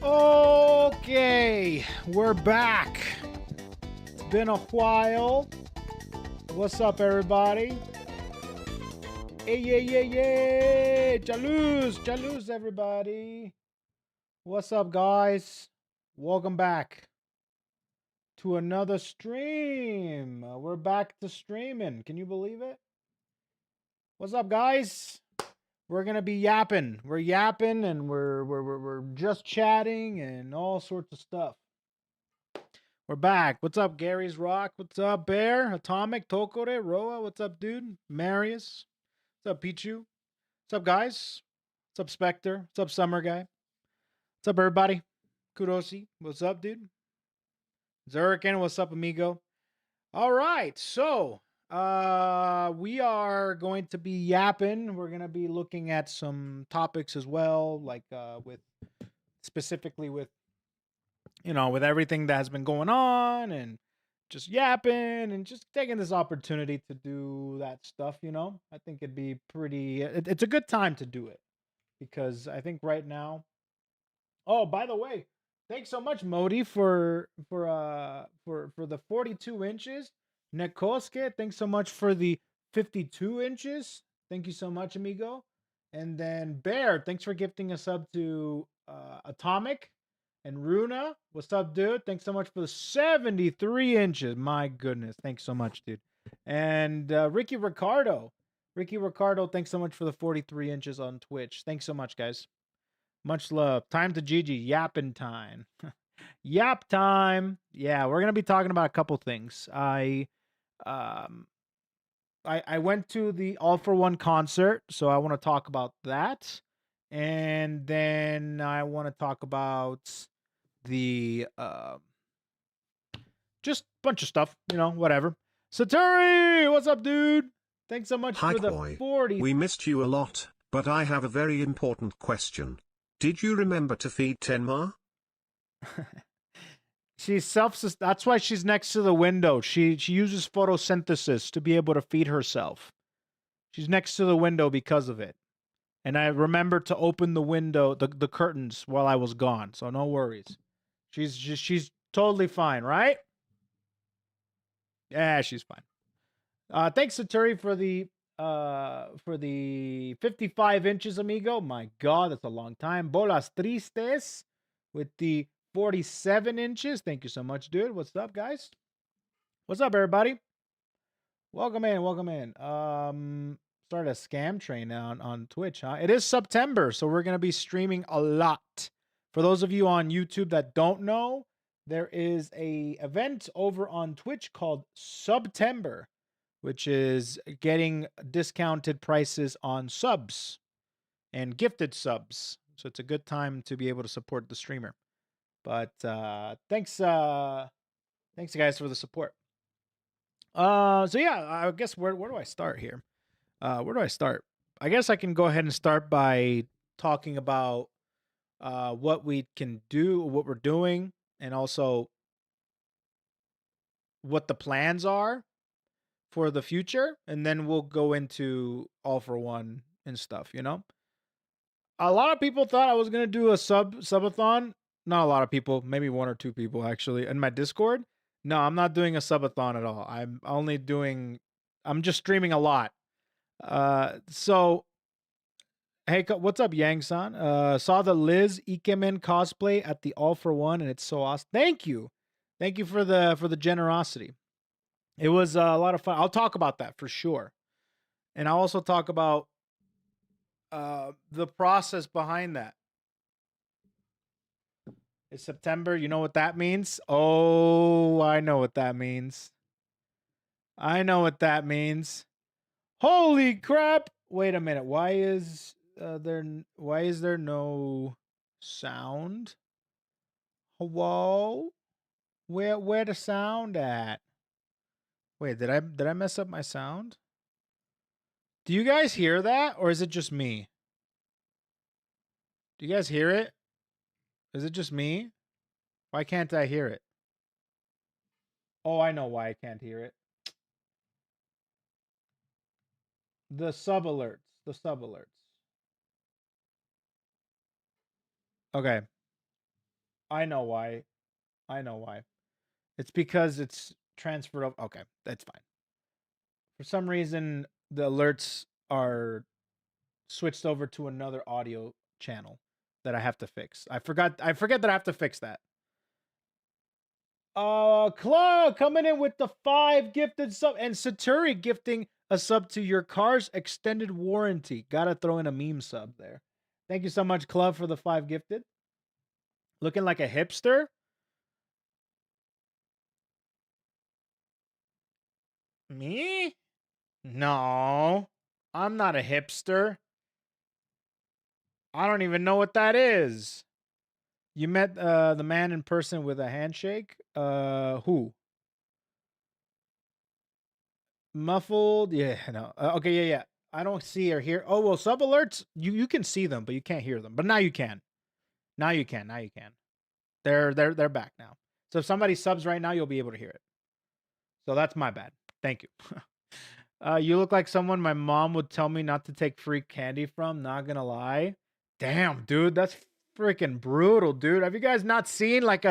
Okay, we're back. It's been a while. What's up, everybody? Hey, yeah. Chaluz, everybody. What's up, guys? Welcome back to another stream. We're back to streaming. Can you believe it? What's up, guys? We're gonna be yapping. We're yapping, and we're just chatting and all sorts of stuff. We're back. What's up, Gary's Rock? What's up, Bear? Atomic, Tokore, Roa? What's up, dude? Marius? What's up, Pichu? What's up, guys? What's up, Spectre? What's up, Summer Guy? What's up, everybody? Kudosi? What's up, dude? Zurican? What's up, amigo? All right, so we are going to be yapping. We're gonna be looking at some topics as well, like with specifically with with everything that has been going on and just yapping and just taking this opportunity to do that stuff. I think it'd be it's a good time to do it because I think right now. Oh, by the way, thanks so much, Modi, for the 42 inches. Nekoske, thanks so much for the 52 inches. Thank you so much, amigo. And then Bear, thanks for gifting a sub to Atomic. And Runa, what's up, dude? Thanks so much for the 73 inches. My goodness, thanks so much, dude. And Ricky Ricardo, thanks so much for the 43 inches on Twitch. Thanks so much, guys. Much love. Time to Gigi. Yapping time. Yap time. Yeah, we're gonna be talking about a couple things. I went to the All for One concert, so I want to talk about that, and then I want to talk about the just bunch of stuff. Whatever. Satori, what's up, dude? Thanks so much Hi, for the Koi. 40. We missed you a lot, but I have a very important question. Did you remember to feed Tenma? She's that's why she's next to the window. She uses photosynthesis to be able to feed herself. She's next to the window because of it. And I remember to open the window, the curtains while I was gone. So no worries. She's totally fine, right? Yeah, she's fine. Thanks, Saturi, for the 55 inches, amigo. My God, that's a long time. Bolas Tristes with the 47 inches. Thank you so much, dude. What's up, guys? What's up, everybody? Welcome in. Started a scam train now on Twitch, huh? It is September, so we're gonna be streaming a lot. For those of you on YouTube that don't know, there is a event over on Twitch called September, which is getting discounted prices on subs and gifted subs. So it's a good time to be able to support the streamer. But thanks guys for the support. So yeah, I guess where do I start here? Where do I start? I guess I can go ahead and start by talking about what we can do, what we're doing, and also what the plans are for the future, and then we'll go into All for One and stuff. A lot of people thought I was gonna do a subathon. Not a lot of people, maybe one or two people actually in my Discord. No, I'm not doing a subathon at all. I'm just streaming a lot. So hey, what's up, Yang-san? Saw the Liz Ikemen cosplay at the All for One, and it's so awesome. Thank you for the generosity. It was a lot of fun. I'll talk about that for sure, and I'll also talk about the process behind that. It's September. You know what that means? Oh, I know what that means. Holy crap! Wait a minute. Why is there no sound? Whoa. Where the sound at? Wait, did I mess up my sound? Do you guys hear that, or is it just me? Do you guys hear it? Is it just me? Why can't I hear it? Oh, I know why I can't hear it. The sub alerts. Okay. I know why. I know why. It's because it's transferred over. Okay, that's fine. For some reason, the alerts are switched over to another audio channel that I have to fix. I forget that I have to fix that. Claude coming in with the 5 gifted sub, and Saturi gifting a sub to your car's extended warranty. Gotta throw in a meme sub there. Thank you so much, Club, for the 5 gifted. Looking like a hipster. Me? No, I'm not a hipster. I don't even know what that is. You met the man in person with a handshake? Who? Muffled? Yeah, no. Okay, yeah. I don't see or hear. Oh, well, sub alerts, you can see them, but you can't hear them. But now you can. Now you can. They're back now. So if somebody subs right now, you'll be able to hear it. So that's my bad. Thank you. You look like someone my mom would tell me not to take free candy from, not gonna lie. Damn, dude, that's freaking brutal, dude. Have you guys not seen like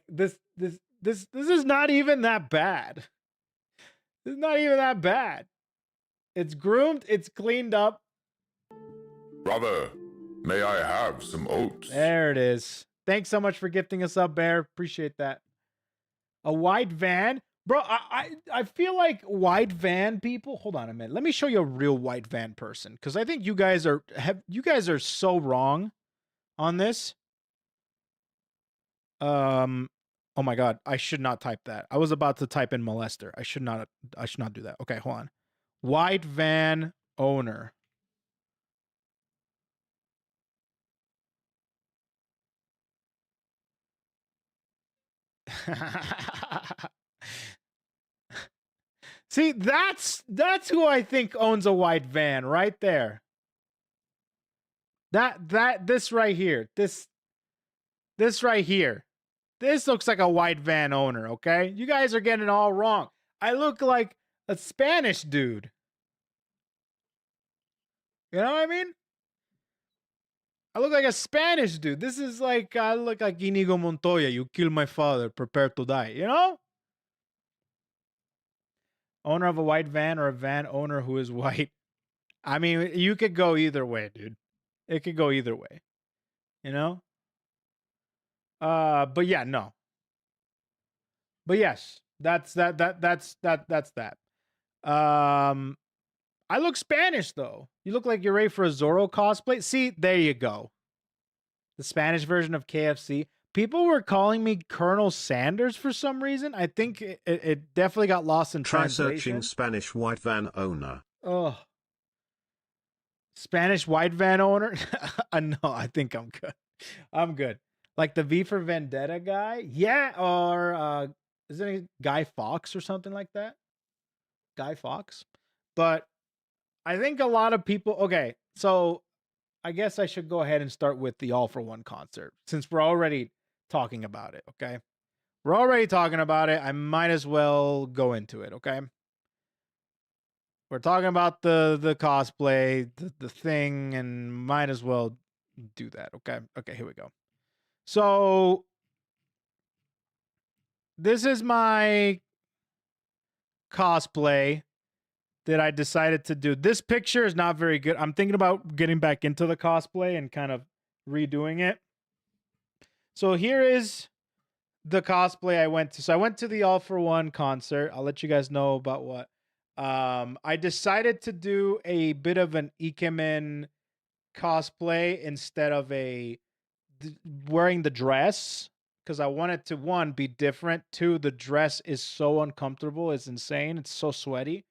this is not even that bad. This is not even that bad. It's groomed, it's cleaned up. Brother, may I have some oats? There it is. Thanks so much for gifting us up, Bear. Appreciate that. A white van? Bro, I feel like white van people. Hold on a minute. Let me show you a real white van person, because I think you guys are so wrong on this. Oh my god, I should not type that. I was about to type in molester. I should not do that. Okay, hold on. White van owner. See, that's who I think owns a white van right there. This right here. This right here. This looks like a white van owner, okay? You guys are getting it all wrong. I look like a Spanish dude. You know what I mean? I look like a Spanish dude. This is like, I look like Inigo Montoya. You kill my father, prepare to die. You know? Owner of a white van or a van owner who is white. I mean, you could go either way, dude. It could go either way. You know? But yeah, no. But yes, that's that. I look Spanish though. You look like you're ready for a Zorro cosplay. See, there you go. The Spanish version of KFC. People were calling me Colonel Sanders for some reason. I think it definitely got lost in translation. Try searching Spanish white van owner. Oh. Spanish white van owner? No, I think I'm good. I'm good. Like the V for Vendetta guy? Yeah, or is it Guy Fawkes or something like that? Guy Fawkes? But I think a lot of people... Okay, so I guess I should go ahead and start with the All for One concert, since we're already talking about it, okay? We're already talking about it. I might as well go into it, okay? We're talking about the cosplay, the thing, and might as well do that, okay? Okay, here we go. So this is my cosplay that I decided to do. This picture is not very good. I'm thinking about getting back into the cosplay and kind of redoing it. So here is the cosplay I went to. So I went to the All for One concert. I'll let you guys know about what. I decided to do a bit of an Ikemen cosplay instead of wearing the dress, because I wanted to, one, be different. Two, the dress is so uncomfortable. It's insane. It's so sweaty.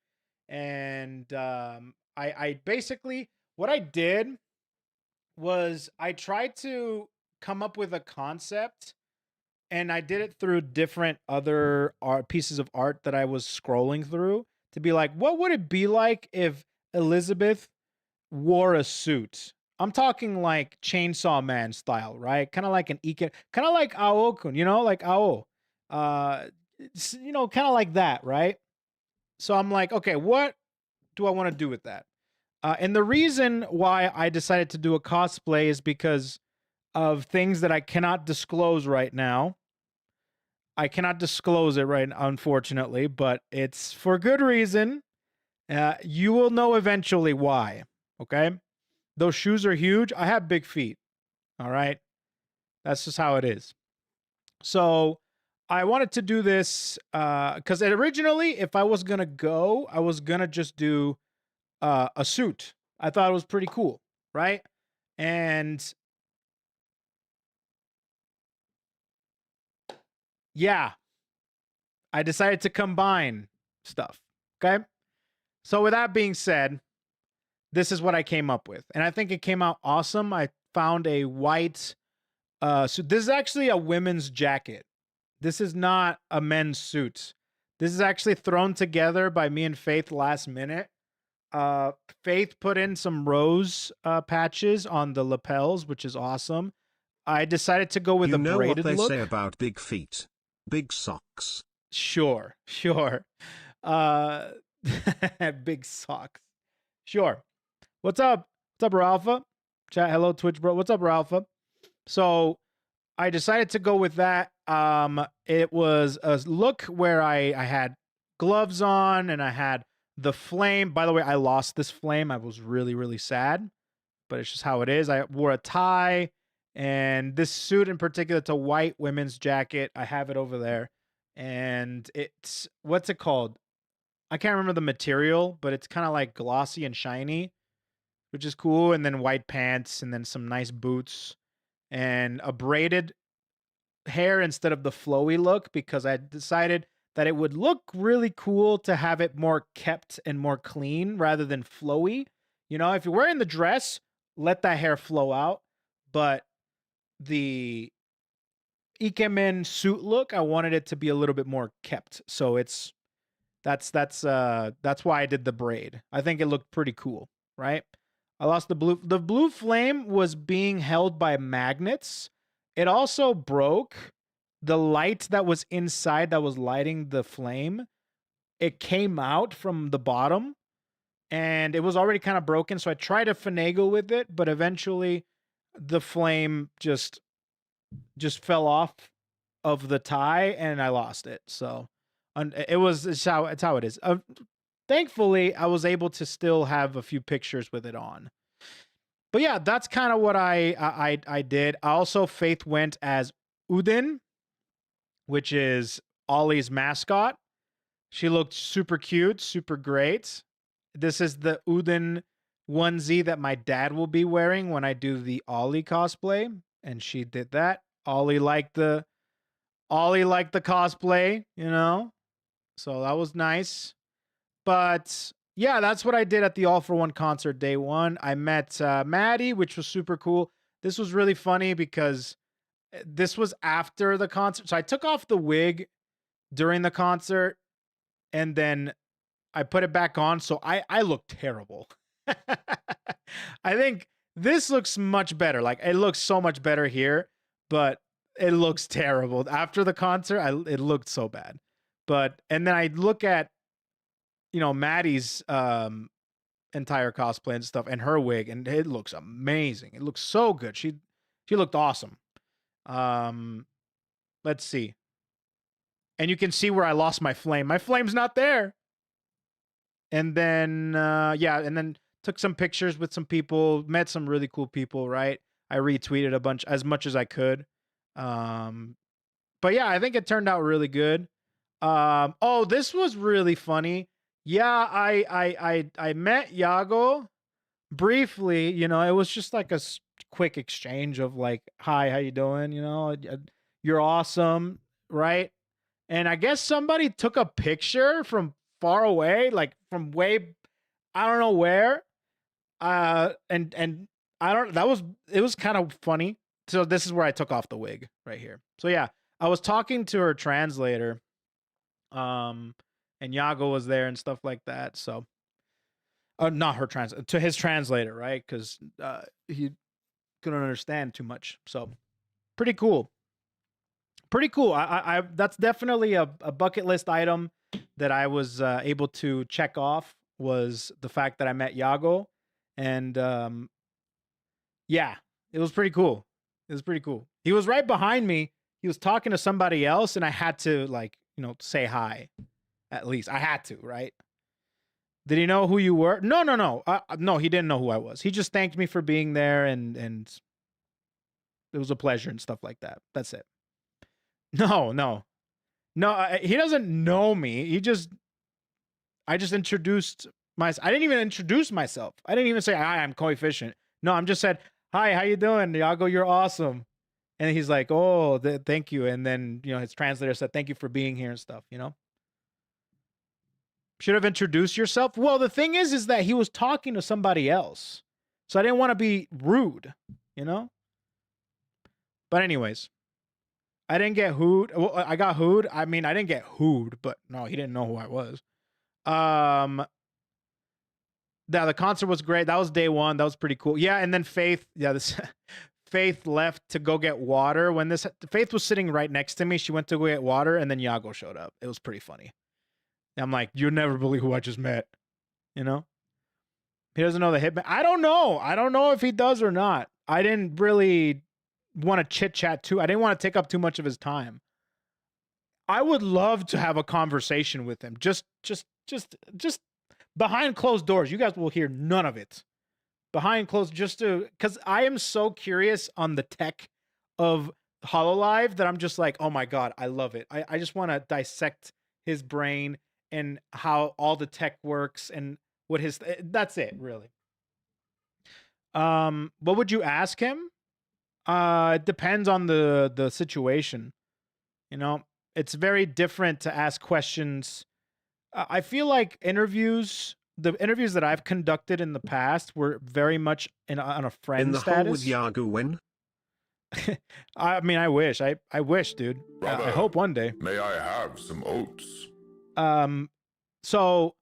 And I basically, what I did was I tried to come up with a concept, and I did it through different other pieces of art that I was scrolling through to be like, what would it be like if Elizabeth wore a suit? I'm talking like Chainsaw Man style, right? Kind of like an Ike, kind of like Ao-kun, you know, like Ao. You know, kind of like that, right? So I'm like, okay, what do I want to do with that? And the reason why I decided to do a cosplay is because of things that I cannot disclose right now. I cannot disclose it right, unfortunately, but it's for good reason. You will know eventually why. Okay, those shoes are huge. I have big feet. All right, that's just how it is. So I wanted to do this because originally, if I was gonna go, I was gonna just do a suit. I thought it was pretty cool, right? And yeah, I decided to combine stuff. Okay. So with that being said, this is what I came up with. And I think it came out awesome. I found a white so this is actually a women's jacket. This is not a men's suit. This is actually thrown together by me and Faith last minute. Faith put in some rose patches on the lapels, which is awesome. I decided to go with you a know braided what they look. say about big feet? Big socks. Sure. Big socks. Sure. What's up? What's up, Ralpha? Chat, hello, Twitch bro. What's up, Ralpha? So I decided to go with that. It was a look where I had gloves on and I had the flame. By the way, I lost this flame. I was really, really sad, but it's just how it is. I wore a tie and this suit in particular, it's a white women's jacket. I have it over there. And it's, what's it called? I can't remember the material, but it's kind of like glossy and shiny, which is cool. And then white pants and then some nice boots and a braided hair instead of the flowy look because I decided that it would look really cool to have it more kept and more clean rather than flowy. You know, if you're wearing the dress, let that hair flow out. But the Ikemen suit look, I wanted it to be a little bit more kept. So that's why I did the braid. I think it looked pretty cool, right? I lost the blue. The blue flame was being held by magnets. It also broke. The light that was inside that was lighting the flame, it came out from the bottom and it was already kind of broken. So I tried to finagle with it, but eventually the flame just fell off of the tie and I lost it. So it's how it is. Thankfully, I was able to still have a few pictures with it on. But yeah, that's kind of what I did. Also, Faith went as Udin, which is Ollie's mascot. She looked super cute, super great. This is the Udin onesie that my dad will be wearing when I do the Ollie cosplay, and she did that. Ollie liked the cosplay, you know? So that was nice. But yeah, that's what I did at the All for One concert day one. I met Maddie, which was super cool. This was really funny because this was after the concert. So I took off the wig during the concert and then I put it back on. So I look terrible. I think this looks much better. Like it looks so much better here, but it looks terrible. After the concert, it looked so bad. And then I look at, you know, Maddie's entire cosplay and stuff and her wig, and it looks amazing. It looks so good. She looked awesome. Let's see. And you can see where I lost my flame. My flame's not there. And then and then took some pictures with some people, met some really cool people, right? I retweeted a bunch as much as I could. But yeah, I think it turned out really good. Oh, this was really funny. Yeah, I met Yago briefly. You know, it was just like a quick exchange of like, "Hi, how you doing? You know, you're awesome, right?" And I guess somebody took a picture from far away, like from way, I don't know where. And I don't. It was kind of funny. So this is where I took off the wig right here. So yeah, I was talking to her translator. And Yago was there and stuff like that. So, not her to his translator, right? Because he couldn't understand too much. So, pretty cool. Pretty cool. I that's definitely a bucket list item that I was able to check off was the fact that I met Yago, and yeah, it was pretty cool. It was pretty cool. He was right behind me. He was talking to somebody else, and I had to, like, you know, say hi. At least I had to, right? Did he know who you were? No. No, he didn't know who I was. He just thanked me for being there, and it was a pleasure and stuff like that. That's it. No. He doesn't know me. I just introduced myself. I didn't even introduce myself. I didn't even say, hi, I'm Koefficient. No, I'm just said, hi, how you doing? Yago, you're awesome. And he's like, oh, thank you. And then, you know, his translator said, thank you for being here and stuff, you know? Should have introduced yourself. Well, the thing is that he was talking to somebody else. So I didn't want to be rude, you know? But anyways, I didn't get hooed. Well, I got hooed. I mean, I didn't get hooed, but no, he didn't know who I was. The concert was great. That was day one. That was pretty cool. Yeah, and then Faith, Faith left to go get water. Faith was sitting right next to me. She went to go get water, and then Yago showed up. It was pretty funny. I'm like, you'll never believe who I just met. You know? He doesn't know the hitman. I don't know. I don't know if he does or not. I didn't really want to chit chat too. I didn't want to take up too much of his time. I would love to have a conversation with him. Just behind closed doors. You guys will hear none of it. Behind closed, because I am so curious on the tech of Hololive that I'm just like, oh my God, I love it. I just want to dissect his brain and how all the tech works and what that's it, really. What would you ask him? It depends on the situation. You know, it's very different to ask questions. I feel like the interviews that I've conducted in the past were very much on a friend in the status. hole with Yago when? I mean, I wish, dude. Brother, I hope one day. May I have some oats? So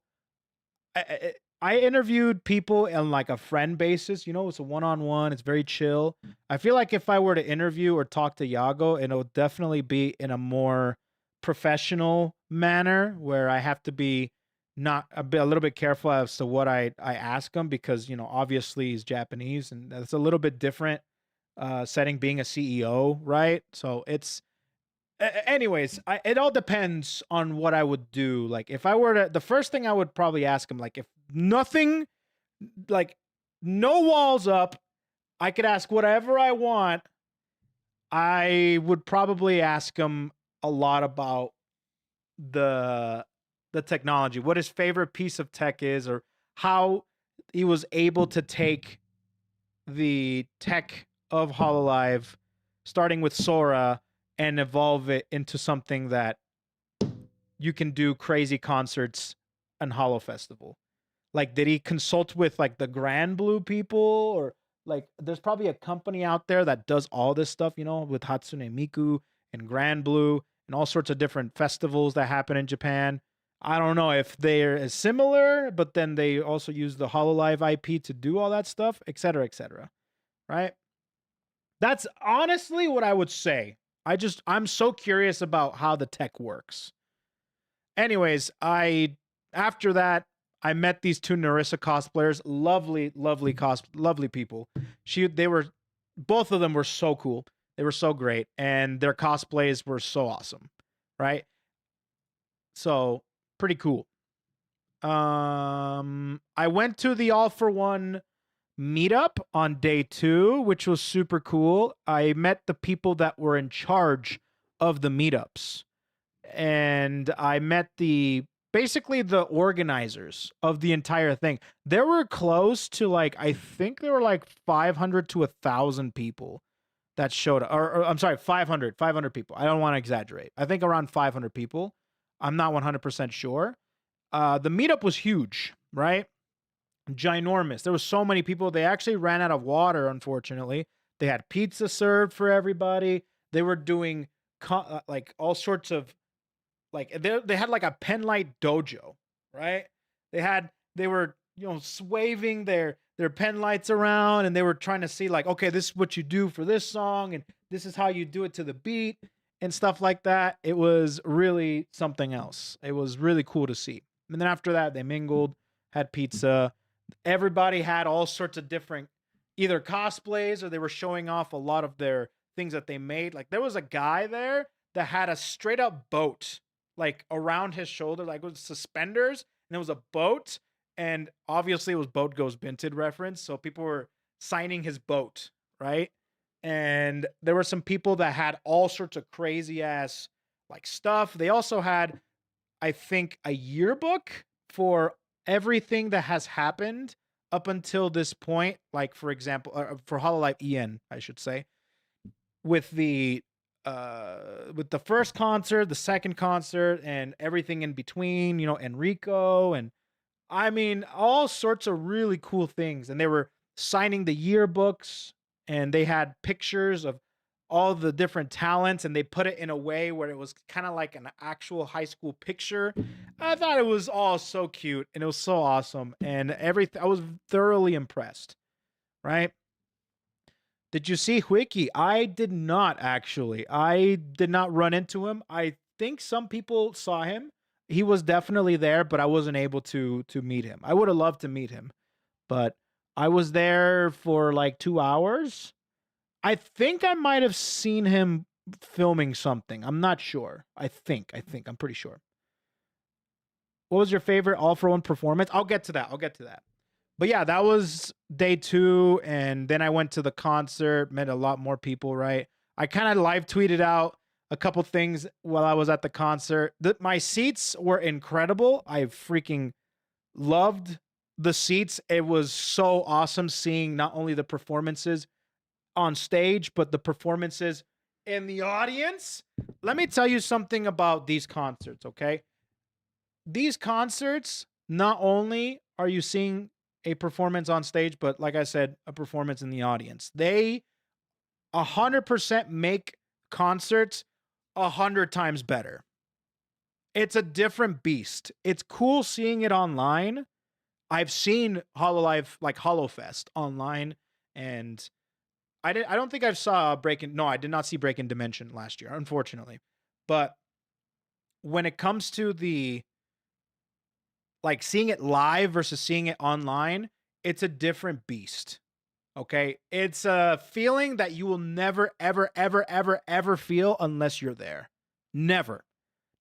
I interviewed people on like a friend basis. You know, it's a one-on-one. It's very chill. I feel like if I were to interview or talk to Yago, it would definitely be in a more professional manner where I have to be a little bit careful as to what I ask him because, you know, obviously he's Japanese and that's a little bit different setting being a CEO, right? So it's anyways, it all depends on what I would do. Like if I were to, the first thing I would probably ask him, like if nothing, like no walls up, I could ask whatever I want. I would probably ask him a lot about the technology, what his favorite piece of tech is, or how he was able to take the tech of Hololive, starting with Sora, and evolve it into something that you can do crazy concerts and Holo Festival. Like, did he consult with like the Grand Blue people, or like there's probably a company out there that does all this stuff, you know, with Hatsune Miku and Grand Blue and all sorts of different festivals that happen in Japan. I don't know if they're similar, but then they also use the Hololive IP to do all that stuff, et cetera, right? That's honestly what I would say. I'm so curious about how the tech works. Anyways, after that, I met these two Narissa cosplayers, lovely people. Both of them were so cool. They were so great, and their cosplays were so awesome, right? So pretty cool. I went to the All for One meetup on day 2, which was super cool. I met the people that were in charge of the meetups, and I met basically the organizers of the entire thing. There were close to I think there were like 500 to 1,000 people that showed up, or I'm sorry, 500 people. I don't want to exaggerate. I think around 500 people. I'm not 100% sure. The meetup was huge, right? Ginormous. There was so many people. They actually ran out of water, unfortunately. They had pizza served for everybody. They were doing like all sorts of they had like a pen light dojo, right? They were waving their pen lights around, and they were trying to see like, okay, this is what you do for this song, and this is how you do it to the beat and stuff like that. It was really something else. It was really cool to see. And then after that, they mingled, had pizza. Everybody had all sorts of different either cosplays, or they were showing off a lot of their things that they made. Like there was a guy there that had a straight up boat like around his shoulder, like with suspenders, and it was a boat. And obviously it was Boat Goes Binted reference. So people were signing his boat, right? And there were some people that had all sorts of crazy ass like stuff. They also had, I think, a yearbook for everything that has happened up until this point. Like, for example, for Hololive En, I should say, with the first concert, the second concert, and everything in between, you know, Enrico, and I mean, all sorts of really cool things. And they were signing the yearbooks, and they had pictures of all the different talents, and they put it in a way where it was kind of like an actual high school picture. I thought it was all so cute, and it was so awesome, and everything. I was thoroughly impressed, right? Did you see Wiki? I did not actually. I did not run into him. I think some people saw him. He was definitely there, but I wasn't able to meet him. I would have loved to meet him, but I was there for like 2 hours. I think I might have seen him filming something. I'm not sure. I think. I'm pretty sure. What was your favorite All for One performance? I'll get to that. But yeah, that was day 2, and then I went to the concert, met a lot more people, right? I kind of live tweeted out a couple things while I was at the concert. My seats were incredible. I freaking loved the seats. It was so awesome seeing not only the performances on stage, but the performances in the audience. Let me tell you something about these concerts, okay? These concerts, not only are you seeing a performance on stage, but like I said, a performance in the audience. They 100% make concerts 100 times better. It's a different beast. It's cool seeing it online. I've seen Hololive, like HoloFest online, and I don't think I saw I did not see Breaking Dimension last year, unfortunately. But when it comes to the like seeing it live versus seeing it online, it's a different beast. Okay? It's a feeling that you will never ever feel unless you're there. Never.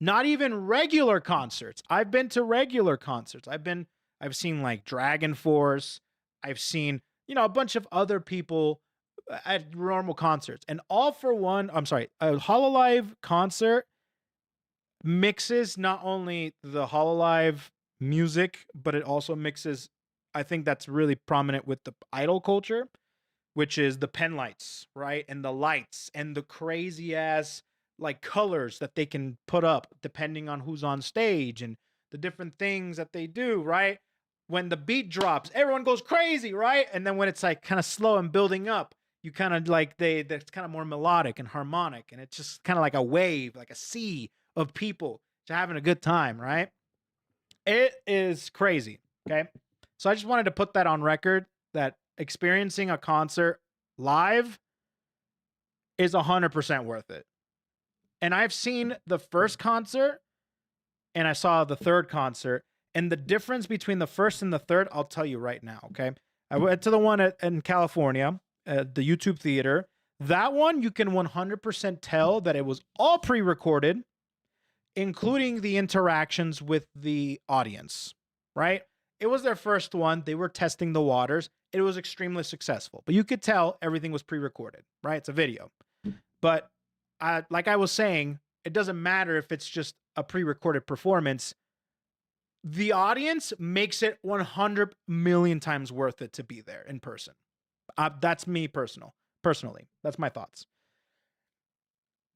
Not even regular concerts. I've been to regular concerts. I've seen like Dragon Force. I've seen, you know, a bunch of other people at normal concerts. And a Hololive concert mixes not only the Hololive music, but it also mixes, I think that's really prominent with the idol culture, which is the pen lights, right? And the lights and the crazy ass like colors that they can put up depending on who's on stage and the different things that they do, right? When the beat drops, everyone goes crazy, right? And then when it's like kind of slow and building up, you kind of like that's kind of more melodic and harmonic, and it's just kind of like a wave, like a sea of people just having a good time, right? It is crazy, okay? So I just wanted to put that on record that experiencing a concert live is 100% worth it. And I've seen the first concert and I saw the third concert, and the difference between the first and the third, I'll tell you right now, okay? I went to the one in California, the YouTube Theater. That one, you can 100% tell that it was all pre-recorded, including the interactions with the audience, right? It was their first one. They were testing the waters. It was extremely successful, but you could tell everything was pre-recorded, right? It's a video. But like I was saying, it doesn't matter if it's just a pre-recorded performance. The audience makes it 100 million times worth it to be there in person. That's me personally. That's my thoughts.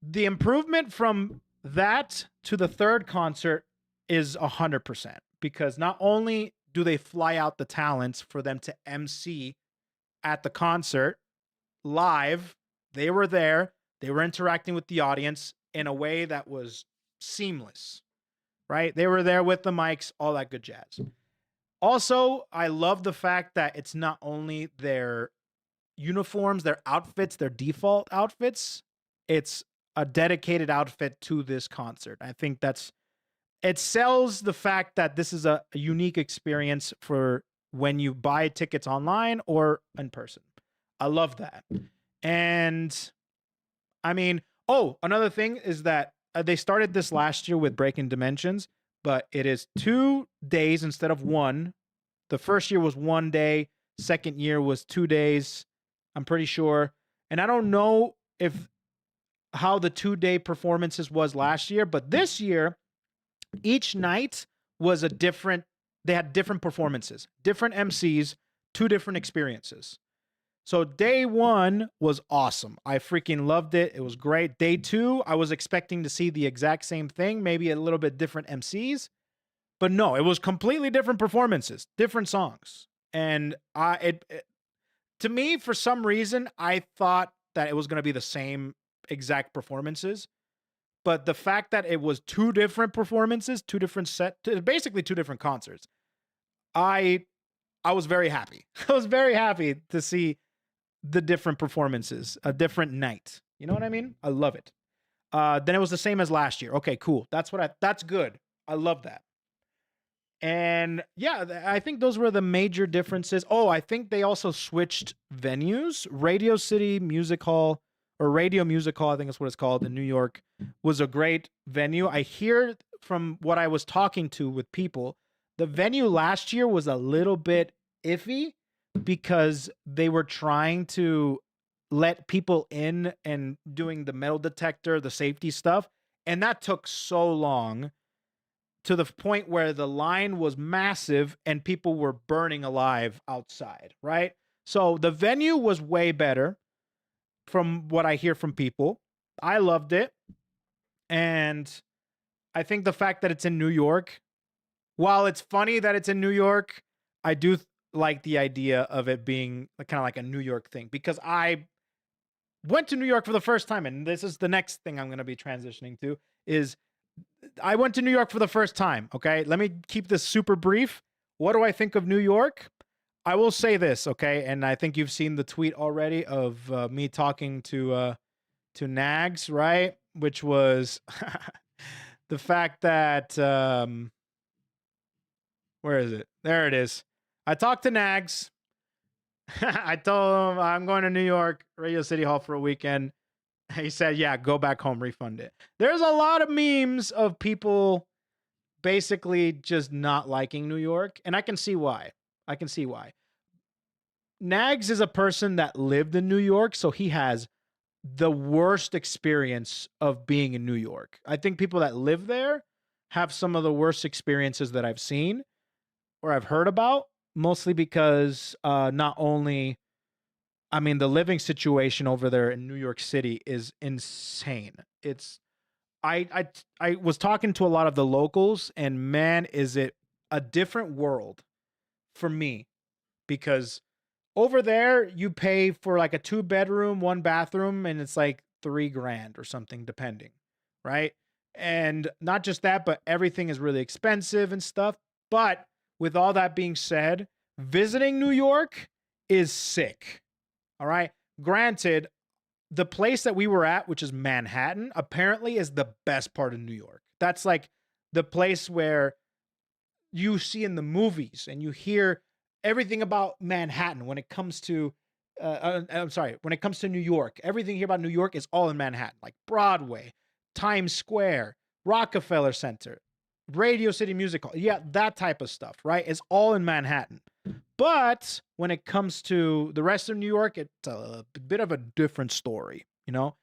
The improvement from that to the third concert is 100%, because not only do they fly out the talents for them to MC at the concert live, they were there, they were interacting with the audience in a way that was seamless, right? They were there with the mics, all that good jazz. Also, I love the fact that it's not only their uniforms, their outfits, their default outfits, it's a dedicated outfit to this concert. I think it sells the fact that this is a unique experience for when you buy tickets online or in person. I love that. And I mean, oh, another thing is that they started this last year with Breaking Dimensions, but it is 2 days instead of one. The first year was 1 day, second year was 2 days, I'm pretty sure. And I don't know if how the 2-day performances was last year, but this year, each night was a different, they had different performances, different MCs, 2 different experiences. So day 1 was awesome. I freaking loved it. It was great. Day 2, I was expecting to see the exact same thing, maybe a little bit different MCs, but no, it was completely different performances, different songs. And to me, for some reason, I thought that it was going to be the same exact performances. But the fact that it was 2 different performances, 2 different basically 2 different concerts, I was very happy. I was very happy to see the different performances, a different night. You know what I mean? I love it. Then it was the same as last year. Okay, cool. That's good. I love that. And yeah, I think those were the major differences. Oh, I think they also switched venues. Radio City Music Hall, or Radio Music Hall, I think that's what it's called, in New York, was a great venue. I hear from what I was talking to with people, the venue last year was a little bit iffy because they were trying to let people in and doing the metal detector, the safety stuff. And that took so long, to the point where the line was massive and people were burning alive outside, right? So the venue was way better from what I hear from people. I loved it. And I think the fact that it's in New York, while it's funny that it's in New York, I do like the idea of it being kind of like a New York thing, because I went to New York for the first time, and this is the next thing I'm going to be transitioning to, is I went to New York for the first time, okay? Let me keep this super brief. What do I think of New York? I will say this, okay? And I think you've seen the tweet already of me talking to Nags, right? Which was the fact that, where is it? There it is. I talked to Nags. I told him I'm going to New York, Radio City Hall for a weekend. He said, yeah, go back home, refund it. There's a lot of memes of people basically just not liking New York, and I can see why. Nags is a person that lived in New York, so he has the worst experience of being in New York. I think people that live there have some of the worst experiences that I've seen or I've heard about, mostly because not only, I mean, the living situation over there in New York City is insane. I was talking to a lot of the locals, and man, is it a different world for me, because over there you pay for like a 2-bedroom, 1-bathroom, and it's like $3,000 or something, depending, right? And not just that, but everything is really expensive and stuff. But with all that being said, visiting New York is sick. All right. Granted, the place that we were at, which is Manhattan, apparently is the best part of New York. That's like the place where you see in the movies and you hear everything about Manhattan when it comes to, when it comes to New York. Everything here about New York is all in Manhattan, like Broadway, Times Square, Rockefeller Center, Radio City Music Hall. Yeah, that type of stuff, right? It's all in Manhattan. But when it comes to the rest of New York, it's a bit of a different story, you know?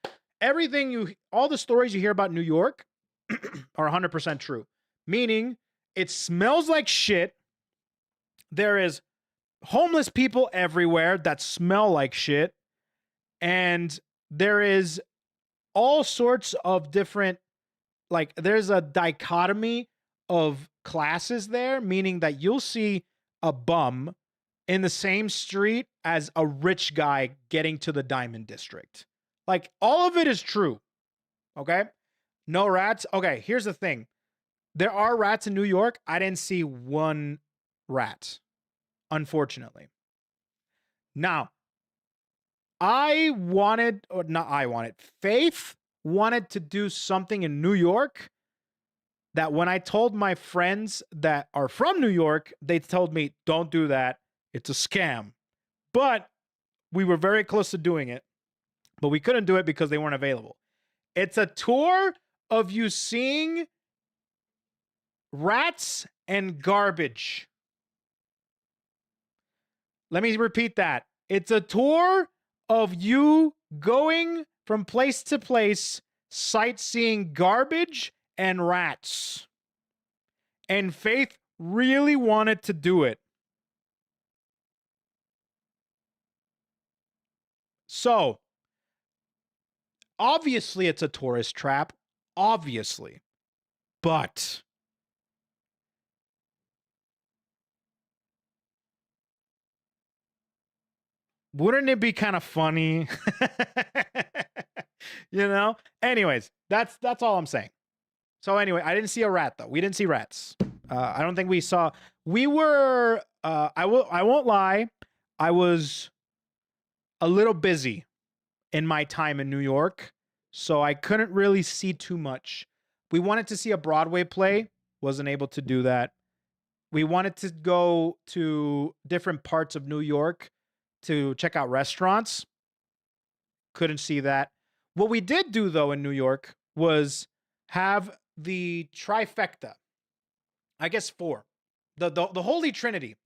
All the stories you hear about New York are 100% true. Meaning, it smells like shit. There is homeless people everywhere that smell like shit. And there is all sorts of different, like, there's a dichotomy of classes there, meaning that you'll see a bum in the same street as a rich guy getting to the Diamond District. Like, all of it is true. Okay? No rats. Okay, here's the thing. There are rats in New York. I didn't see one rat, unfortunately. Now, Faith wanted to do something in New York that when I told my friends that are from New York, they told me, don't do that. It's a scam. But we were very close to doing it. but we couldn't do it because they weren't available. It's a tour of you seeing rats and garbage. Let me repeat that. It's a tour of you going from place to place, sightseeing garbage and rats. And Faith really wanted to do it. So, obviously it's a tourist trap. Obviously. But wouldn't it be kind of funny? You know? Anyways, that's all I'm saying. So anyway, I didn't see a rat though. We didn't see rats. I don't think we saw. We were. I won't lie. I was a little busy in my time in New York, so I couldn't really see too much. We wanted to see a Broadway play. Wasn't able to do that. We wanted to go to different parts of New York to check out restaurants. Couldn't see that. What we did do though in New York was have the trifecta. I guess 4. The Holy Trinity.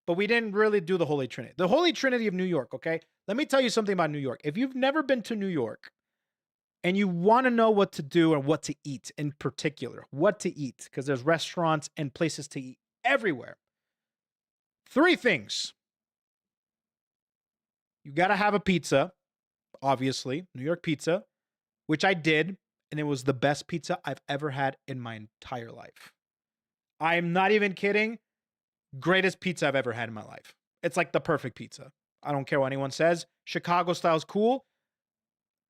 But we didn't really do the Holy Trinity. The Holy Trinity of New York, okay? Let me tell you something about New York. If you've never been to New York and you want to know what to do and what to eat in particular, what to eat, because there's restaurants and places to eat everywhere. 3 things. You got to have a pizza, obviously, New York pizza, which I did, and it was the best pizza I've ever had in my entire life. I'm not even kidding. Greatest pizza I've ever had in my life. It's like the perfect pizza. I don't care what anyone says. Chicago style is cool.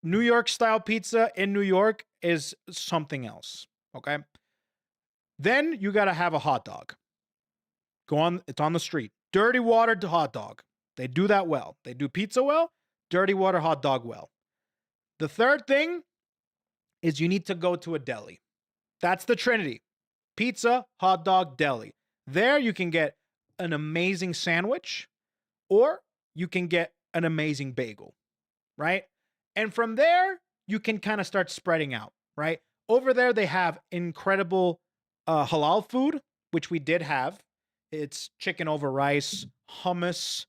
New York style pizza in New York is something else. Okay. Then you got to have a hot dog. It's on the street. Dirty water to hot dog. They do that well. They do pizza well, dirty water hot dog well. The third thing is you need to go to a deli. That's the Trinity. Pizza, hot dog, deli. There you can get an amazing sandwich or you can get an amazing bagel, right? And from there, you can kind of start spreading out, right? Over there, they have incredible halal food, which we did have. It's chicken over rice, hummus,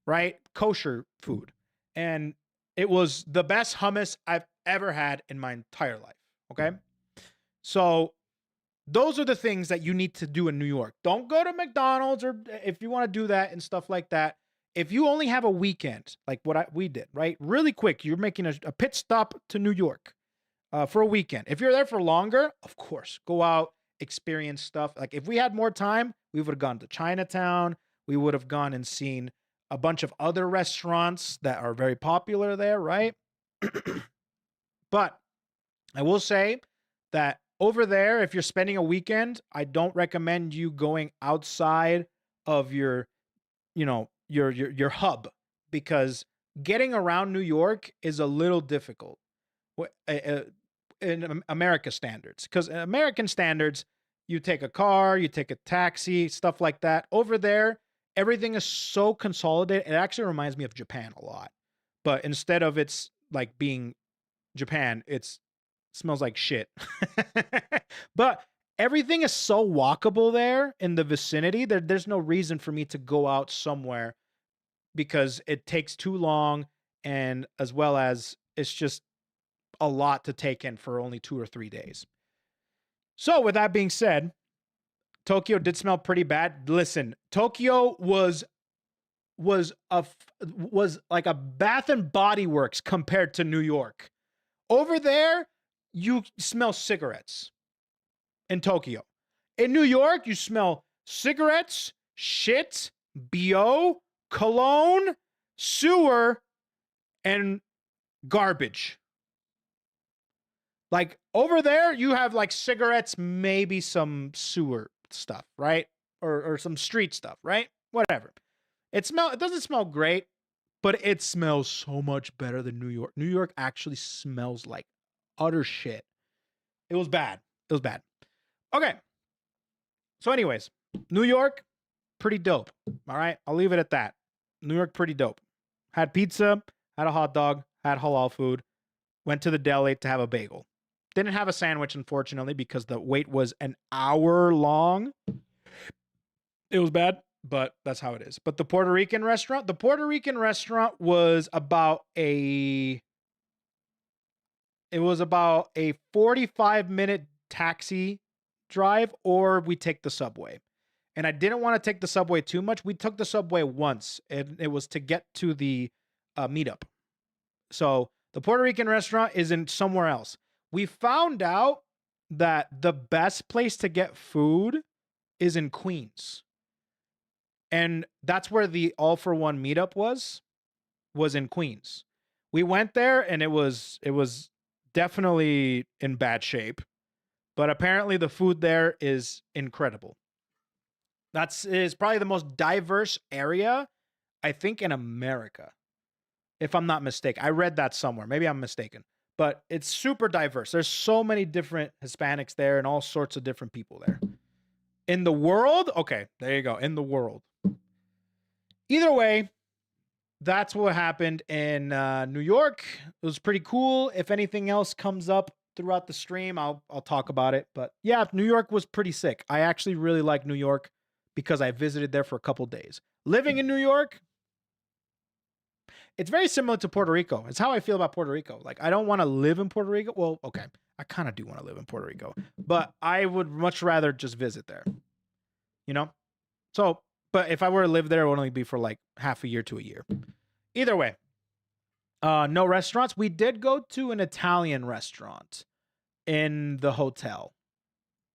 right? Kosher food. And it was the best hummus I've ever had in my entire life, okay? So those are the things that you need to do in New York. Don't go to McDonald's, or if you want to do that and stuff like that. If you only have a weekend, like we did, right? Really quick, you're making a pit stop to New York for a weekend. If you're there for longer, of course, go out, experience stuff. Like if we had more time, we would have gone to Chinatown. We would have gone and seen a bunch of other restaurants that are very popular there, right? But I will say that over there, if you're spending a weekend, I don't recommend you going outside of your hub, because getting around New York is a little difficult in America standards. Because in American standards, you take a car, you take a taxi, stuff like that. Over there, everything is so consolidated. It actually reminds me of Japan a lot. But instead of it's like being Japan, it smells like shit. But everything is so walkable there in the vicinity. There's no reason for me to go out somewhere because it takes too long, and as well as it's just a lot to take in for only 2 or 3 days. So with that being said, Tokyo did smell pretty bad. Listen, Tokyo was like a Bath and Body Works compared to New York. Over there, you smell cigarettes in Tokyo. In New York, you smell cigarettes, shit, BO, cologne, sewer, and garbage. Like over there, you have like cigarettes, maybe some sewer stuff, right? Or some street stuff, right? Whatever. It doesn't smell great, but it smells so much better than New York. New York actually smells like utter shit. It was bad. It was bad. Okay. So anyways, New York, pretty dope. All right. I'll leave it at that. New York, pretty dope. Had pizza, had a hot dog, had halal food, went to the deli to have a bagel. Didn't have a sandwich, unfortunately, because the wait was an hour long. It was bad, but that's how it is. But the Puerto Rican restaurant was about a 45-minute taxi drive, or we take the subway. And I didn't want to take the subway too much. We took the subway once, and it was to get to the meetup. So the Puerto Rican restaurant is in somewhere else. We found out that the best place to get food is in Queens. And that's where the All for One meetup was in Queens. We went there, and it was definitely in bad shape. But apparently the food there is incredible. Is probably the most diverse area, I think, in America, if I'm not mistaken. I read that somewhere. Maybe I'm mistaken. But it's super diverse. There's so many different Hispanics there and all sorts of different people there. In the world? Okay, there you go. In the world. Either way, that's what happened in New York. It was pretty cool. If anything else comes up throughout the stream, I'll talk about it. But yeah, New York was pretty sick. I actually really like New York because I visited there for a couple days. Living in New York, it's very similar to Puerto Rico. It's how I feel about Puerto Rico. Like, I don't want to live in Puerto Rico. Well, okay, I kind of do want to live in Puerto Rico, but I would much rather just visit there, you know? So, but if I were to live there, it would only be for like half a year to a year. Either way, no restaurants. We did go to an Italian restaurant in the hotel.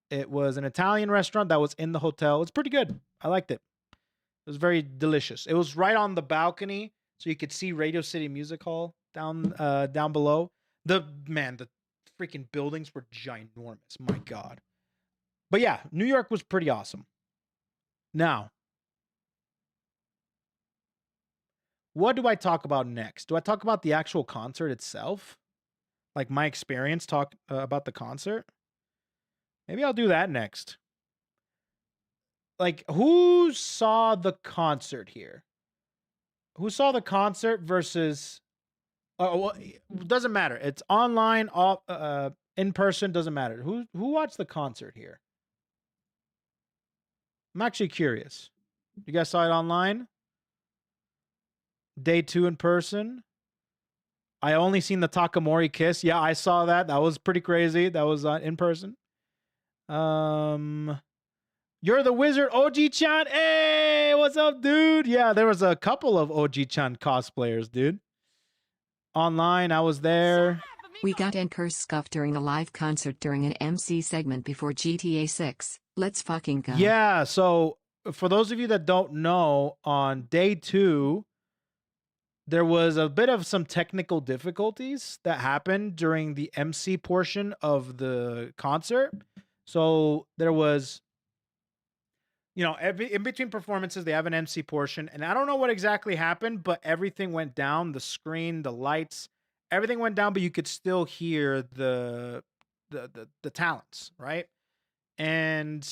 It was an Italian restaurant that was in the hotel. It's pretty good. I liked it. It was very delicious. It was right on the balcony, so you could see Radio City Music Hall down below. The freaking buildings were ginormous. My God. But yeah, New York was pretty awesome. Now, what do I talk about next? Do I talk about the actual concert itself? Like my experience, talk about the concert? Maybe I'll do that next. Like, who saw the concert here? Who saw the concert versus... well, it doesn't matter. It's online, in person, doesn't matter. Who watched the concert here? I'm actually curious. You guys saw it online? Day 2 in person? I only seen the Takamori kiss. Yeah, I saw that. That was pretty crazy. That was in person. You're the Wizard, OG-chan. Hey, what's up, dude? Yeah, there was a couple of OG-chan cosplayers, dude. Online, I was there. We got Anchor scuffed during a live concert during an MC segment before GTA 6. Let's fucking go. Yeah, so for those of you that don't know, on day 2, there was a bit of some technical difficulties that happened during the MC portion of the concert. So there was, in between performances, they have an MC portion, and I don't know what exactly happened, but everything went down. The screen, the lights, everything went down, but you could still hear the talents, right? And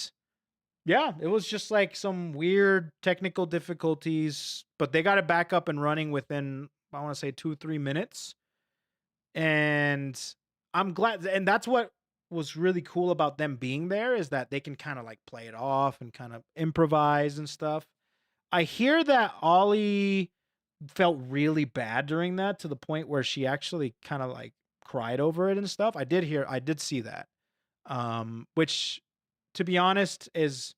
yeah, it was just like some weird technical difficulties, but they got it back up and running within, I want to say 2-3 minutes. And I'm glad, and that's what was really cool about them being there, is that they can kind of like play it off and kind of improvise and stuff. I hear that Ollie felt really bad during that, to the point where she actually kind of like cried over it and stuff. I did see that. Which, to be honest, is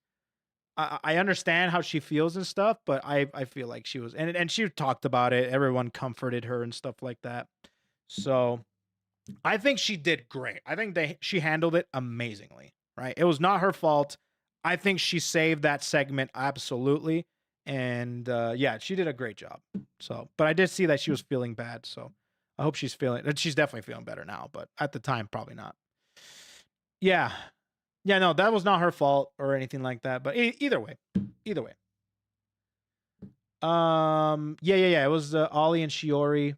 I understand how she feels and stuff, but I feel like she was, and she talked about it. Everyone comforted her and stuff like that. So I think she did great. I think she handled it amazingly, right? It was not her fault. I think she saved that segment absolutely. And yeah, she did a great job. So, but I did see that she was feeling bad. So I hope she's definitely feeling better now, but at the time, probably not. Yeah. Yeah, no, that was not her fault or anything like that. But either way. Yeah. It was Ollie and Shiori,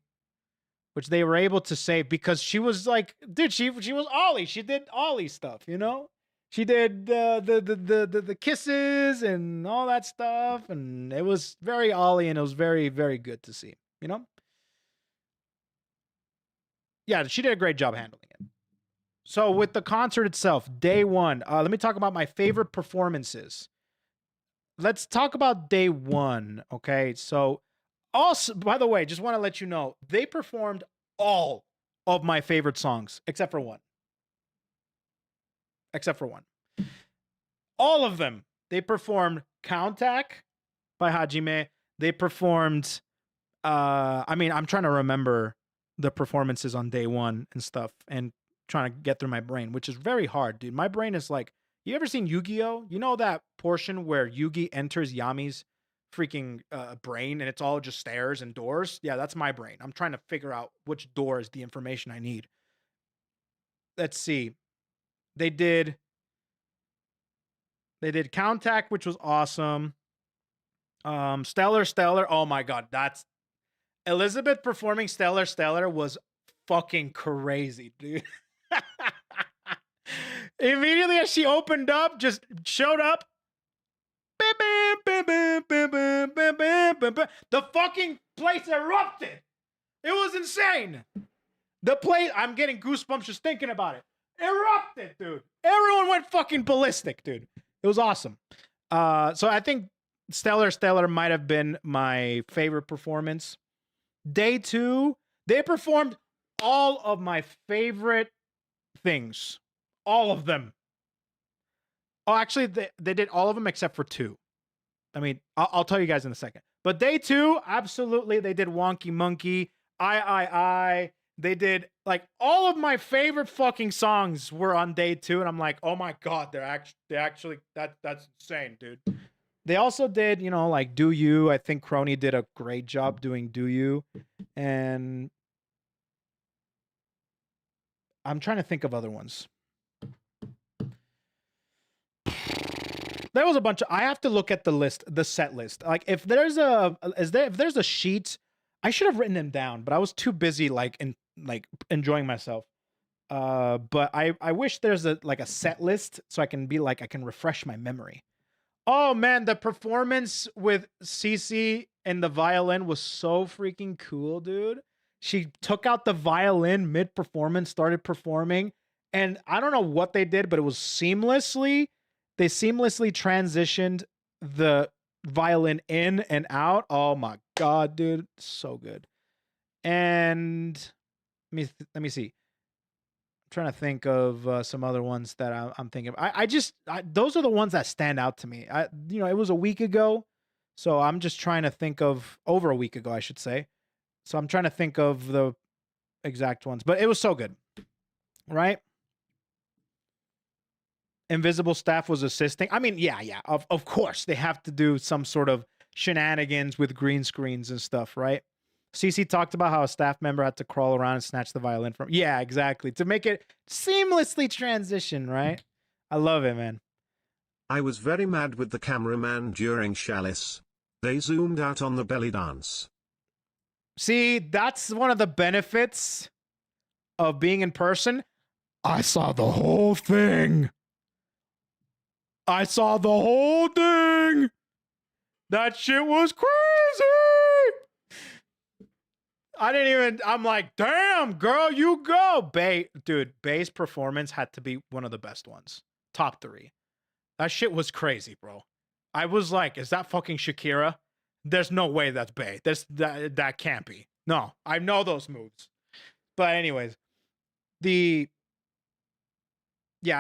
which they were able to save because she was like, dude, she was Ollie. She did Ollie stuff, She did the kisses and all that stuff, and it was very Ollie, and it was very, very good to see, yeah, she did a great job handling it. So with the concert itself, day one, let me talk about my favorite performances. Let's talk about day one, okay? So also, by the way, just want to let you know, they performed all of my favorite songs, except for one. Except for one. All of them. They performed Countach by Hajime. They performed, I mean, I'm trying to remember the performances on day one and stuff and trying to get through my brain, which is very hard, dude. My brain is like, you ever seen Yu-Gi-Oh? You know that portion where Yugi enters Yami's freaking brain and it's all just stairs and doors? Yeah, that's my brain. I'm trying to figure out which door is the information I need. Let's see. They did Countach, which was awesome. Stellar. Oh my god, that's Elizabeth performing Stellar was fucking crazy, dude. Immediately as she opened up, just showed up. The fucking place erupted. It was insane. The place, I'm getting goosebumps just thinking about it. Erupted, dude. Everyone went fucking ballistic, dude. It was awesome. So I think Stellar might have been my favorite performance. Day two, they performed all of my favorite things. All of them. Oh, actually, they did all of them except for two. I mean, I'll tell you guys in a second. But day two, absolutely, they did Wonky Monkey, I. They did, like, all of my favorite fucking songs were on day two, and I'm like, oh my god, that's insane, dude. They also did, you know, like Do You. I think Crony did a great job doing Do You. And I'm trying to think of other ones. There was a bunch of, I have to look at the list, the set list. Like if there's a sheet, I should have written them down, but I was too busy enjoying myself. But I wish there's a set list so I can refresh my memory. Oh man, the performance with Cece and the violin was so freaking cool, dude. She took out the violin mid-performance, started performing, and I don't know what they did, but it was seamlessly. They seamlessly transitioned the violin in and out. Oh my god, dude, so good. And let me see. I'm trying to think of some other ones that I'm thinking of. Those are the ones that stand out to me. It was a week ago, so I'm just trying to think of over a week ago, I should say. So I'm trying to think of the exact ones, but it was so good, right? Invisible Staff was assisting. I mean, yeah. Of course, they have to do some sort of shenanigans with green screens and stuff, right? CC talked about how a staff member had to crawl around and snatch the violin from. Yeah, exactly. To make it seamlessly transition, right? I love it, man. I was very mad with the cameraman during Chalice. They zoomed out on the belly dance. See, that's one of the benefits of being in person. I saw the whole thing. That shit was crazy. I'm like, damn, girl, you go. Bay's performance had to be one of the best ones. Top 3. That shit was crazy, bro. I was like, is that fucking Shakira? There's no way that's Bay. That can't be. No, I know those moves. But anyways, I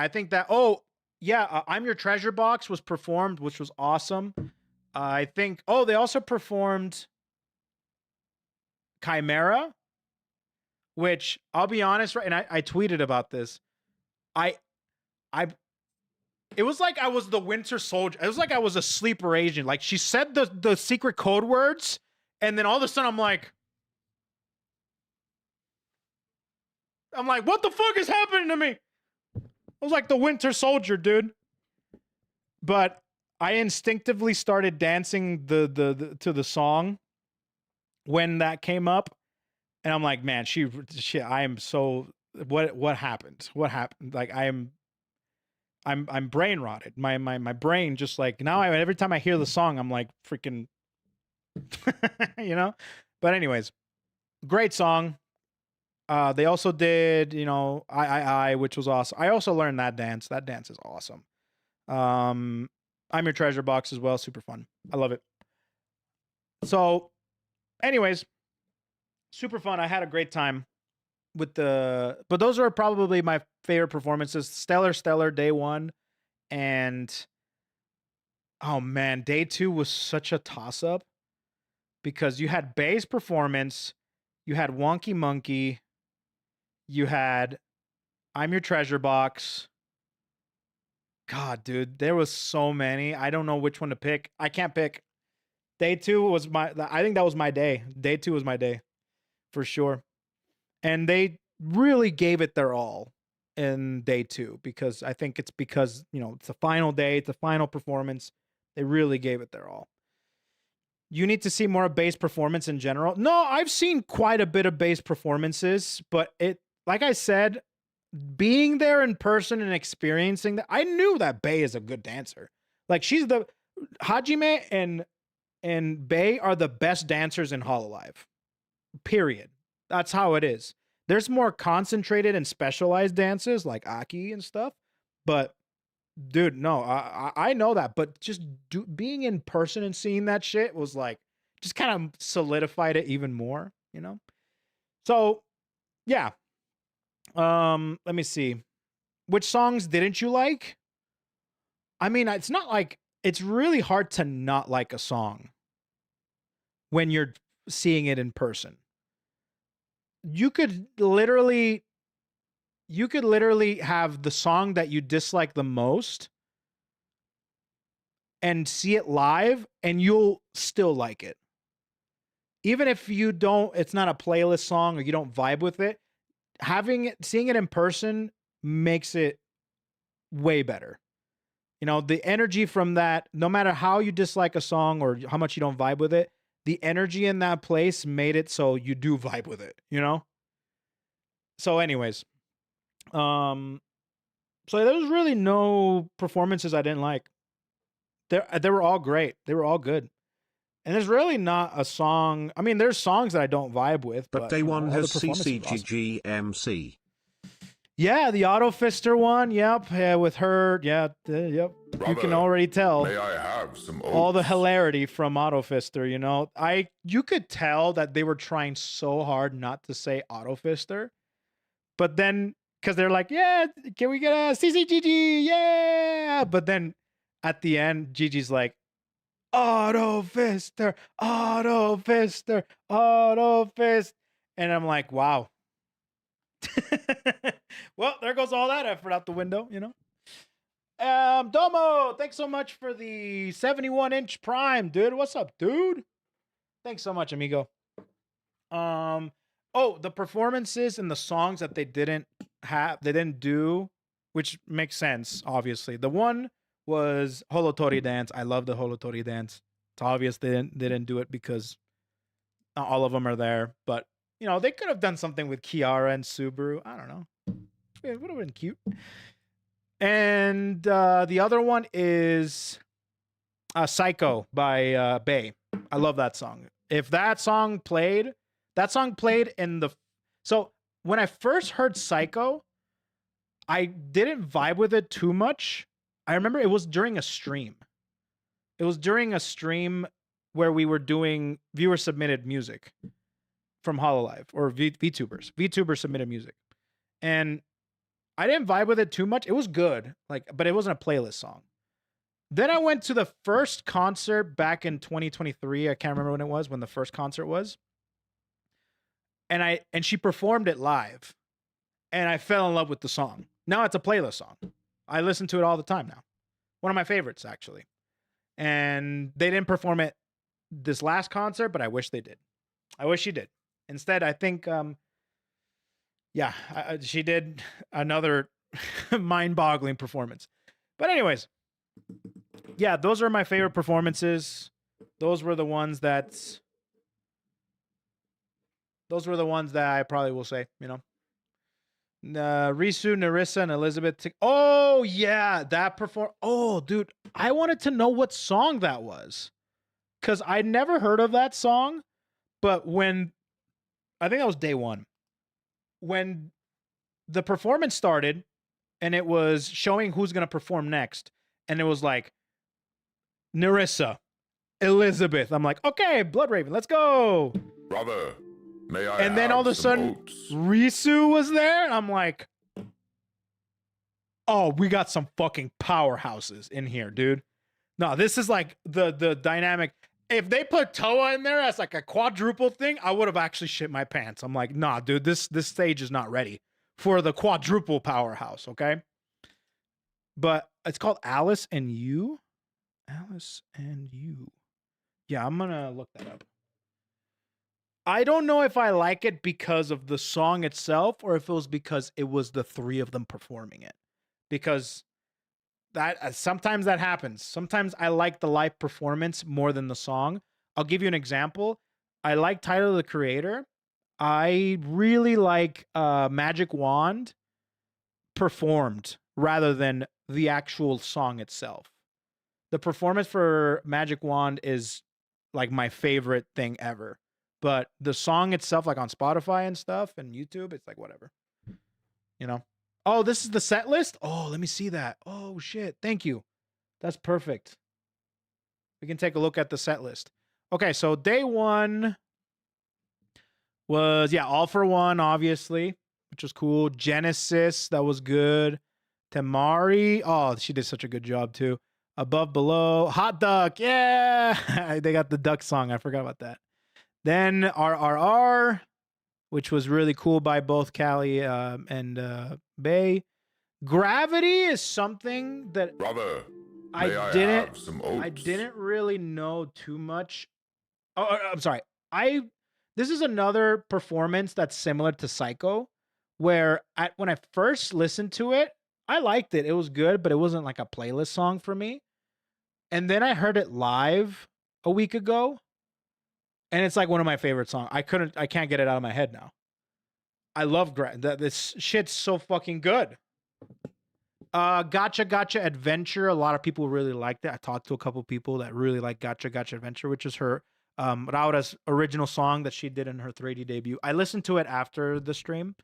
think that, I'm Your Treasure Box was performed, which was awesome. I think, they also performed Chimera, which I'll be honest, right? And I tweeted about this. It was like I was the Winter Soldier. It was like I was a sleeper agent. Like she said the secret code words, and then all of a sudden I'm like, what the fuck is happening to me? I was like the Winter Soldier, dude. But I instinctively started dancing to the song when that came up, and I'm like, man, I am so. What happened? What happened? Like I'm brain rotted. My brain just like now. Every time I hear the song, I'm like freaking, you know. But anyways, great song. They also did, I, which was awesome. I also learned that dance. That dance is awesome. I'm Your Treasure Box as well. Super fun. I love it. So, anyways, super fun. I had a great time with but those are probably my favorite performances. Stellar, day one. And, oh man, day two was such a toss up because you had Bay's performance, you had Wonky Monkey, you had I'm Your Treasure Box. God, dude, there was so many. I don't know which one to pick. I can't pick. Day two was I think that was my day. Day two was my day for sure. And they really gave it their all in day two because I think it's because, it's the final day, it's the final performance. They really gave it their all. You need to see more of bass performance in general. No, I've seen quite a bit of bass performances, but like I said, being there in person and experiencing that, I knew that Bay is a good dancer. Like Hajime and Bay are the best dancers in Hololive. Period. That's how it is. There's more concentrated and specialized dances like Aki and stuff, but dude, no, I know that, but just being in person and seeing that shit was like, just kind of solidified it even more, So, yeah. Let me see. Which songs didn't you like? I mean, it's not like it's really hard to not like a song when you're seeing it in person. You could literally have the song that you dislike the most and see it live and you'll still like it. Even if it's not a playlist song or you don't vibe with it, seeing it in person makes it way better. The energy from that, no matter how you dislike a song or how much you don't vibe with it, the energy in that place made it so you do vibe with it, So anyways, so there was really no performances I didn't like. They were all great. They were all good. And there's really not a song. I mean, there's songs that I don't vibe with. But day one has CCGGMC. Yeah, the Auto Fister one. Yep. Yeah, with her. Yeah. Yep. Brother, you can already tell. May I have some oats? All the hilarity from Auto Fister, you could tell that they were trying so hard not to say Auto Fister. But then, because they're like, yeah, can we get a CCGG? Yeah. But then at the end, Gigi's like, Auto Fister, Auto Fister, Auto Fist. And I'm like, wow. Well, there goes all that effort out the window, Domo, thanks so much for the 71-inch Prime, dude. What's up, dude? Thanks so much, amigo. The performances and the songs that they didn't do, which makes sense, obviously. The one was Holotori Dance. I love the Holotori Dance. It's obvious they didn't do it because not all of them are there, but they could have done something with Kiara and Subaru. I don't know. It would have been cute. And the other one is Psycho by Bay. I love that song. If that song played in the... So when I first heard Psycho, I didn't vibe with it too much. I remember it was during a stream. It was during a stream where we were doing viewer-submitted music from Hololive or VTubers. VTubers submitted music. And I didn't vibe with it too much. It was good, but it wasn't a playlist song. Then I went to the first concert back in 2023. I can't remember when it was, when the first concert was. And she performed it live. And I fell in love with the song. Now it's a playlist song. I listen to it all the time now. One of my favorites, actually. And they didn't perform it this last concert, but I wish they did. I wish she did. Instead, I think, she did another mind-boggling performance. But anyways, yeah, those are my favorite performances. Those were the ones that I probably will say, Risu, Narissa, and Elizabeth. Oh, yeah, Oh, dude, I wanted to know what song that was. Because I'd never heard of that song. But I think that was day one. when the performance started and it was showing who's going to perform next, and it was like Nerissa, Elizabeth. I'm like, okay, Blood Raven, let's go. Brother, may I And then have all of a some sudden, oats? Risu was there. And I'm like, oh, we got some fucking powerhouses in here, dude. No, this is like the dynamic. If they put Toa in there as like a quadruple thing, I would have actually shit my pants. I'm like, nah, dude, this stage is not ready for the quadruple powerhouse, okay? But it's called Alice and You. Alice and You. Yeah, I'm gonna look that up. I don't know if I like it because of the song itself or if it was because it was the three of them performing it. Because that sometimes that happens. Sometimes I like the live performance more than the song. I'll give you an example. I like Tyler the Creator. I really like Magic Wand performed rather than the actual song itself. The performance for Magic Wand is like my favorite thing ever. But the song itself, like on Spotify and stuff and YouTube, it's like whatever. You know? Oh, this is the set list? Oh, let me see that. Oh, shit. Thank you. That's perfect. We can take a look at the set list. Okay, so day one was, yeah, All For One, obviously, which was cool. Genesis, that was good. Temari, oh, she did such a good job, too. Above Below, Hot Duck, yeah! They got the duck song. I forgot about that. Then RRR, which was really cool by both Callie and Bay. Gravity is something that Brother, I may I didn't have some oats? I didn't really know too much. Oh, I'm sorry. This is another performance that's similar to Psycho, where when I first listened to it, I liked it. It was good, but it wasn't like a playlist song for me. And then I heard it live a week ago, and it's like one of my favorite songs. I can't get it out of my head now. I love this shit's so fucking good. Gotcha Gotcha Adventure. A lot of people really liked it. I talked to a couple people that really like Gotcha Gotcha Adventure, which is her Raura's original song that she did in her 3D debut. I listened to it after the stream,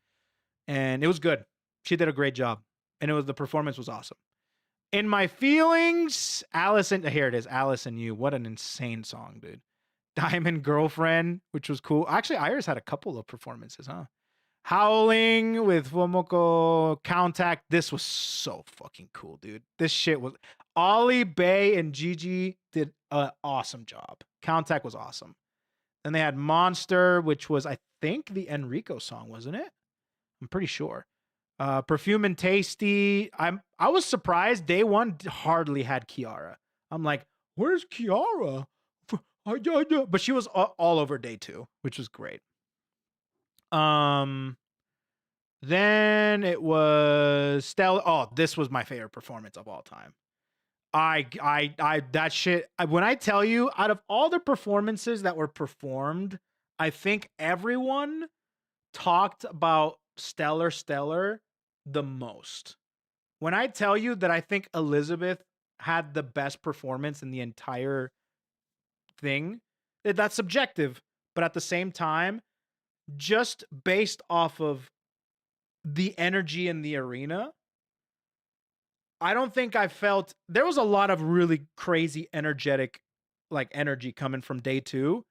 and it was good. She did a great job, and the performance was awesome. In My Feelings, here it is, Alice and You. What an insane song, dude. Diamond Girlfriend, which was cool. Actually, Iris had a couple of performances, huh? Howling with Womoko Contact. This was so fucking cool, dude. This shit was. Ollie, Bay, and Gigi did an awesome job. Contact was awesome. Then they had Monster, which was, I think, the Enrico song, wasn't it? I'm pretty sure. Perfume and Tasty. I was surprised. Day one hardly had Kiara. I'm like, where's Kiara? But she was all over day two, which was great. Then it was Stella. Oh, this was my favorite performance of all time. That shit. When I tell you, out of all the performances that were performed, I think everyone talked about Stellar the most. When I tell you that I think Elizabeth had the best performance in the entire thing, that's subjective, but at the same time, just based off of the energy in the arena, I don't think I felt there was a lot of really crazy energetic energy coming from day two.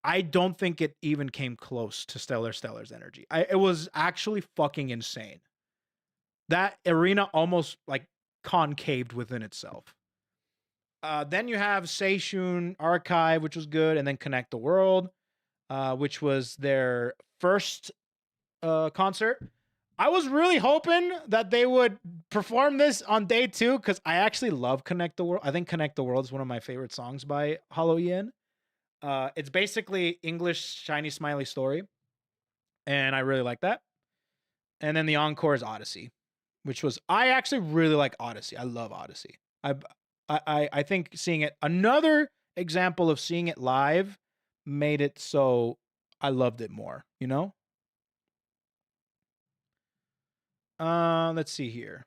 I don't think it even came close to Stellar's energy. It was actually fucking insane. That arena almost like concaved within itself. Then you have Seishun Archive, which was good, and then Connect the World, which was their first concert. I was really hoping that they would perform this on day two because I actually love Connect the World. I think Connect the World is one of my favorite songs by HoloEn. It's basically English Shiny Smiley Story, and I really like that. And then the encore is Odyssey, which was I actually really like Odyssey. I love Odyssey. I think seeing it, another example of seeing it live, made it so I loved it more. You know. Let's see here.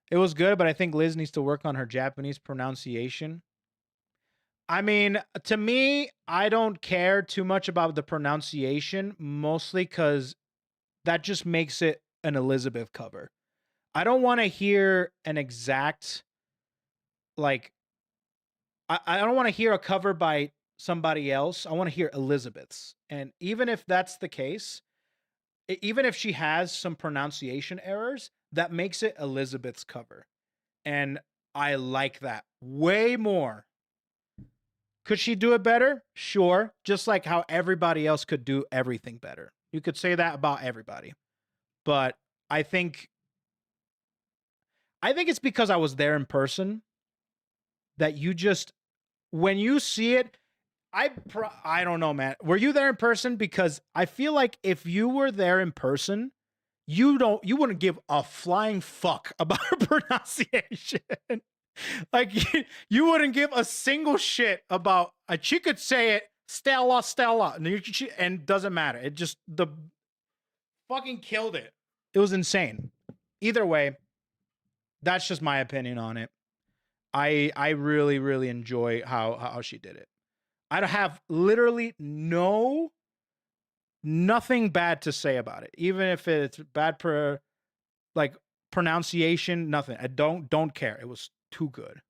It was good, but I think Liz needs to work on her Japanese pronunciation. I mean, to me, I don't care too much about the pronunciation, mostly because that just makes it an Elizabeth cover. I don't want to hear an exact, like, I don't want to hear a cover by somebody else. I want to hear Elizabeth's. And even if that's the case, even if she has some pronunciation errors, that makes it Elizabeth's cover. And I like that way more. Could she do it better? Sure. Just like how everybody else could do everything better. You could say that about everybody. But I think it's because I was there in person that you just, when you see it, I don't know, man. Were you there in person? Because I feel like if you were there in person, you wouldn't give a flying fuck about her pronunciation. Like you wouldn't give a single shit about. She could say it Stella, and doesn't matter. It just the fucking killed it. It was insane. Either way, that's just my opinion on it. I really really enjoy how she did it. I have literally nothing bad to say about it, even if it's bad pronunciation. Nothing. I don't care. It was too good.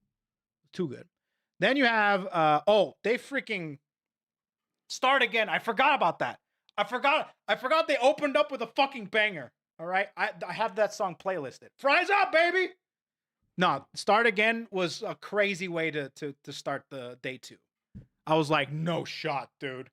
Then you have they freaking start again. I forgot about that. I forgot they opened up with a fucking banger. All right, I have that song playlisted. Fries up, baby. No, start again was a crazy way to start the day 2. I was like, no shot, dude.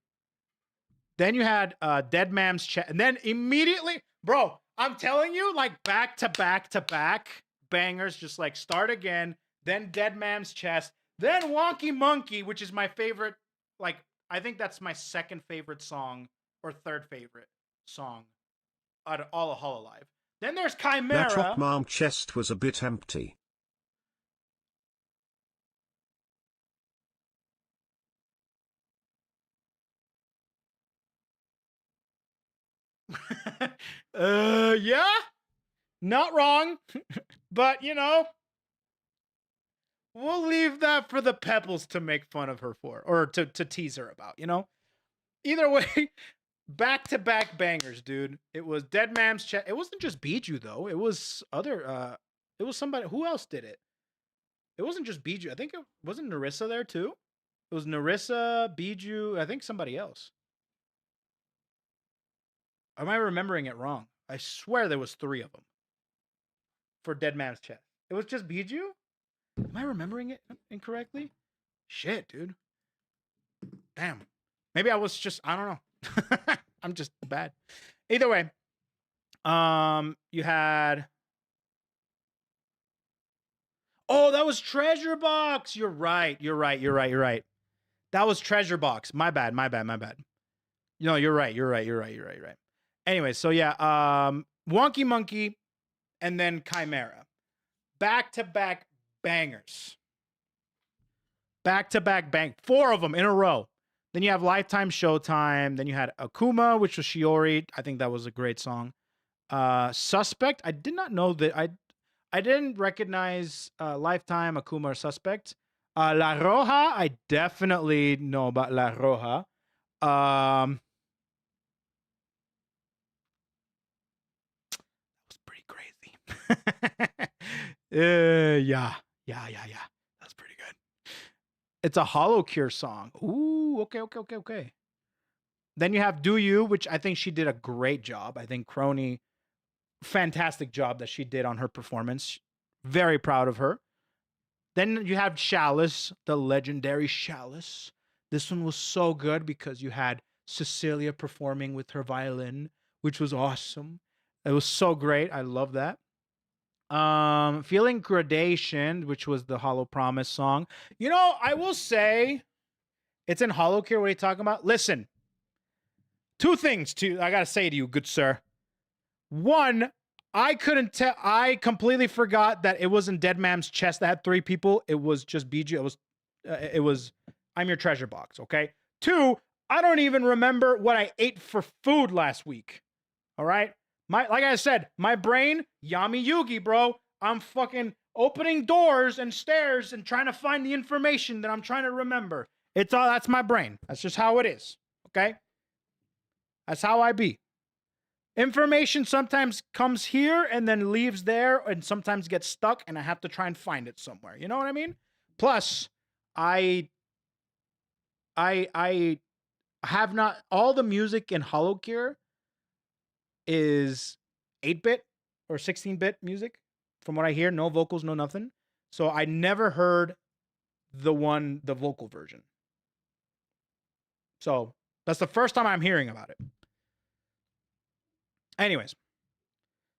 Then you had Dead Man's Chest, and then immediately, bro, I'm telling you, like back to back bangers, just like start again, then Dead Man's Chest, then Wonky Monkey, which is my favorite. Like, I think that's my second favorite song or third favorite song out of all of Hololive. Then there's Chimera. That Rock Mom chest was a bit empty. Yeah, not wrong, but you know, we'll leave that for the Pebbles to make fun of her for, or to tease her about, you know. Either way, back to back bangers, dude. It was Dead Man's Chest. It wasn't just Bijou though. It was other. It was somebody. Who else did it? It wasn't just Bijou. I think it wasn't Narissa there too. It was Narissa, Bijou. I think somebody else. Am I remembering it wrong? I swear there was 3 of them for Dead Man's Chest. It was just Bijou? Am I remembering it incorrectly? Shit, dude. Damn. Maybe I was just, I don't know. I'm just bad. Either way, you had, oh, that was Treasure Box. You're right. That was Treasure Box. My bad. No, you're right. Anyway, so yeah, Wonky Monkey and then Chimera. Back-to-back bangers. Back-to-back bang. 4 of them in a row. Then you have Lifetime Showtime. Then you had Akuma, which was Shiori. I think that was a great song. Suspect. I did not know that. I didn't recognize Lifetime, Akuma, or Suspect. La Roja. I definitely know about La Roja. Yeah. That's pretty good. It's a Hollow Cure song. Ooh, okay. Then you have Do You, which I think she did a great job. I think Crony, fantastic job that she did on her performance. Very proud of her. Then you have Chalice, the legendary Chalice. This one was so good because you had Cecilia performing with her violin, which was awesome. It was so great. I love that. Feeling Gradation, which was the Hollow Promise song. You know, I will say, it's in Hollow Cure. What are you talking about? Listen, 2 things I gotta say to you, good sir. 1, I couldn't tell. I completely forgot that it wasn't Dead Man's Chest that had 3 people. It was just Bijou. It was I'm Your Treasure Box. Okay. 2, I don't even remember what I ate for food last week. All right. Like I said, my brain, Yami Yugi, bro. I'm fucking opening doors and stairs and trying to find the information that I'm trying to remember. It's all, that's my brain. That's just how it is. Okay? That's how I be. Information sometimes comes here and then leaves there and sometimes gets stuck and I have to try and find it somewhere. You know what I mean? Plus, I have not, all the music in HoloCure is 8-bit or 16-bit music. From what I hear, no vocals, no nothing. So I never heard the vocal version. So that's the first time I'm hearing about it. Anyways,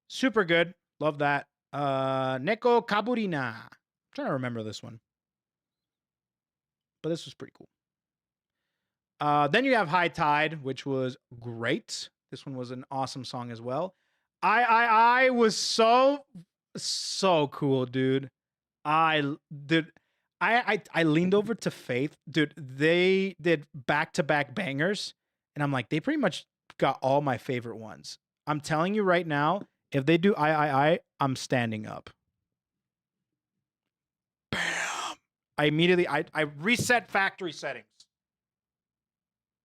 super good. Love that. Neko Kaburina. I'm trying to remember this one. But this was pretty cool. Then you have High Tide, which was great. This one was an awesome song as well. I was so cool, dude. I leaned over to Faith. Dude, they did back-to-back bangers. And I'm like, they pretty much got all my favorite ones. I'm telling you right now, if they do I'm standing up. Bam. I immediately, I reset factory settings.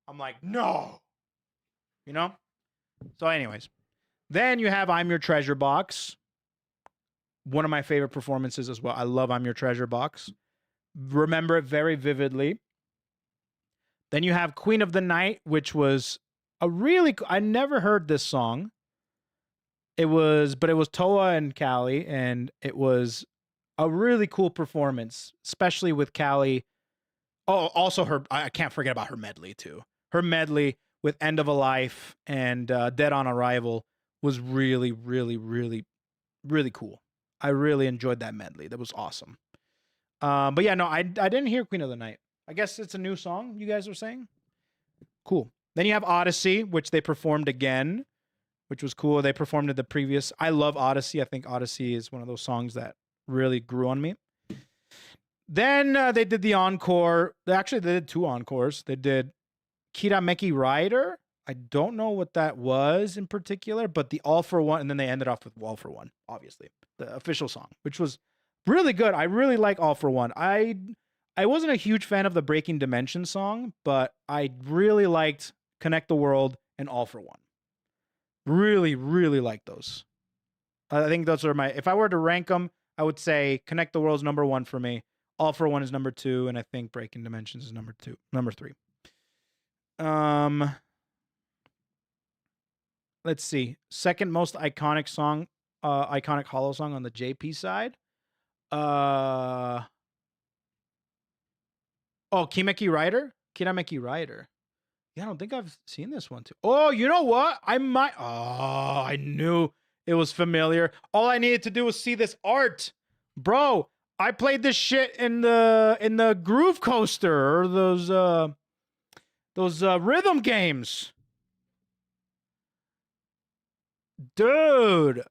I'm like, no. You know? So anyways. Then you have I'm Your Treasure Box. One of my favorite performances as well. I love I'm Your Treasure Box. Remember it very vividly. Then you have Queen of the Night, which was a really, I never heard this song. But it was Toa and Callie, and it was a really cool performance, especially with Callie. Oh, also I can't forget about her medley too. Her medley with End of a Life and Dead on Arrival was really, really, really, really cool. I really enjoyed that medley. That was awesome. But yeah, no, I didn't hear Queen of the Night. I guess it's a new song, you guys were saying? Cool. Then you have Odyssey, which they performed again, which was cool. They performed at the previous. I love Odyssey. I think Odyssey is one of those songs that really grew on me. Then they did the encore. They did 2 encores. They did Kirameki Rider. I don't know what that was in particular, but the All for One, and then they ended off with All for One, obviously, the official song, which was really good. I really like All for One. I wasn't a huge fan of the Breaking Dimension song, but I really liked Connect the World and All for One. Really, really like those. I think those are if I were to rank them, I would say Connect the World is number 1 for me. All for One is number 2, and I think Breaking Dimensions is number 3. Let's see. Second most iconic song, iconic Holo song on the JP side. Kirameki Rider. Yeah, I don't think I've seen this one too. Oh, you know what? I might. Oh, I knew it was familiar. All I needed to do was see this art, bro. I played this shit in the Groove Coaster or those rhythm games, dude.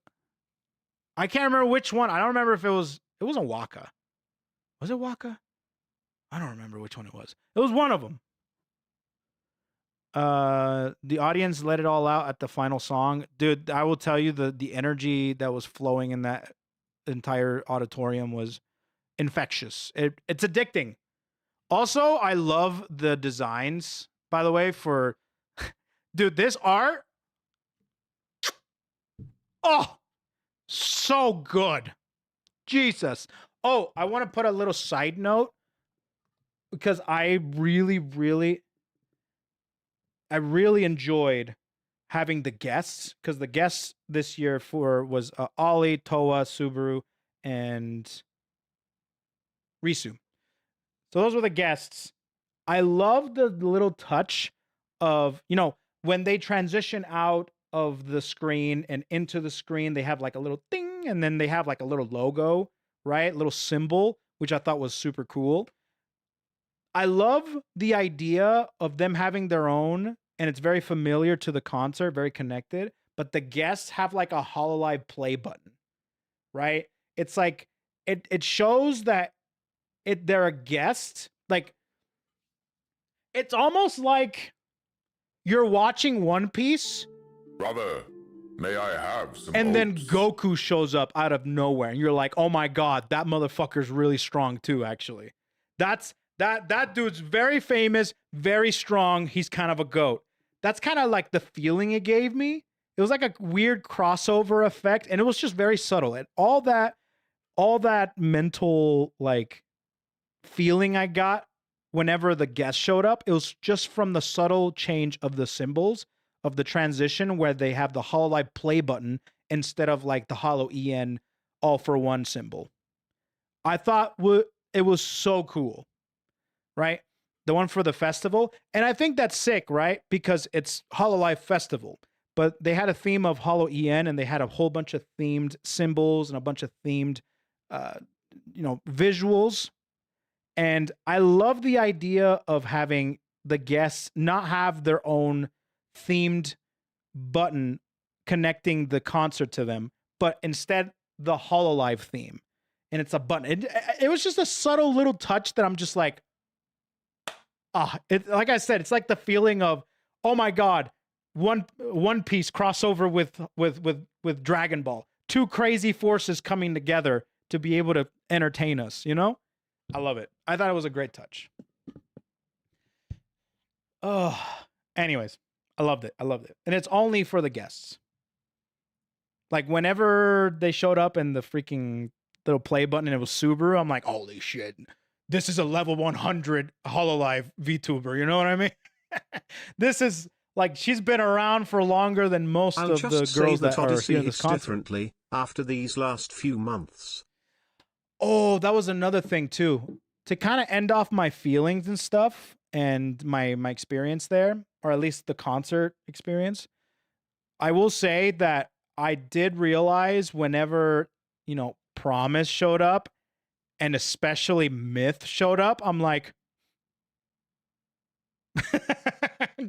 I can't remember which one. I don't remember if it wasn't Waka. Was it Waka? I don't remember which one it was. It was one of them. The audience let it all out at the final song. Dude, I will tell you the energy that was flowing in that entire auditorium was infectious. It's addicting. Also, I love the designs, by the way, for dude, this art. Oh, so good. Jesus. Oh, I want to put a little side note because I really enjoyed having the guests, because the guests this year was Ollie, Toa, Subaru, and Risu. So those were the guests. I love the little touch of, when they transition out of the screen and into the screen, they have like a little ding, and then they have like a little logo, right? Little symbol, which I thought was super cool. I love the idea of them having their own, and it's very familiar to the concert, very connected, but the guests have like a Hololive play button, right? It's like, it shows that they're a guest. Like, it's almost like you're watching One Piece. Brother, May I have some And then oats? Goku shows up out of nowhere, and you're like, "Oh my god, that motherfucker's really strong too." Actually, that dude's very famous, very strong. He's kind of a goat. That's kind of like the feeling it gave me. It was like a weird crossover effect, and it was just very subtle. And all that mental like feeling I got whenever the guest showed up, it was just from the subtle change of the symbols of the transition where they have the Hololive play button instead of like the HoloEn all for one symbol. I thought it was so cool, right? The one for the festival. And I think that's sick, right? Because it's Hololive Festival. But they had a theme of HoloEn, and they had a whole bunch of themed symbols and a bunch of themed visuals. And I love the idea of having the guests not have their own themed button connecting the concert to them, but instead the Hololive theme. And it's a button. It was just a subtle little touch that I'm just like, like I said, it's like the feeling of, oh my God, One Piece crossover with Dragon Ball. Two crazy forces coming together to be able to entertain us, you know? I love it. I thought it was a great touch. Anyways, I loved it. And it's only for the guests. Like whenever they showed up and the freaking little play button and it was Subaru, I'm like, holy shit. This is a level 100 Hololive VTuber. You know what I mean? This is like, she's been around for longer than most I'll of just the say girls that that are Odyssey here in this hits concert. differently after these last few months. Oh, that was another thing too. To kind of end off my feelings and stuff and my experience there, or at least the concert experience, I will say that I did realize whenever, Promise showed up and especially Myth showed up, I'm like,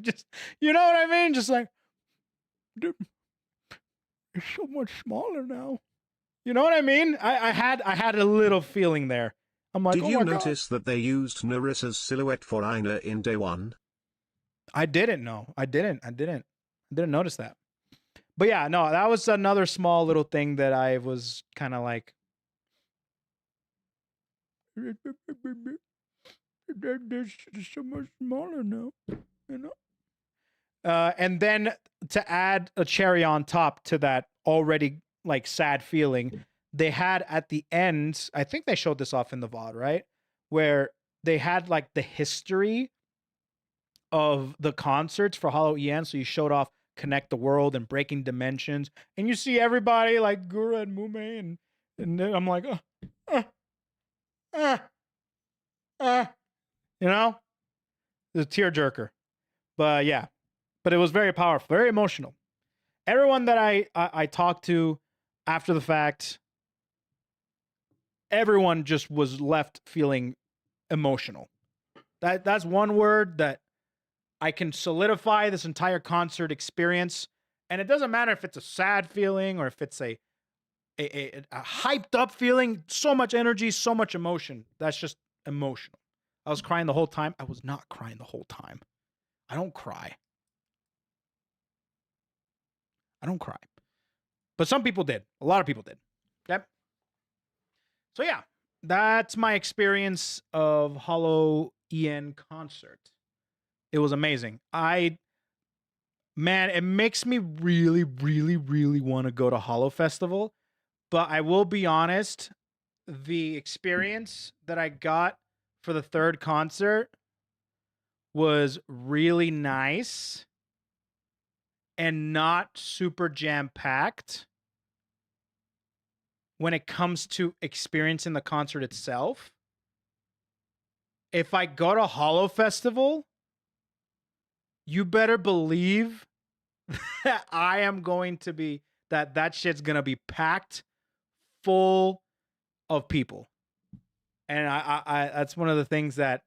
just, you know what I mean? Just like, it's so much smaller now. You know what I mean? I had a little feeling there. I'm like, Did oh you my notice that they used Narissa's silhouette for Aina in day one? I didn't know. I didn't notice that. But yeah, no, that was another small little thing that I was kind of like, there's so much smaller now, you know? And then to add a cherry on top to that already like sad feeling, they had at the end, I think they showed this off in the VOD, right? Where they had like the history of the concerts for HoloEn. So you showed off Connect the World and Breaking Dimensions, and you see everybody like Gura and Mume, and then I'm like, you know, the tearjerker. But yeah, but it was very powerful, very emotional. Everyone that I talked to after the fact, everyone just was left feeling emotional. That's one word that I can solidify this entire concert experience. And it doesn't matter if it's a sad feeling or if it's a hyped up feeling, so much energy, so much emotion. That's just emotional. I was crying the whole time. I was not crying the whole time. I don't cry. But some people did. A lot of people did. Okay. So yeah, that's my experience of HoloEn concert. It was amazing. Man, it makes me really, really, really want to go to Holo Festival. But I will be honest, the experience that I got for the third concert was really nice and not super jam-packed when it comes to experiencing the concert itself. If I go to Holo Festival, you better believe that I am going to be, that shit's going to be packed full of people. And I that's one of the things that,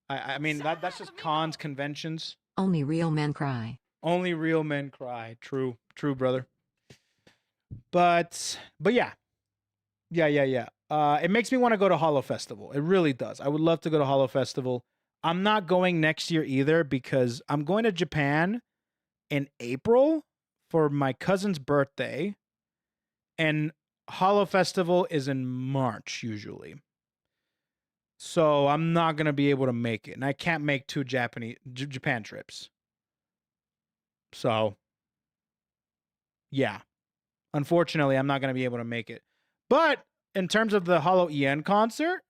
I mean, that's just cons, conventions. Only real men cry. Only real men cry. True, brother. But yeah. It makes me want to go to Holo Festival. It really does. I would love to go to Holo Festival. I'm not going next year either because I'm going to Japan in April for my cousin's birthday, and Holo Festival is in March usually. So I'm not gonna be able to make it, and I can't make 2 Japan trips. So yeah, unfortunately, I'm not gonna be able to make it. But in terms of the HoloEn concert,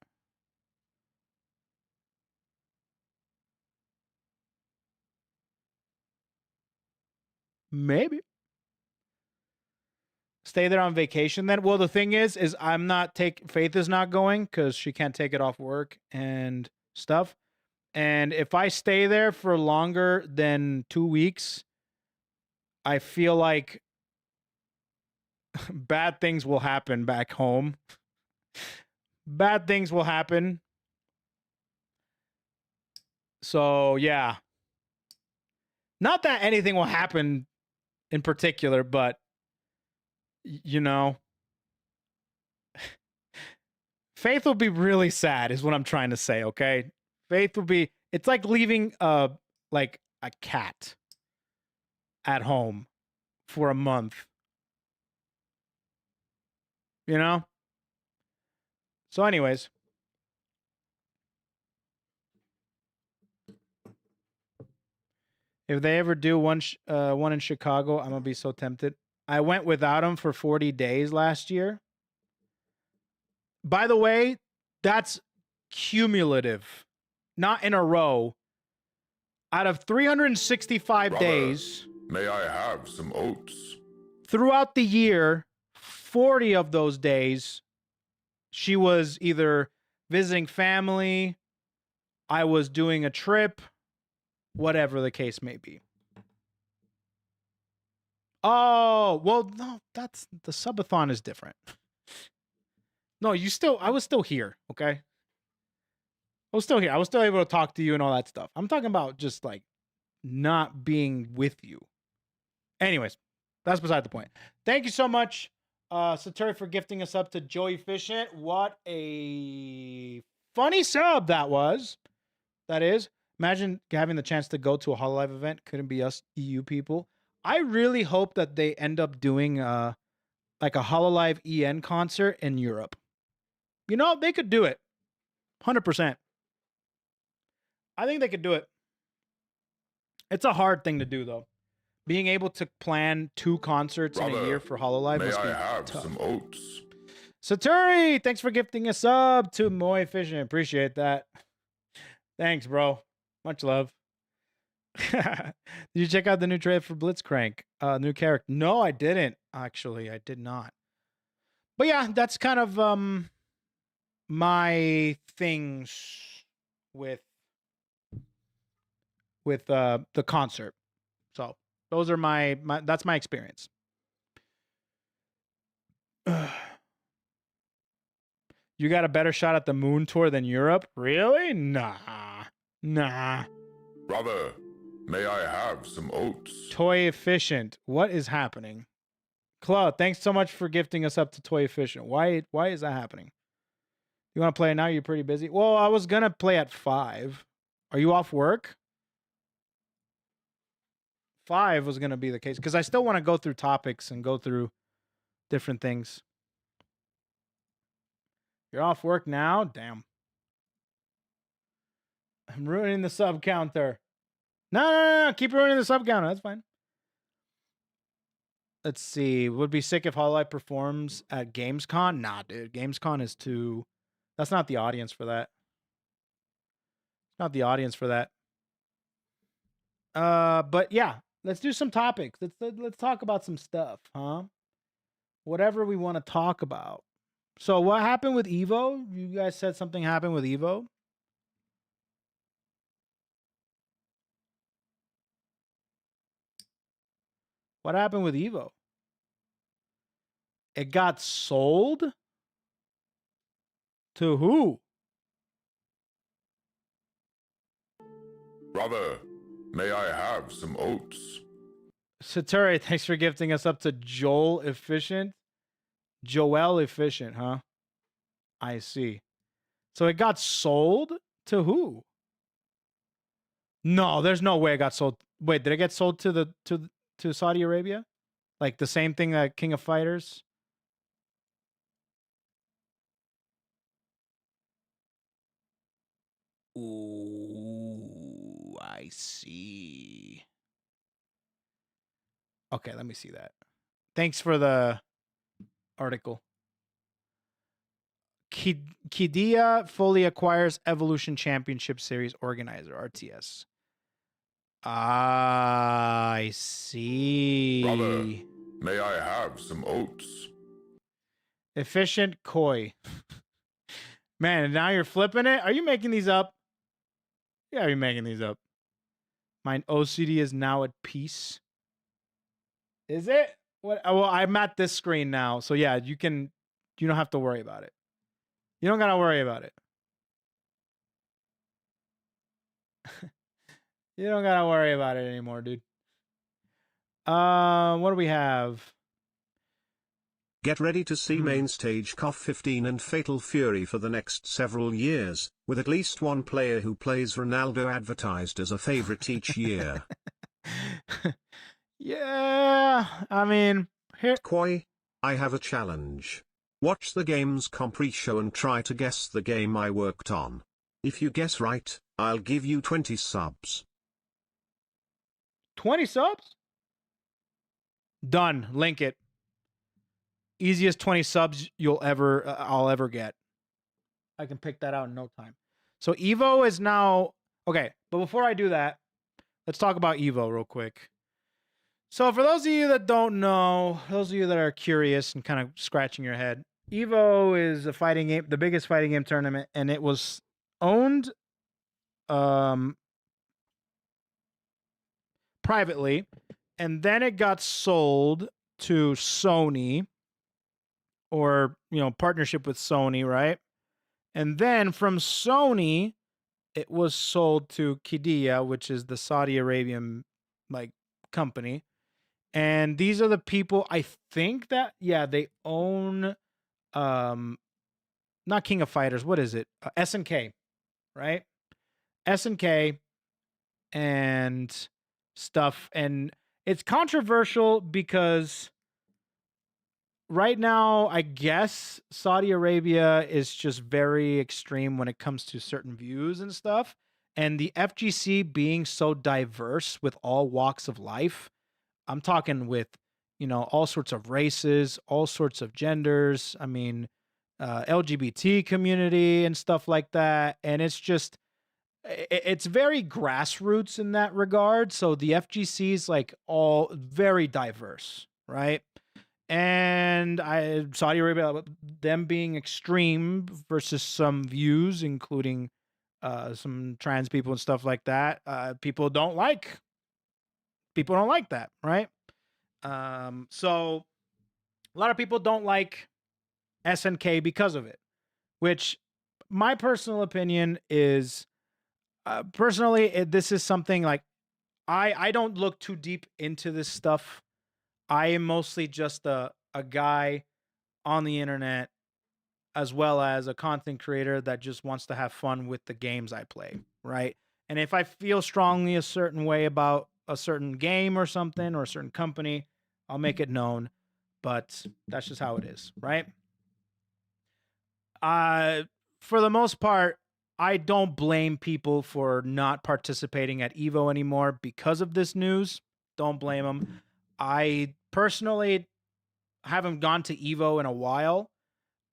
maybe stay there on vacation then. Well, the thing is I'm not Faith is not going because she can't take it off work and stuff. And if I stay there for longer than 2 weeks, I feel like bad things will happen back home. Bad things will happen. So, yeah. Not that anything will happen in particular, but, you know, Faith will be really sad is what I'm trying to say, okay? Faith will be, it's like leaving a cat at home for a month. You know? So anyways. If they ever do one in Chicago, I'm going to be so tempted. I went without him for 40 days last year. By the way, that's cumulative. Not in a row. Out of 365 Brother, days. May I have some oats? Throughout the year, 40 of those days, she was either visiting family, I was doing a trip, whatever the case may be. Oh, well, no, that's the subathon is different. No, I was still here, okay? I was still here. I was still able to talk to you and all that stuff. I'm talking about just like not being with you. Anyways, that's beside the point. Thank you so much, Satori, for gifting us up to Joey Efficient. What a funny sub that was. That is. Imagine having the chance to go to a Hololive event. Couldn't be us EU people. I really hope that they end up doing like a Hololive EN concert in Europe. You know, they could do it. 100%. I think they could do it. It's a hard thing to do, though. Being able to plan 2 concerts in a year for Hololive must be have tough. Some oats? Satori, thanks for gifting a sub to Moy Efficient. Appreciate that. Thanks, bro. Much love. Did you check out the new trailer for Blitzcrank? New character? No, I didn't. Actually, I did not. But yeah, that's kind of my things with the concert. So those are my that's my experience. You got a better shot at the moon tour than Europe? Really? Nah. Brother, may I have some oats? Toy Efficient. What is happening? Claude, thanks so much for gifting us up to Toy Efficient. Why is that happening? You want to play now? You're pretty busy. Well, I was going to play at 5. Are you off work? 5 was going to be the case because I still want to go through topics and go through different things. You're off work now? Damn. I'm ruining the sub counter. No. Keep ruining the sub counter. That's fine. Let's see. Would be sick if Hololive performs at Gamescom. Nah, dude. Gamescom is too... That's not the audience for that. Not the audience for that. But yeah, let's do some topics. Let's talk about some stuff, huh? Whatever we want to talk about. So what happened with Evo? You guys said something happened with Evo. What happened with Evo? It got sold? To who? Brother, may I have some oats? Satori, thanks for gifting us up to Joel Efficient. Joel Efficient, huh? I see. So it got sold to who? No, there's no way it got sold. Wait, did it get sold to Saudi Arabia? Like the same thing that King of Fighters. Ooh, I see. Okay, let me see that. Thanks for the article. Kidia fully acquires Evolution Championship Series organizer, RTS. I see. Brother, may I have some oats? Efficient koi. Man, now you're flipping it? Are you making these up? Yeah, you're making these up. My OCD is now at peace. Is it? What? Well, I'm at this screen now. So yeah, you don't have to worry about it. You don't gotta worry about it. You don't gotta worry about it anymore, dude. What do we have? Get ready to see main stage KoF15 and Fatal Fury for the next several years, with at least one player who plays Ronaldo advertised as a favorite each year. Yeah, I mean, here. Koi, I have a challenge. Watch the Gamescom pre-show and try to guess the game I worked on. If you guess right, I'll give you 20 subs. 20 subs? Done. Link it. Easiest 20 subs I'll ever get. I can pick that out in no time. So Evo is now okay, but before I do that, let's talk about Evo real quick. So for those of you that don't know, those of you that are curious and kind of scratching your head, Evo is a fighting game, the biggest fighting game tournament, and it was owned privately, and then it got sold to Sony, or partnership with Sony, right? And then from Sony, it was sold to Qiddiya, which is the Saudi Arabian company. And these are the people, I think that they own not King of Fighters, what is it? SNK, right? SNK and stuff. And it's controversial because right now, I guess Saudi Arabia is just very extreme when it comes to certain views and stuff. And the FGC being so diverse with all walks of life, I'm talking with, all sorts of races, all sorts of genders. I mean, LGBT community and stuff like that. And it's just, it's very grassroots in that regard. So the FGC is all very diverse, right? And Saudi Arabia, them being extreme versus some views, including some trans people and stuff like that. People don't like that, right? So a lot of people don't like SNK because of it, which my personal opinion is, this is something I don't look too deep into this stuff. I am mostly just a guy on the internet, as well as a content creator that just wants to have fun with the games I play, right? And if I feel strongly a certain way about a certain game or something or a certain company, I'll make it known. But that's just how it is, right? For the most part, I don't blame people for not participating at Evo anymore because of this news. Don't blame them. I personally haven't gone to Evo in a while,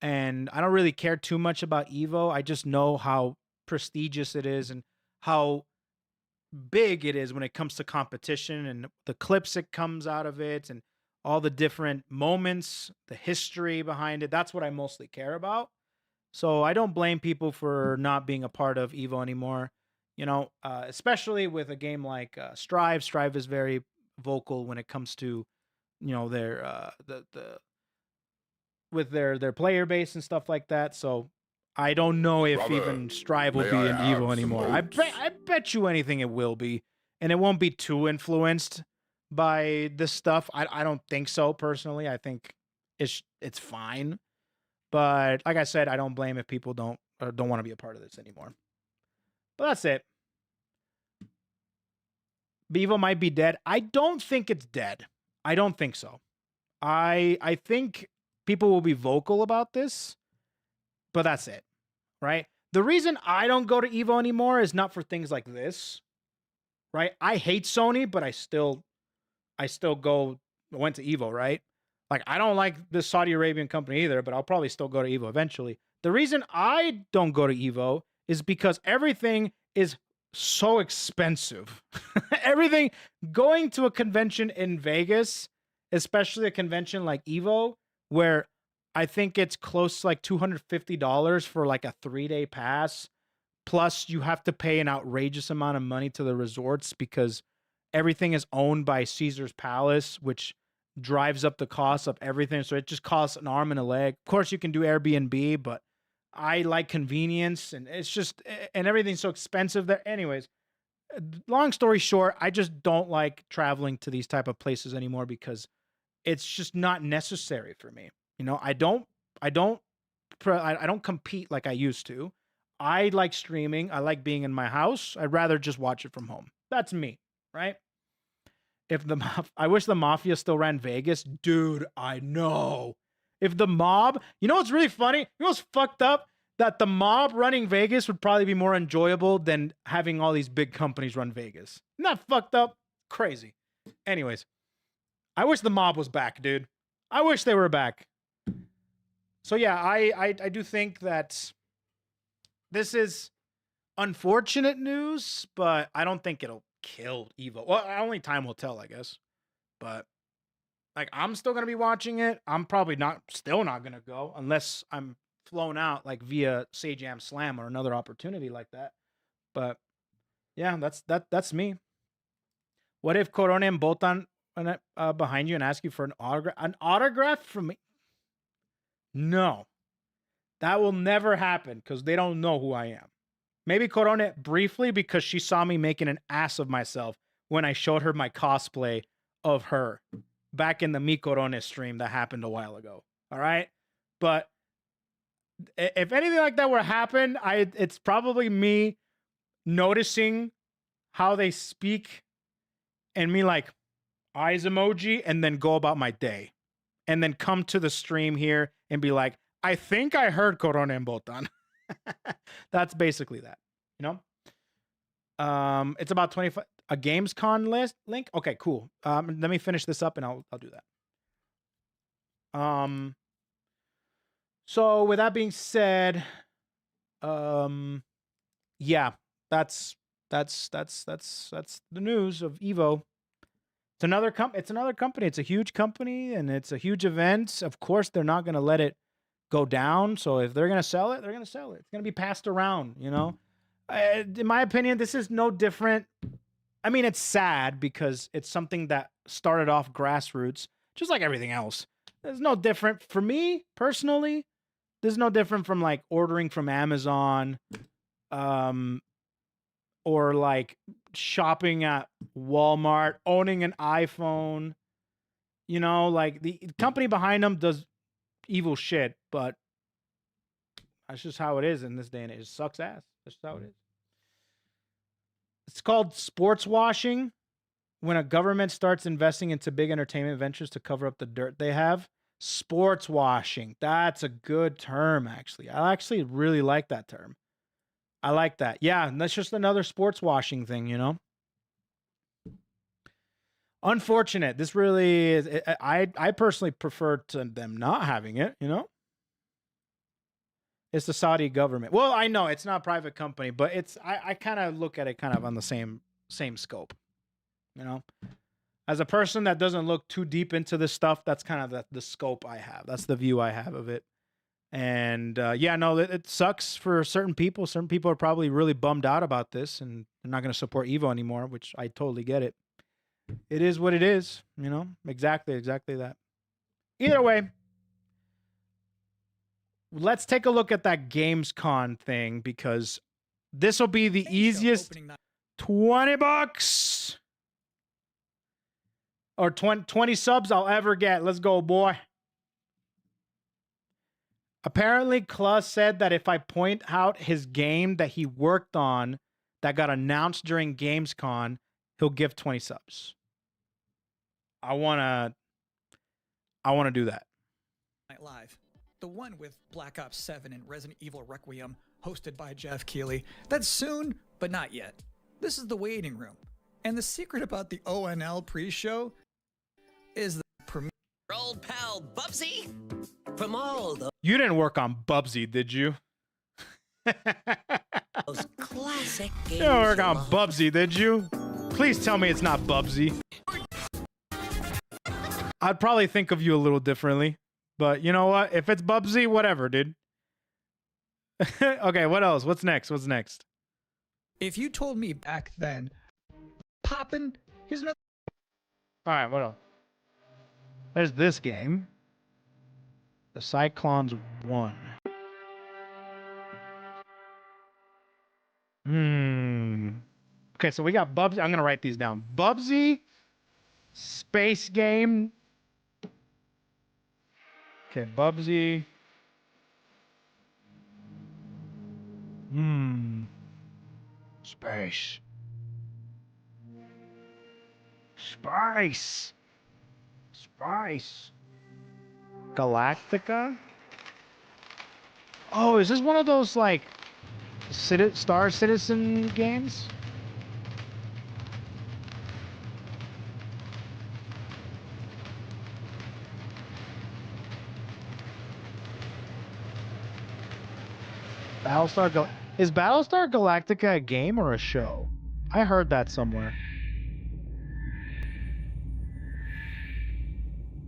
and I don't really care too much about Evo. I just know how prestigious it is and how big it is when it comes to competition and the clips that comes out of it and all the different moments, the history behind it. That's what I mostly care about. So I don't blame people for not being a part of Evo anymore. Especially with a game like Strive. Strive is very vocal when it comes to their with their player base and stuff like that. So I don't know if Brother, even Strive will may be I in have Evo some anymore. I bet you anything it will be, and it won't be too influenced by this stuff. I don't think so personally. I think it's fine, but like I said, I don't blame if people don't want to be a part of this anymore. But that's it. Evo might be dead. I don't think it's dead. I don't think so. I think people will be vocal about this, but that's it, right? The reason I don't go to Evo anymore is not for things like this, right? I hate Sony, but I still went to Evo, right? Like, I don't like this Saudi Arabian company either, but I'll probably still go to Evo eventually. The reason I don't go to Evo is because everything is so expensive. Everything, going to a convention in Vegas, especially a convention like Evo, where I think it's close to like $250 for like a 3-day pass. Plus, you have to pay an outrageous amount of money to the resorts because everything is owned by Caesar's Palace, which drives up the cost of everything. So it just costs an arm and a leg. Of course, you can do Airbnb, but I like convenience, and it's just, and everything's so expensive there. Anyways, long story short, I just don't like traveling to these type of places anymore because it's just not necessary for me. You know, I don't compete like I used to. I like streaming. I like being in my house. I'd rather just watch it from home. That's me, right? I wish the Mafia still ran Vegas. Dude, I know. If the mob, you know what's really funny? You know what's fucked up? That the mob running Vegas would probably be more enjoyable than having all these big companies run Vegas. Isn't that fucked up? Crazy. Anyways, I wish the mob was back, dude. I wish they were back. So yeah, I do think that this is unfortunate news, but I don't think it'll kill Evo. Well, only time will tell, I guess. But like, I'm still gonna be watching it. I'm probably still not gonna go unless I'm flown out like via Sajam Slam or another opportunity like that. But yeah, that's me. What if Corona botan behind you and ask you for an autograph? An autograph from me? No, that will never happen because they don't know who I am. Maybe Corona briefly because she saw me making an ass of myself when I showed her my cosplay of her back in the Mi Corona stream that happened a while ago. All right. But if anything like that were to happen, it's probably me noticing how they speak and me like eyes emoji and then go about my day and then come to the stream here and be like, I think I heard Corona and Botan. That's basically that, you know? It's about 25, a Gamescom link. Okay, cool. Let me finish this up and I'll do that. So with that being said, yeah, that's the news of Evo. It's another company. It's a huge company and it's a huge event. Of course, they're not going to let it go down. So if they're going to sell it, they're going to sell it. It's going to be passed around, you know? In my opinion, this is no different. I mean, it's sad because it's something that started off grassroots, just like everything else. There's no different for me personally. There's no different from like ordering from Amazon, or like shopping at Walmart, owning an iPhone. You know, like the company behind them does evil shit, but that's just how it is in this day and age. It sucks ass. That's just how it is. It's called sports washing. When a government starts investing into big entertainment ventures to cover up the dirt they have. Sports washing. That's a good term, actually. I actually really like that term. I like that. Yeah, and that's just another sports washing thing, you know? Unfortunate. This really is. I personally prefer to them not having it, you know? It's the Saudi government. Well, I know it's not a private company, but it's I kind of look at it kind of on the same scope, you know? As a person that doesn't look too deep into this stuff, that's kind of the scope I have. That's the view I have of it. And yeah, no, it sucks for certain people. Certain people are probably really bummed out about this and they're not going to support Evo anymore, which I totally get it. It is what it is, you know? Exactly that. Either way, let's take a look at that Gamescom thing because this will be the easiest $20 or 20 subs I'll ever get. Let's go, boy. Apparently, Klaus said that if I point out his game that he worked on that got announced during Gamescom, he'll give 20 subs. I want I want to do that. Night Live, the one with Black Ops 7 and Resident Evil Requiem, hosted by Jeff Keighley. That's soon, but not yet. This is the waiting room. And the secret about the ONL pre-show is the premiere. Old pal Bubsy from all You didn't work on Bubsy, did you? those classic games. You didn't work on Bubsy, did you? Please tell me it's not Bubsy. I'd probably think of you a little differently. But you know what? If it's Bubsy, whatever, dude. Okay, what else? What's next? What's next? If you told me back then, poppin', here's another. All right, what else? There's this game. The Cyclones 1. Okay, so we got Bubsy. I'm going to write these down. Bubsy, space game. Okay, Bubsy. Space. Spice. Spice. Galactica? Oh, is this one of those, like, Star Citizen games? Is Battlestar Galactica a game or a show? I heard that somewhere.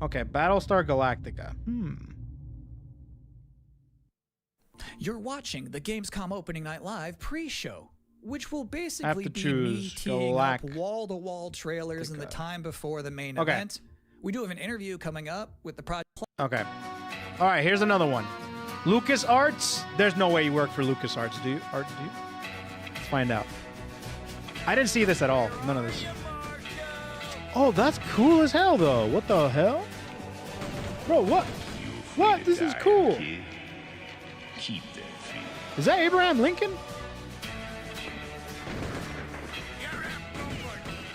Okay, Battlestar Galactica. You're watching the Gamescom Opening Night Live pre-show, which will basically be me choose teeing up wall-to-wall trailers in the time before the main event. We do have an interview coming up with the project. Okay. All right, here's another one. LucasArts. There's no way you work for LucasArts, do you? Let's find out. I didn't see this at all. None of this. Oh, that's cool as hell, though. What the hell? Bro, what? What? This is cool. Is that Abraham Lincoln?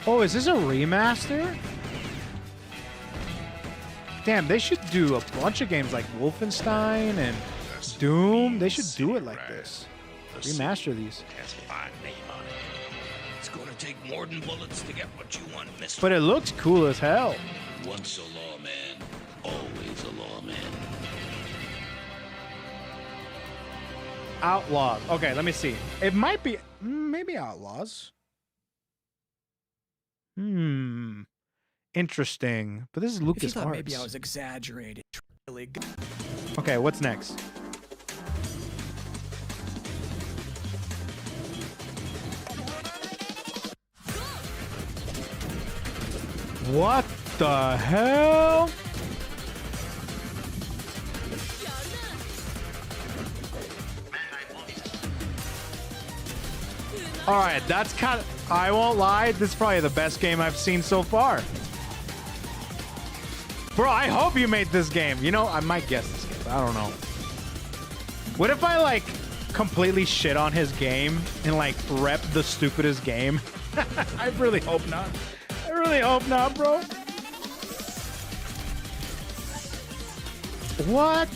Oh, is this a remaster? Damn, they should do a bunch of games like Wolfenstein and Doom. They should do it like this. Remaster these. It's gonna take more than bullets to get what you want, mister. But it looks cool as hell. Once a lawman, always a lawman. Outlaws. Okay, let me see. It might be maybe Outlaws. Interesting. But this is LucasArts. If you thought maybe I was exaggerating, it's really good. Okay, what's next? What the hell? All right, that's kind of, I won't lie, this is probably the best game I've seen so far. Bro, I hope you made this game. You know, I might guess this game, but I don't know. What if I, like, completely shit on his game and, like, rep the stupidest game? I really hope not. I really hope not, bro. What?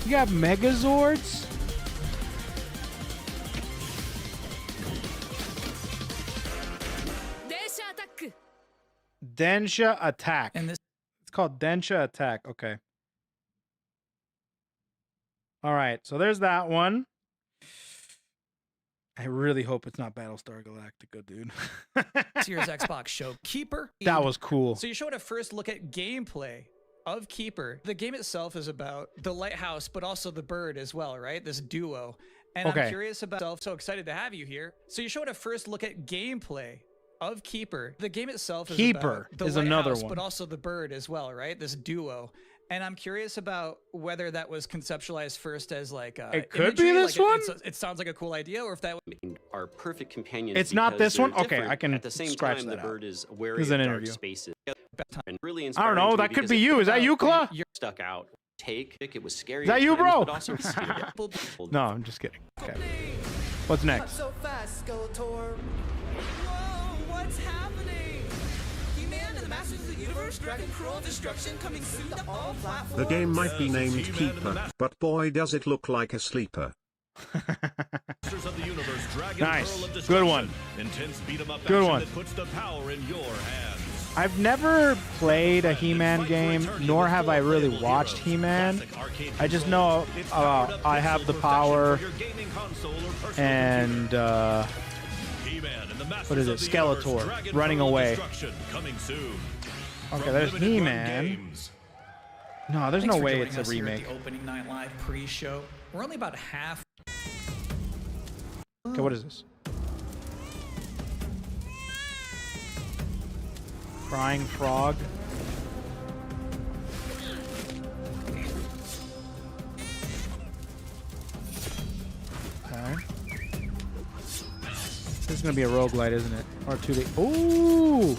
You got Megazords? Densha Attack. And this It's called Densha Attack. Okay. All right. So there's that one. I really hope it's not Battlestar Galactica, dude. year's Xbox show, Keeper. That was cool. So you showed a first look at gameplay of Keeper. The game itself is about the lighthouse, but also the bird as well, right? This duo. And I'm curious about, so excited to have you here. So you showed a first look at gameplay of Keeper. The game itself is about the lighthouse, another one, but also the bird as well, right? This duo. And I'm curious about whether that was conceptualized first as like it could be this one. It sounds like a cool idea, or if that are perfect companions. It's not this one. Okay, I can at the same scratch time, that the out. bird is wary This is of an dark interview. spaces. And really I inspiring don't know. to me That could because be you. Is that you, Kla? You're stuck out. It was scary. Is that at you, times, bro? but also scary. No, I'm just kidding. Okay. What's next? So fast, Skeletor. Whoa, what's happening? He man in the The game might be named Keeper, but boy does it look like a sleeper. Nice. Good one. Good one. I've never played a He-Man game, nor have I really watched He-Man. I just know I have the power and what is it? Skeletor running away. Okay, there's He-Man. No, there's no way it's a remake. The opening night live pre-show. We're only about half. Okay, what is this? Crying frog. Okay. This is gonna be a roguelite, isn't it? Or 2D. Ooh!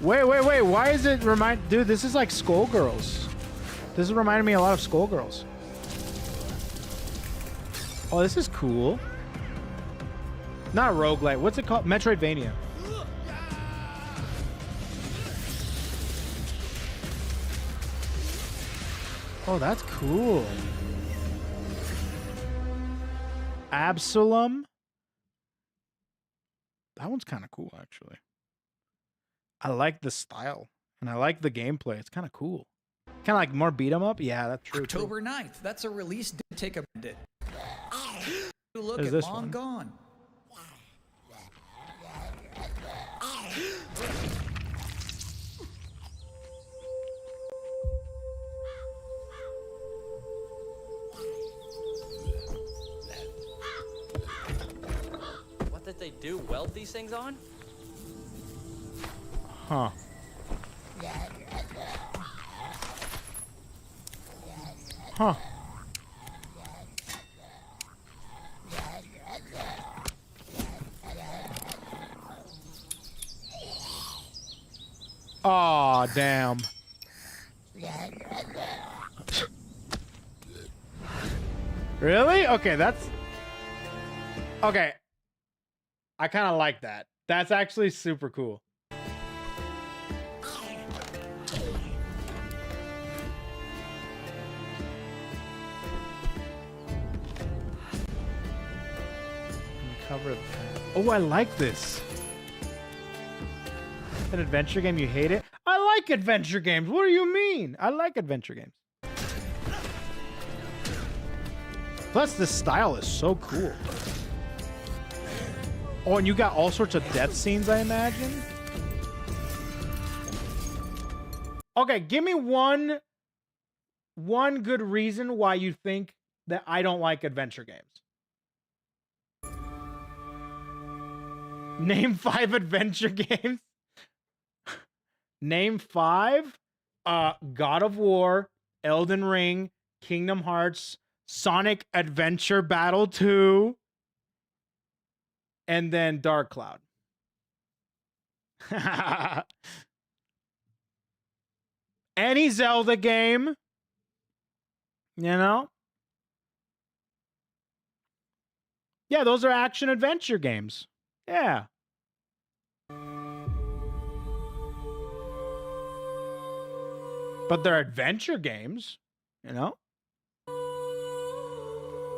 Wait. Why is it remind? Dude, this is like Skullgirls. This is reminding me a lot of Skullgirls. Oh, this is cool. Not a roguelite. What's it called? Metroidvania. Oh, that's cool. Absalom. That one's kind of cool, actually. I like the style, and I like the gameplay. It's kind of cool. Kind of like more beat 'em up. Yeah, that's true. October 9th. That's a release date. Take a minute. Look There's at this Long one. Gone. What did they do? Weld these things on? Huh. Huh. Aw, damn. Really? Okay, that's... Okay. I kind of like that. That's actually super cool. Cover that. Oh, I like this. An adventure game, you hate it? I like adventure games. What do you mean? I like adventure games. Plus, this style is so cool. Oh, and you got all sorts of death scenes, I imagine? Okay, give me one good reason why you think that I don't like adventure games. Name 5 adventure games. Name 5. God of War, Elden Ring, Kingdom Hearts, Sonic Adventure Battle 2, and then Dark Cloud. Any Zelda game, you know? Yeah, those are action adventure games. Yeah. But they're adventure games, you know?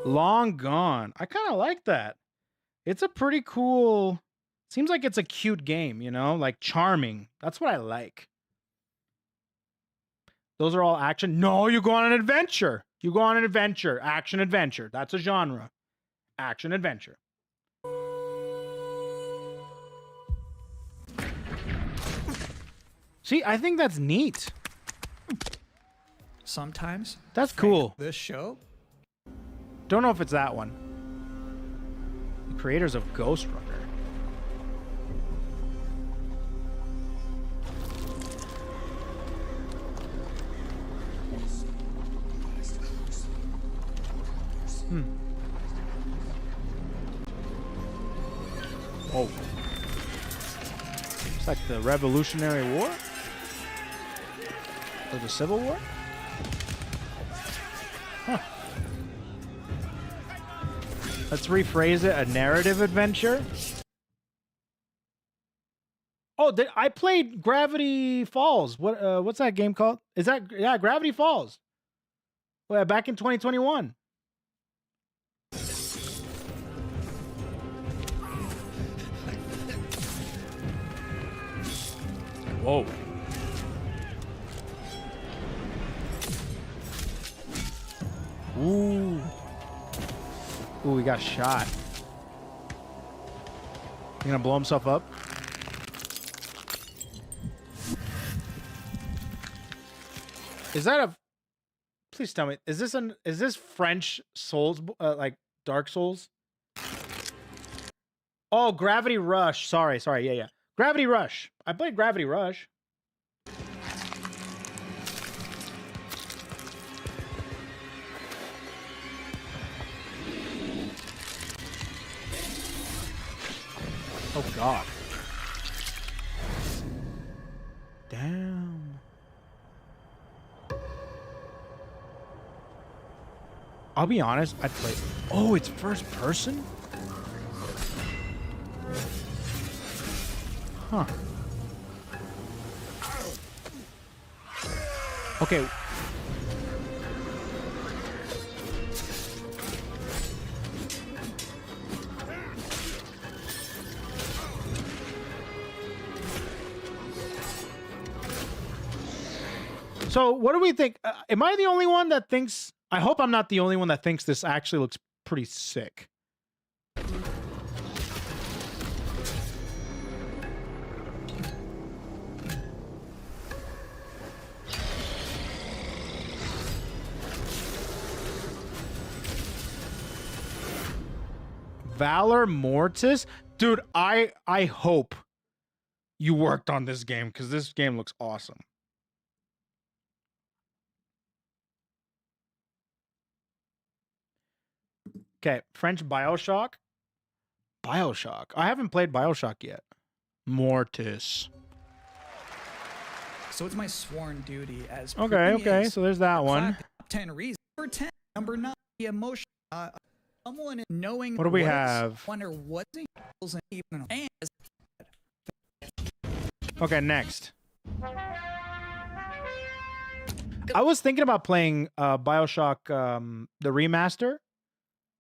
Long Gone. I kind of like that. It's a pretty cool... Seems like it's a cute game, you know? Like charming. That's what I like. Those are all action. No, you go on an adventure. You go on an adventure. Action adventure. That's a genre. Action adventure. See, I think that's neat. Sometimes. That's cool. This show. Don't know if it's that one. The creators of Ghost Runner. Oh. It's like the Revolutionary War? Or the Civil War? Huh. Let's rephrase it. A narrative adventure? Oh, Oh, I played Gravity Falls. What's that game called? Is that Gravity Falls? Well, back in 2021. Whoa. Ooh. Ooh, we got shot. You gonna blow himself up? Is that a... Please tell me. Is this French Souls, like Dark Souls? Oh, Gravity Rush. Sorry. Yeah. Gravity Rush. I played Gravity Rush. Oh, God. Damn. I'll be honest, I played... Oh, it's first person? Huh. Okay. So, what do we think? Am I the only one that thinks... I hope I'm not the only one that thinks this actually looks pretty sick. Valor Mortis? Dude, I hope you worked on this game because this game looks awesome. Okay, French Bioshock. Bioshock. I haven't played Bioshock yet. Mortis. So it's my sworn duty as okay. So there's that one. Top 10 reasons. Number 10. Number 9. The emotion. Someone knowing. What do we have? Wonder what the and. Okay, next. I was thinking about playing Bioshock the remaster.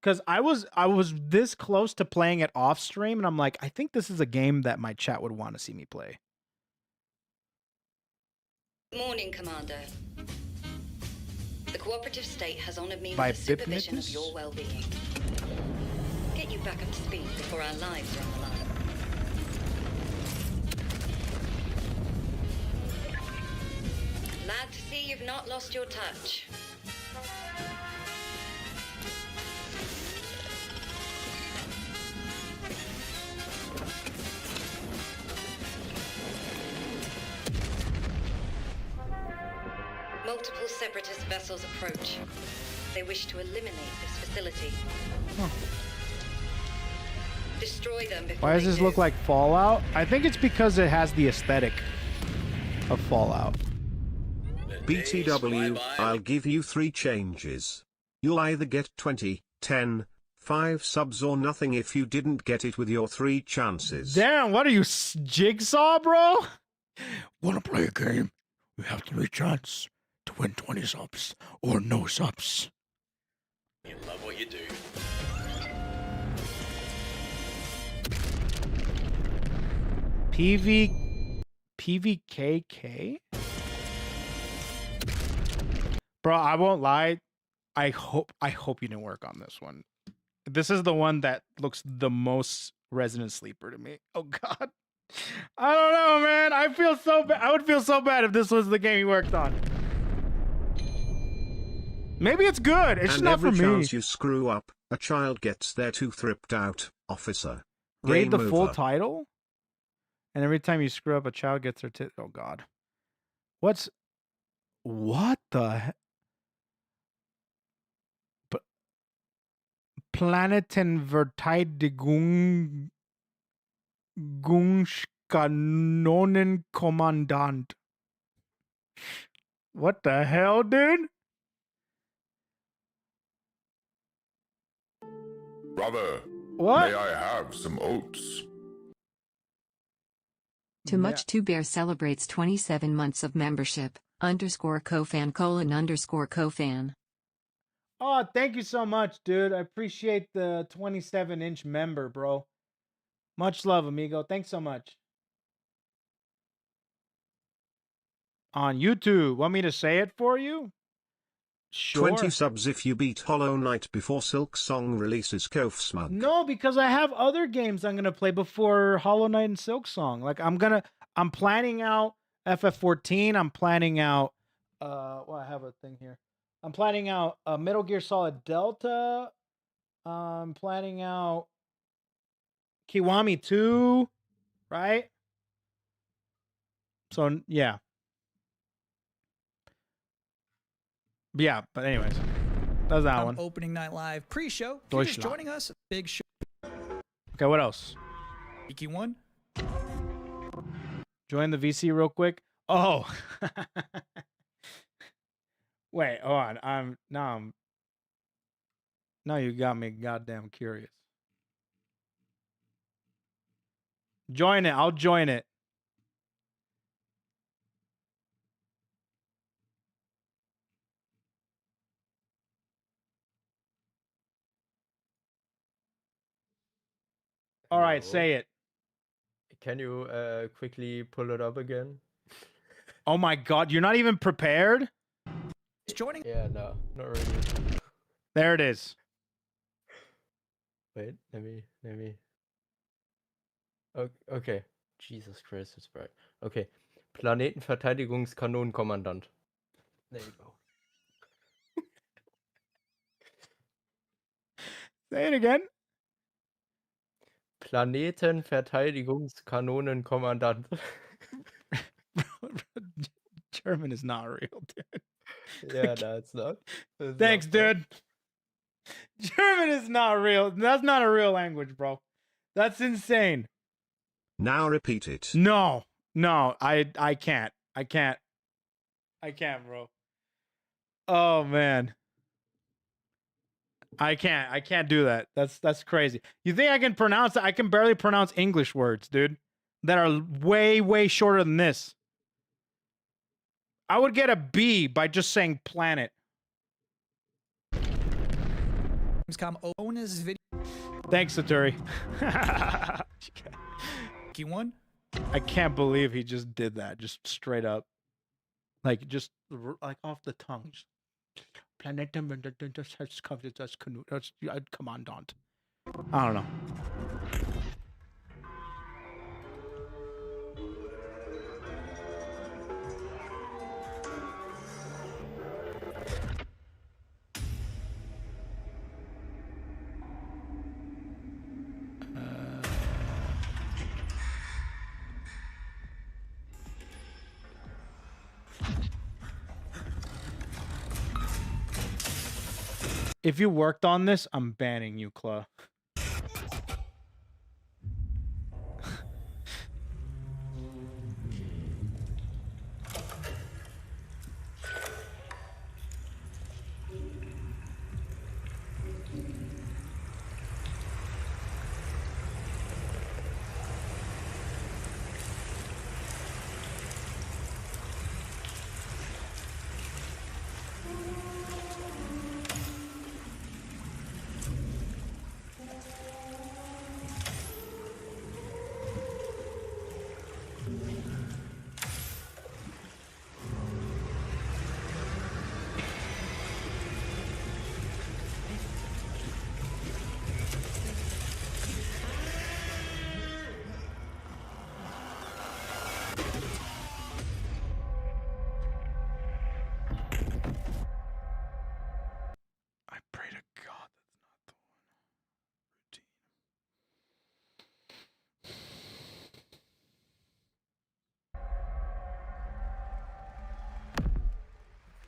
Because I was this close to playing it off stream, and I'm like, I think this is a game that my chat would want to see me play. Morning, Commander. The cooperative state has honored me By with the supervision of Bipnitus? your well-being. Get you back up to speed before our lives are on the line. Glad to see you've not lost your touch. Multiple separatist vessels approach. They wish to eliminate this facility. Huh. Destroy them before Why does they this do. look like Fallout? I think it's because it has the aesthetic of Fallout. BTW, I'll give you 3 changes. You'll either get 20, 10, 5 subs or nothing if you didn't get it with your 3 chances. Damn, what are you, Jigsaw, bro? Wanna play a game? You have 3 chances to win 20 subs or no subs. You love what you do. PVKK? Bro, I won't lie. I hope you didn't work on this one. This is the one that looks the most Resident Sleeper to me. Oh God. I don't know, man. I feel so bad. I would feel so bad if this was the game you worked on. Maybe it's good. It's just not for me. And every chance you screw up, a child gets their tooth ripped out, officer. Read Game the full over. title? And every time you screw up, a child gets their oh God. What the heck? Planetenverteidigung Gungskanonenkommandant. What the hell, dude? Brother, What? may I have some oats? Too Much Two Bear celebrates 27 months of membership. _KoFan : _KoFan. Oh, thank you so much, dude. I appreciate the 27-inch member, bro. Much love, amigo. Thanks so much. On YouTube. Want me to say it for you? Sure. 20 subs if you beat Hollow Knight before Silk Song releases Koefsmug. No, because I have other games I'm gonna play before Hollow Knight and Silk Song. Like I'm planning out FF14. I'm planning out well, I have a thing here. I'm planning out Metal Gear Solid Delta. I'm planning out Kiwami 2, right? So yeah. Yeah, but anyways, that's that one. Opening night live pre-show. If you're just joining us, big show. Okay, what else? Geeky one. Join the VC real quick. Oh. Wait, hold on. Now you got me goddamn curious. Join it. I'll join it. All right, say it. Can you quickly pull it up again? Oh my god, you're not even prepared? Joining? Yeah, no, not really. There it is. Wait, let me. Okay. Jesus Christ, it's bright. Okay. Planetenverteidigungskanonenkommandant. There you go. Say it again. Planetenverteidigungskanonenkommandant. German is not real, dude. Yeah, no, it's not. Thanks, dude. German is not real. That's not a real language, bro. That's insane. Now repeat it. No, I can't. I can't, bro. Oh man. I can't do that. That's crazy. You think I can pronounce it? I can barely pronounce English words, dude, that are way shorter than this. I would get a B by just saying planet. Gamescom owns video. Thanks, Saturi. Geeky one. I can't believe he just did that, just straight up, like just like off the tongue. Commandant. I don't know. If you worked on this, I'm banning you, Claw.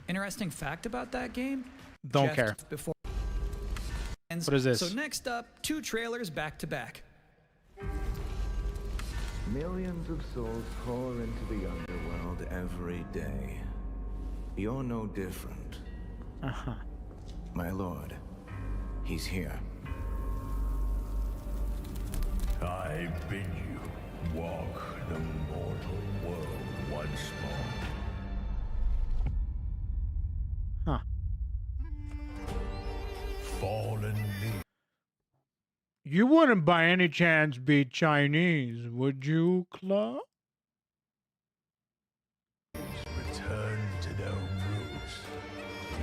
Interesting fact about that game. Don't care. Before what is this? So next up, 2 trailers back to back. Millions of souls pour into the underworld every day. You're no different. Uh-huh. My lord, he's here. I bid you Walk the mortal world once more. Huh. Fallen leaves. You wouldn't by any chance be Chinese, would you, Claw? Return to their roots.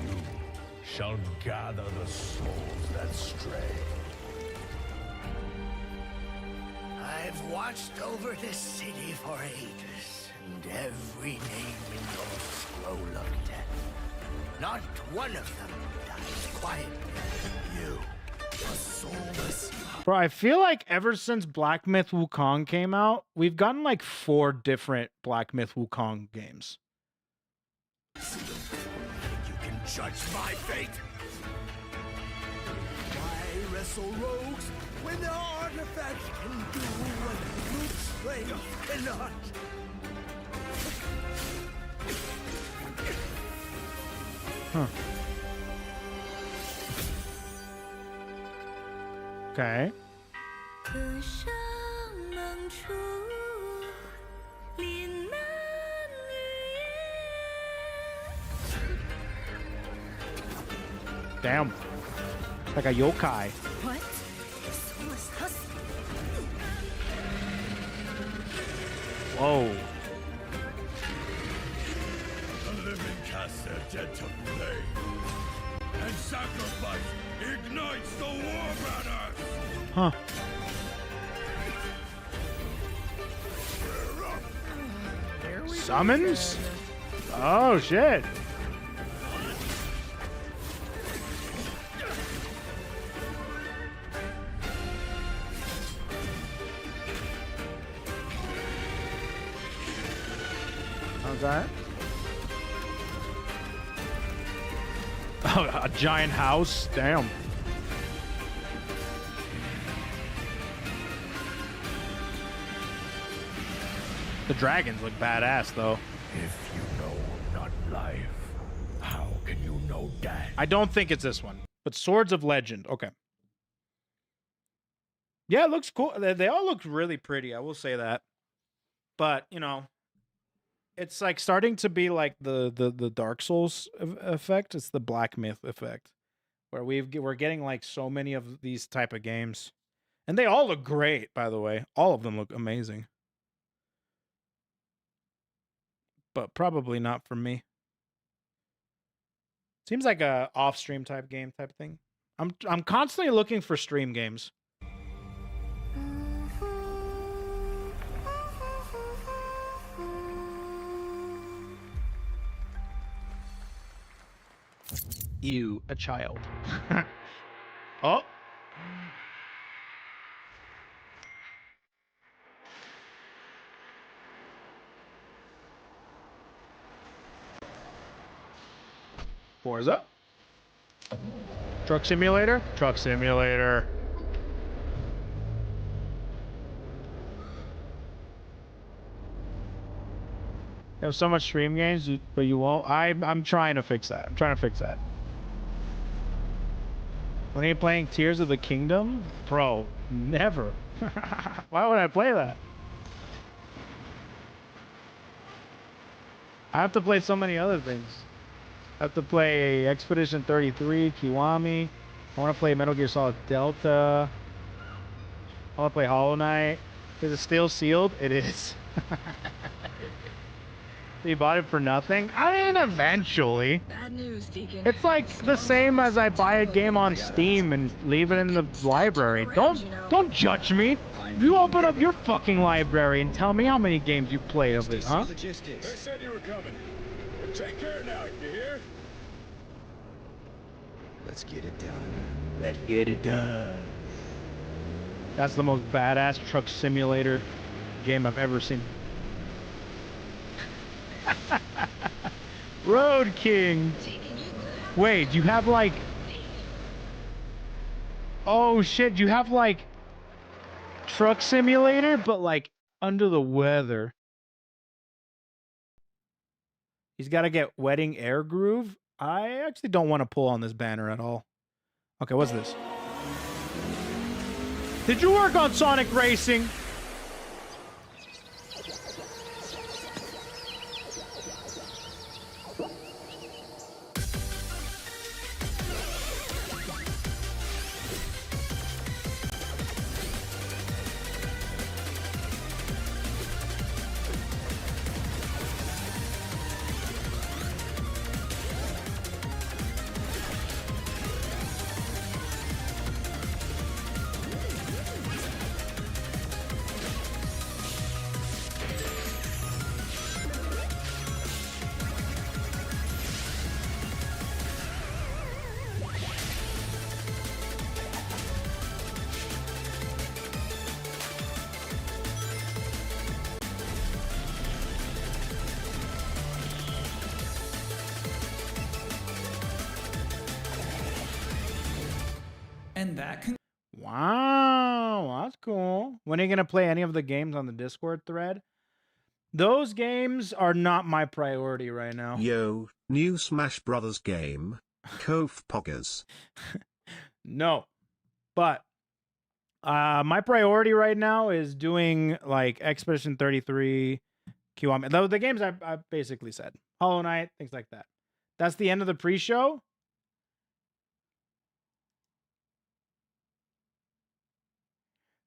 You shall gather the souls that stray. I've watched over this city for ages, and every name in your scroll of death. Not one of them dies quietly. You, a soulless. Bro, I feel like ever since Black Myth Wukong came out, we've gotten like 4 different Black Myth Wukong games. You can judge my fate. Why wrestle rogues when their artifacts can do what brute strength cannot? Huh. Okay. Damn. Like a yokai. What? Whoa. The living cast their dead to flame, and sacrifice ignites the war banner. Huh. Summons? Oh shit. How's that? Oh, a giant house? Damn. The dragons look badass, though. If you know not life, how can you know death? I don't think it's this one, but Swords of Legend. Okay. Yeah, it looks cool. They all look really pretty. I will say that. But, you know, it's like starting to be like the Dark Souls effect. It's the Black Myth effect, where we're getting like so many of these type of games, and they all look great. By the way, all of them look amazing, but probably not for me. Seems like a off-stream type game type thing. I'm constantly looking for stream games. You, a child. Oh. Forza. Truck Simulator? Truck Simulator. You have so much stream games, but you won't. I'm trying to fix that. I'm trying to fix that. When are you playing Tears of the Kingdom? Bro, never. Why would I play that? I have to play so many other things. I have to play Expedition 33, Kiwami. I want to play Metal Gear Solid Delta. I want to play Hollow Knight. Is it still sealed? It is. You bought it for nothing? I mean, eventually. Bad news, Deacon. It's like the same as I buy a game on Steam and leave it in the library. Don't judge me. You open up your fucking library and tell me how many games you played of it, huh? They said you were coming. Take care now, you hear? Let's get it done. Let's get it done. That's the most badass truck simulator game I've ever seen. Road King. Wait, you have like... Oh shit, you have like... Truck Simulator, but like under the weather. He's got to get Wedding Air Groove. I actually don't want to pull on this banner at all. Okay, what's this? Did you work on Sonic Racing? that. Wow, that's cool. When are you gonna play any of the games on the Discord thread? Those games are not my priority right now. Yo, new Smash Brothers game, KoeKoe. No, but my priority right now is doing like Expedition 33, QM. The games I basically said, Hollow Knight, things like that. That's the end of the pre-show.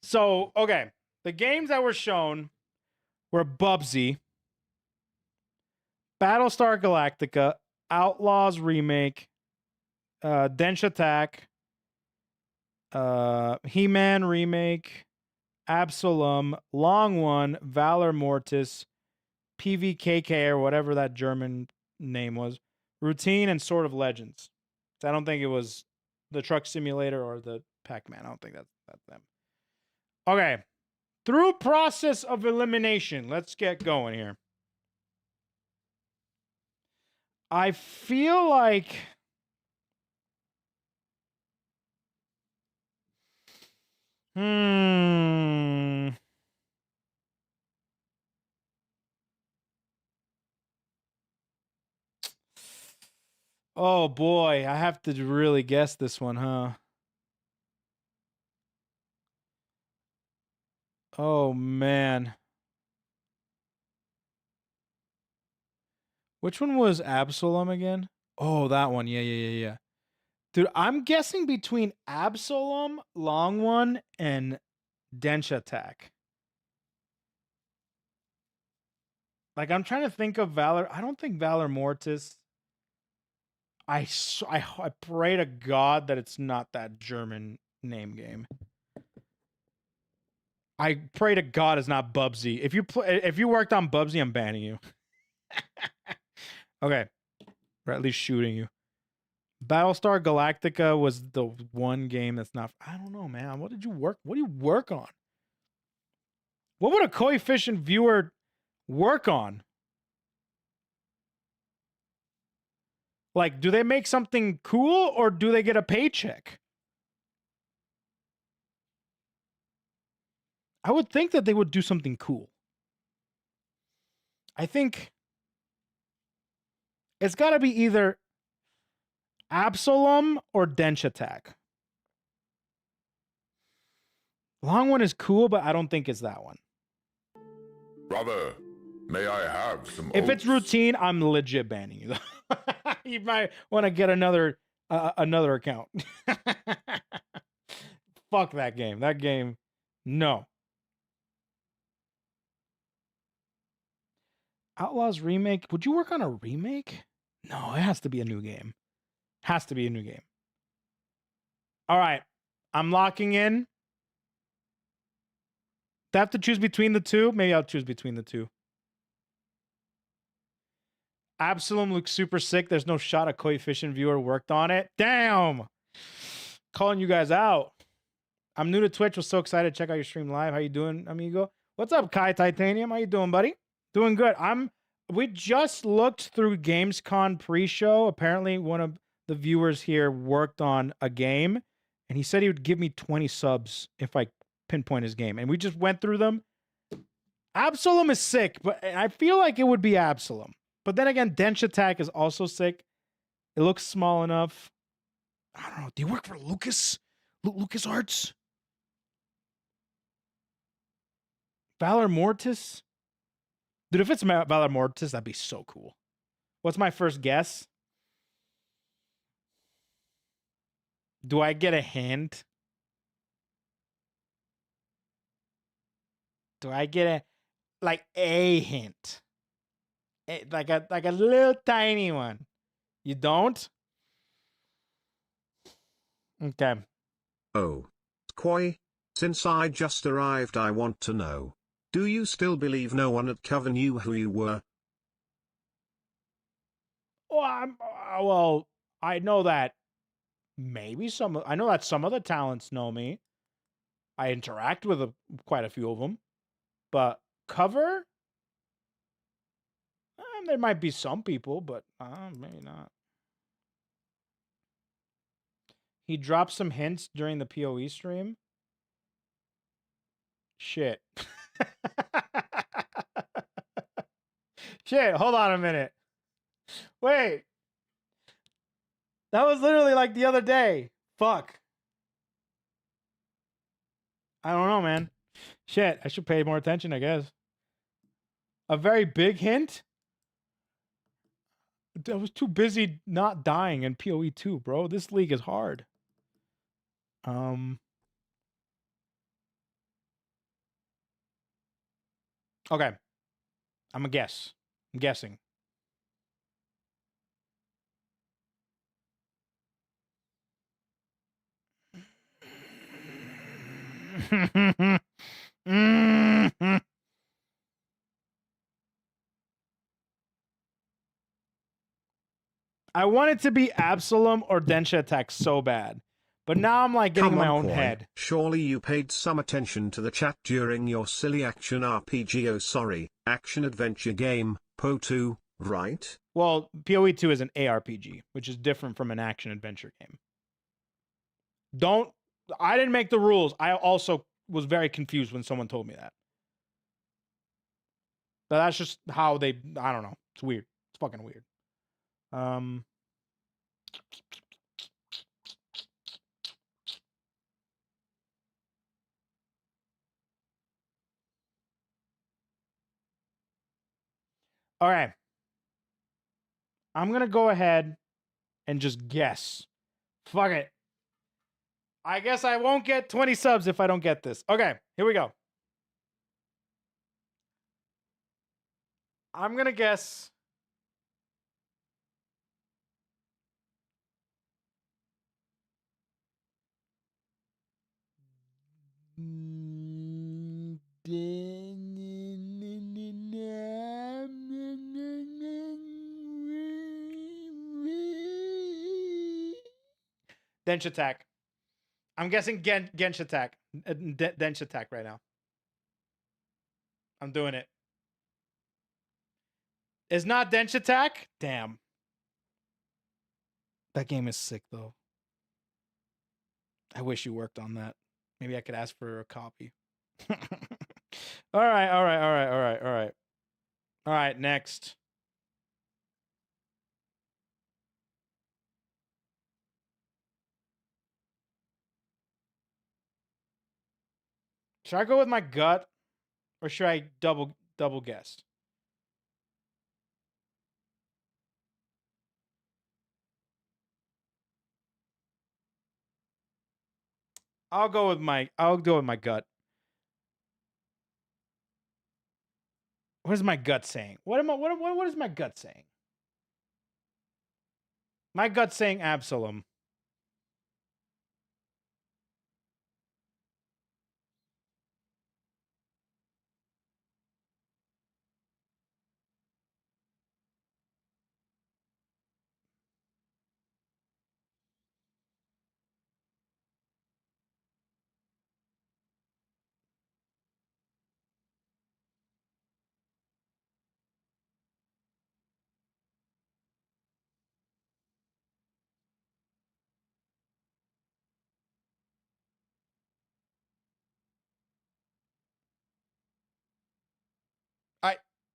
So, okay, the games that were shown were Bubsy, Battlestar Galactica, Outlaws Remake, Dench Attack, He-Man Remake, Absalom, Long One, Valor Mortis, PVKK, or whatever that German name was, Routine, and Sword of Legends. So I don't think it was the Truck Simulator or the Pac-Man. I don't think that's them. Okay. Through process of elimination, let's get going here. I feel like oh boy, I have to really guess this one, huh? Oh man. Which one was Absalom again? Oh, that one. Yeah. Dude, I'm guessing between Absalom, Long One, and Dench Attack. Like, I'm trying to think of Valor. I don't think Valor Mortis. I pray to God that it's not that German name game. I pray to God it's not Bubsy. If you worked on Bubsy, I'm banning you. Okay. Or at least shooting you. Battlestar Galactica was the one game that's not... I don't know, man. What do you work on? What would a Koefficient viewer work on? Like, do they make something cool or do they get a paycheck? I would think that they would do something cool. I think it's got to be either Absalom or Dench Attack. Long One is cool, but I don't think it's that one. Brother, may I have some If oats? it's Routine, I'm legit banning you. You might want to get another account. Fuck that game. That game, no. Outlaws Remake. Would you work on a remake? No, it has to be a new game. Has to be a new game. All right. I'm locking in. Do I have to choose between the two? Maybe I'll choose between the two. Absalom looks super sick. There's no shot a Koefficient viewer worked on it. Damn. Calling you guys out. I'm new to Twitch. Was so excited to check out your stream live. How you doing, amigo? What's up, Kai Titanium? How you doing, buddy? Doing good. We just looked through Gamescom pre-show. Apparently, one of the viewers here worked on a game, and he said he would give me 20 subs if I pinpoint his game. And we just went through them. Absalom is sick, but I feel like it would be Absalom. But then again, Dench Attack is also sick. It looks small enough. I don't know. Do you work for Lucas? Lucas Arts? Valor Mortis? Dude, if it's Valor Mortis, that'd be so cool. What's my first guess? Do I get a hint? Do I get a hint? Like a little tiny one. You don't? Okay. Oh. Koi, since I just arrived, I want to know. Do you still believe no one at Coven knew who you were? Well, I know that maybe I know that some of the talents know me. I interact with quite a few of them. But cover? There might be some people, but maybe not. He dropped some hints during the PoE stream. Shit. Shit, hold on a minute. Wait. That was literally like the other day. Fuck. I don't know, man. Shit, I should pay more attention, I guess. A very big hint? I was too busy not dying in PoE 2, bro. This league is hard. Okay. I'm a guess. I'm guessing. I want it to be Absalom or Densha Attack so bad. But now I'm like getting in my own head. Surely you paid some attention to the chat during your silly action RPG, oh sorry, action adventure game, PoE 2, right? Well, PoE 2 is an ARPG, which is different from an action adventure game. I didn't make the rules. I also was very confused when someone told me that. But that's just how I don't know. It's weird. It's fucking weird. All right. I'm going to go ahead and just guess. Fuck it. I guess I won't get 20 subs if I don't get this. Okay, here we go. I'm going to guess. Dench Attack. I'm guessing Gensh Attack. Dench Attack right now. I'm doing it. It's not Dench Attack? Damn. That game is sick, though. I wish you worked on that. Maybe I could ask for a copy. All right, next. Should I go with my gut or should I double guess? I'll go with my gut. What is my gut saying? What is my gut saying? My gut's saying Absalom.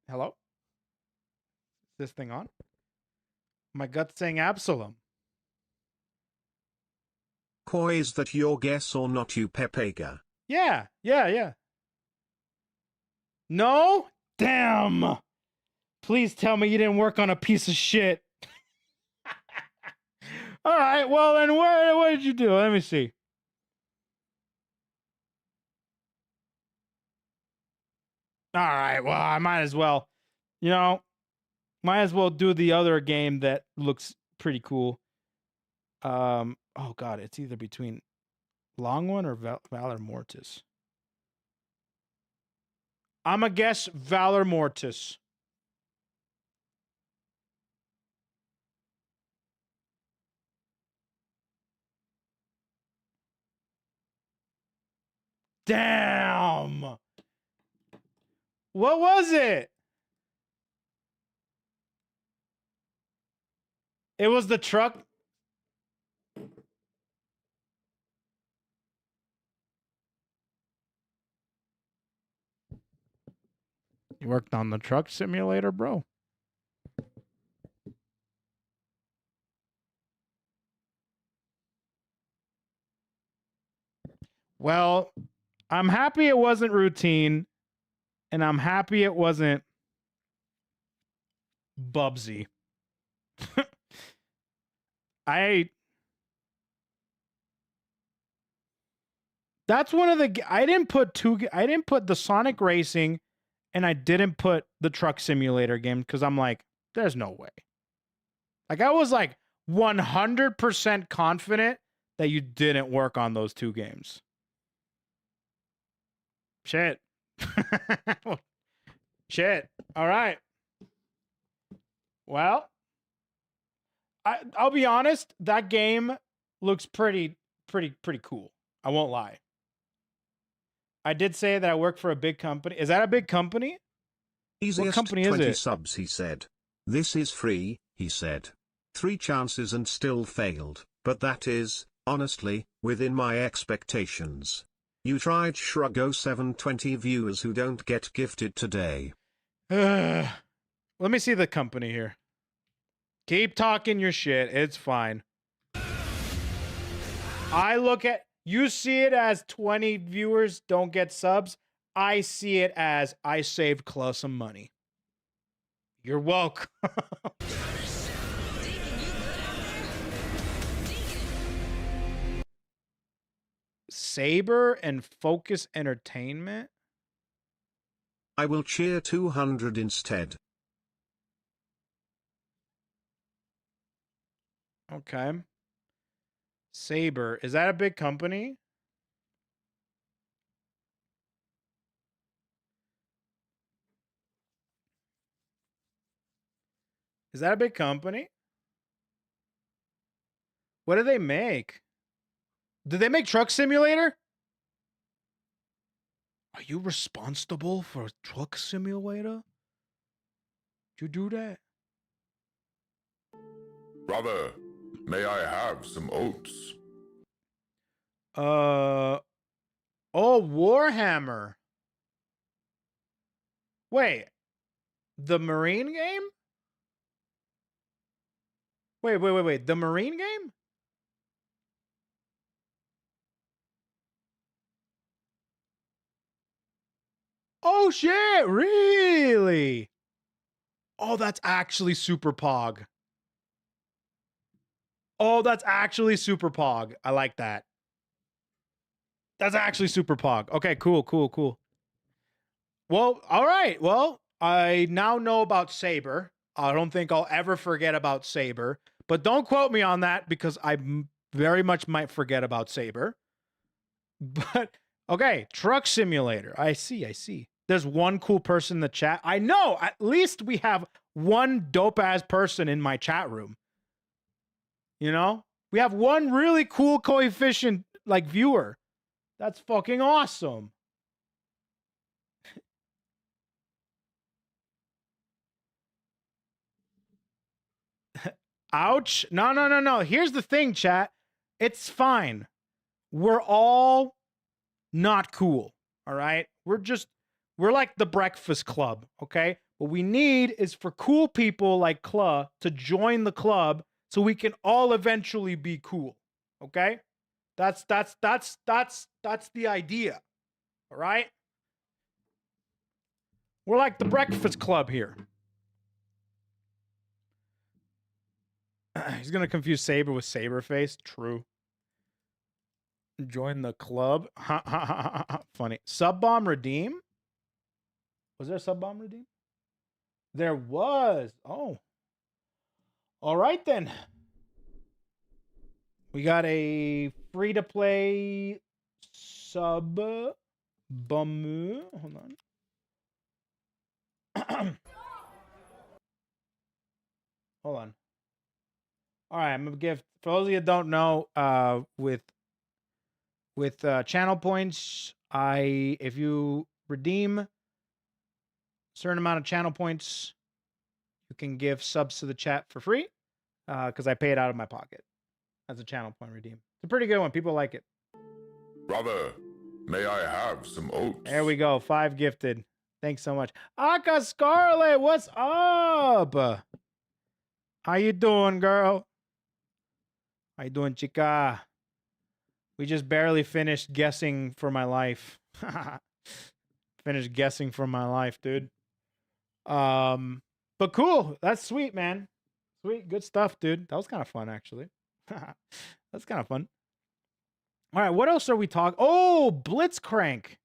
Hello? Is this thing on? My gut's saying Absalom. Koe, is that your guess or not, you Pepega? Yeah. No? Damn! Please tell me you didn't work on a piece of shit. All right, well then what did you do? Let me see. All right, well, I might as well. Might as well do the other game that looks pretty cool. Oh god, it's either between Long One or Valor Mortis. I'm gonna guess Valor Mortis. Damn! What was it? It was the truck. You worked on the truck simulator, bro? Well, I'm happy it wasn't routine, and I'm happy it wasn't Bubsy. That's one of the I didn't put the Sonic Racing and I didn't put the truck simulator game because I'm like, there's no way. Like I was like 100% confident that you didn't work on those two games. Shit. Shit. All right. Well, I'll be honest, that game looks pretty cool. I won't lie. I did say that I work for a big company. Is that a big company? Easiest what company 20 is it? subs, he said. This is free, he said. 3 chances and still failed, but that is, honestly, within my expectations. You tried Shruggo 720 viewers who don't get gifted today. Let me see the company here. Keep talking your shit. It's fine. You see it as 20 viewers don't get subs. I see it as I saved Claw some money. You're welcome. Saber and Focus Entertainment? I will cheer 200 instead. Okay. Saber. Is that a big company? Is that a big company? What do they make? Do they make Truck Simulator? Are you responsible for Truck Simulator? Did you do that? Brother, may I have some oats? Oh, Warhammer. Wait. The Marine game? Wait. The Marine game? Oh shit, really? Oh, that's actually super pog. Oh, that's actually super pog. I like that. That's actually super pog. Okay, cool. Well, all right. Well, I now know about Saber. I don't think I'll ever forget about Saber. But don't quote me on that because I very much might forget about Saber. But, okay, Truck Simulator. I see. There's one cool person in the chat. I know, at least we have one dope-ass person in my chat room. You know? We have one really cool Koefficient, like, viewer. That's fucking awesome. Ouch. No. Here's the thing, chat. It's fine. We're all not cool. All right? We're like the Breakfast Club, okay? What we need is for cool people like Claw to join the club so we can all eventually be cool. Okay? That's the idea. All right? We're like the Breakfast Club here. He's gonna confuse Saber with Saberface. True. Join the club. Funny. Sub bomb redeem? Was there a sub bomb redeem? There was. Oh. All right then. We got a free to play sub bomb. Hold on. Hold on. All right, I'm gonna give, for those of you that don't know, with channel points, if you redeem a certain amount of channel points, you can give subs to the chat for free, because I pay it out of my pocket as a channel point redeem. It's a pretty good one. People like it. Brother, may I have some oats? There we go. 5 gifted. Thanks so much. Aka Scarlet, what's up? How you doing, girl? How you doing, chica? We just barely finished guessing for my life. Finished guessing for my life, dude. But cool. That's sweet, man. Sweet, good stuff, dude. That was kind of fun, actually. That's kind of fun. All right, what else are we talking? Oh, Blitzcrank.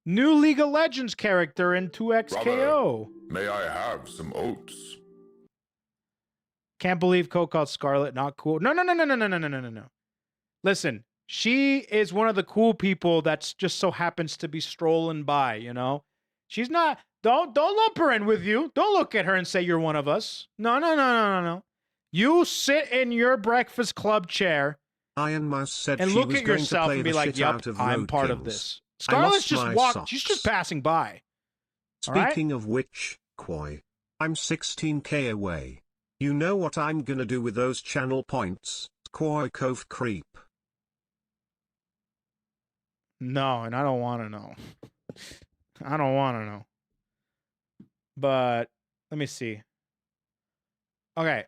New League of Legends character in 2XKO. May I have some oats? Can't believe KoeKoe called Scarlet not cool. No. Listen, she is one of the cool people that's just so happens to be strolling by, you know? She's not, don't lump her in with you. Don't look at her and say you're one of us. No. You sit in your Breakfast Club chair Iron Mouse said and she look was at going yourself to play and be the like, shit yup, out of I'm Road part of Kings. this. I Scarlet's lost just my walking. She's socks. just passing by. Speaking of which, Koi, I'm 16k away. You know what I'm gonna do with those channel points? KoeKoe creep. No, and I don't want to know. I don't want to know. But let me see. Okay.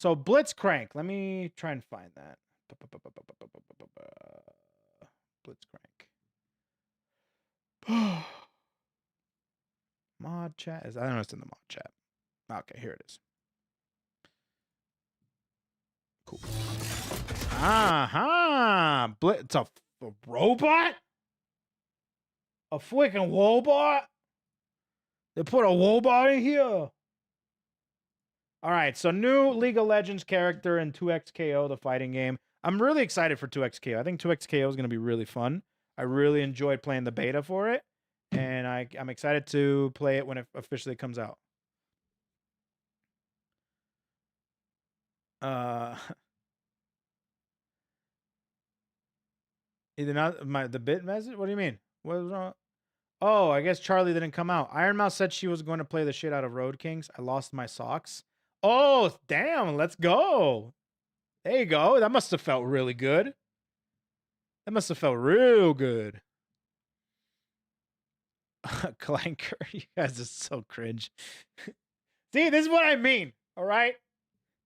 So Blitzcrank. Let me try and find that. Blitzcrank. Mod chat. I don't know it's in the mod chat. Okay, here it is. Cool. Aha! It's a robot? A freaking wobot? They put a wobot in here. All right, so new League of Legends character in 2XKO, the fighting game. I'm really excited for 2XKO. I think 2XKO is going to be really fun. I really enjoyed playing the beta for it, and I'm excited to play it when it officially comes out. Either not the bit message? What do you mean? What was wrong? Oh, I guess Charlie didn't come out. Iron Mouse said she was going to play the shit out of Road Kings. I lost my socks. Oh, damn. Let's go. There you go. That must have felt really good. That must have felt real good. Clanker. You guys are so cringe. See, this is what I mean. All right.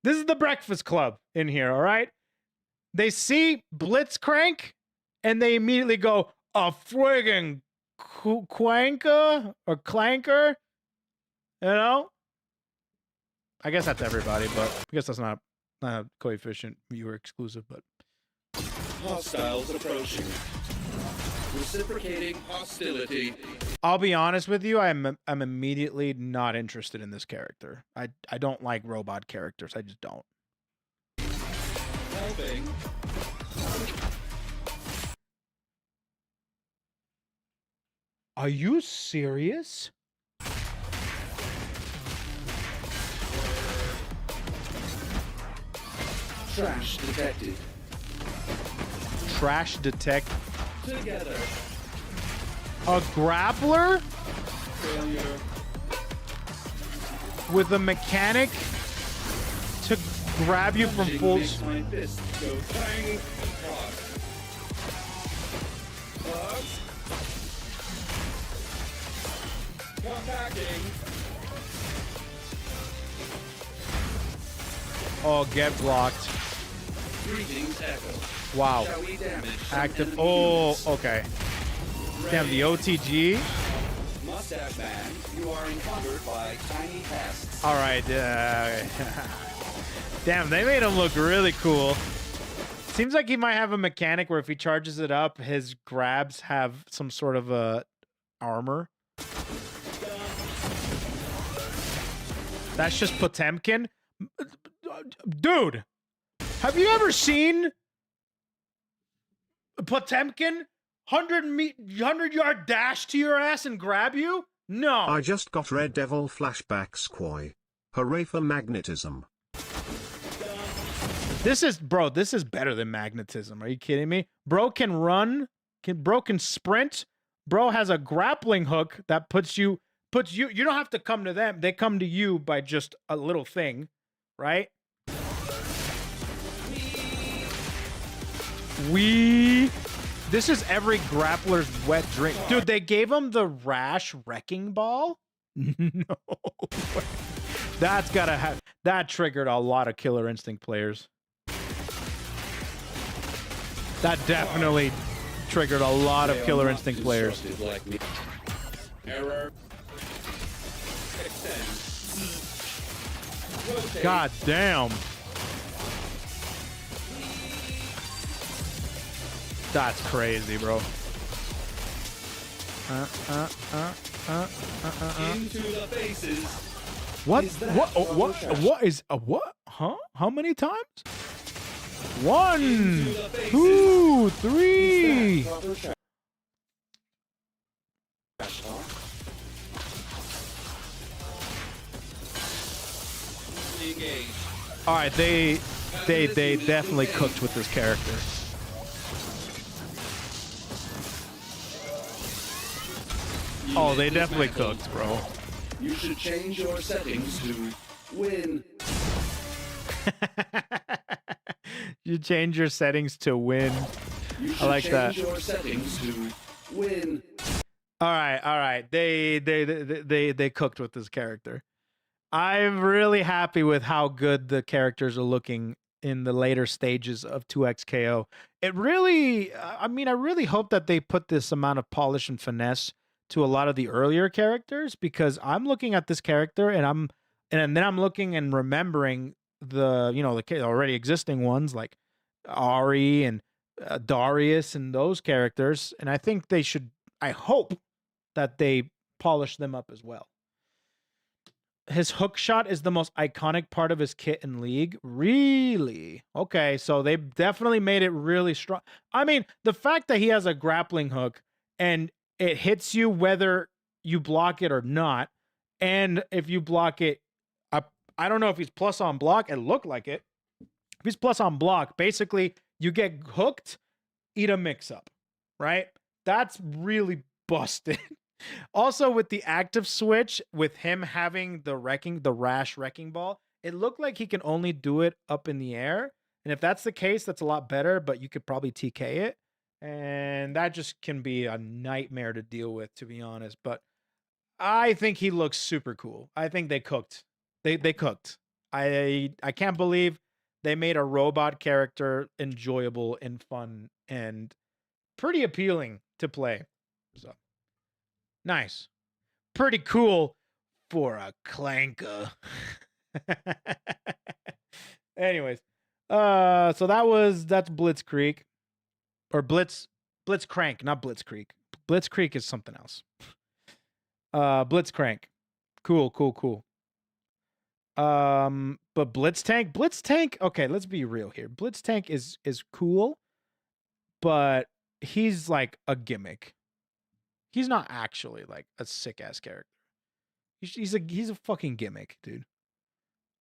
This is the Breakfast Club in here. All right. They see Blitzcrank and they immediately go, a friggin' Quanker or Clanker. You know? I guess that's everybody, but I guess that's not a Koefficient viewer exclusive, but. Hostiles approaching. Reciprocating hostility. I'll be honest with you, I'm immediately not interested in this character. I don't like robot characters. I just don't. Helping. Are you serious? Trash detected. Trash detect. Together. A grappler? Failure. With a mechanic to grab you from full. Makes my fist go bang across. Attacking. Oh, get blocked. Greetings, Echo. Wow. Shall we damage Active. Oh, okay. Damn, the OTG. Mustache man, you are encumbered by tiny pests. All right. Damn, they made him look really cool. Seems like he might have a mechanic where if he charges it up, his grabs have some sort of a armor. That's just Potemkin. Dude, have you ever seen Potemkin 100-yard dash to your ass and grab you? No. I just got Red Devil flashbacks, Koi. Hooray for magnetism. This is better than magnetism. Are you kidding me? Bro can run, bro can sprint. Bro has a grappling hook that puts you, you don't have to come to them. They come to you by just a little thing, right? This is every grappler's wet drink. Dude, they gave him the Rash Wrecking Ball? No. That's gotta have... That triggered a lot of Killer Instinct players. That definitely triggered a lot of Killer Instinct players. Error. God damn. That's crazy, bro. Into the faces. What? What is a what? Huh? How many times? 1, 2, 3. All right, they definitely cooked with this character. Oh, they definitely cooked, bro. You should change your settings to win. You change your settings to win. I like that. You should change your settings to win. All right. They cooked with this character. I'm really happy with how good the characters are looking in the later stages of 2XKO. It really, I mean, I really hope that they put this amount of polish and finesse to a lot of the earlier characters, because I'm looking at this character and then I'm looking and remembering the, you know, the already existing ones like Ari and Darius and those characters. And I think they should, I hope that they polish them up as well. His hook shot is the most iconic part of his kit in League. Really? Okay, so they definitely made it really strong. I mean, the fact that he has a grappling hook and it hits you whether you block it or not, and if you block it, I don't know if he's plus on block. It looked like it. If he's plus on block, basically you get hooked, eat a mix-up, right? That's really busted. Also, with the active switch, with him having the Rash Wrecking Ball, it looked like he can only do it up in the air. And if that's the case, that's a lot better, but you could probably TK it. And that just can be a nightmare to deal with, to be honest. But I think he looks super cool. I think they cooked. They cooked. I can't believe they made a robot character enjoyable and fun and pretty appealing to play. So nice. Pretty cool for a clanker. Anyways, so that's Blitzkrieg. Or Blitzcrank, not Blitzkrieg. Blitzkrieg is something else. Blitzcrank. Cool. But Blitztank, okay, let's be real here. Blitztank is cool, but he's like a gimmick. He's not actually like a sick ass character. He's a fucking gimmick, dude.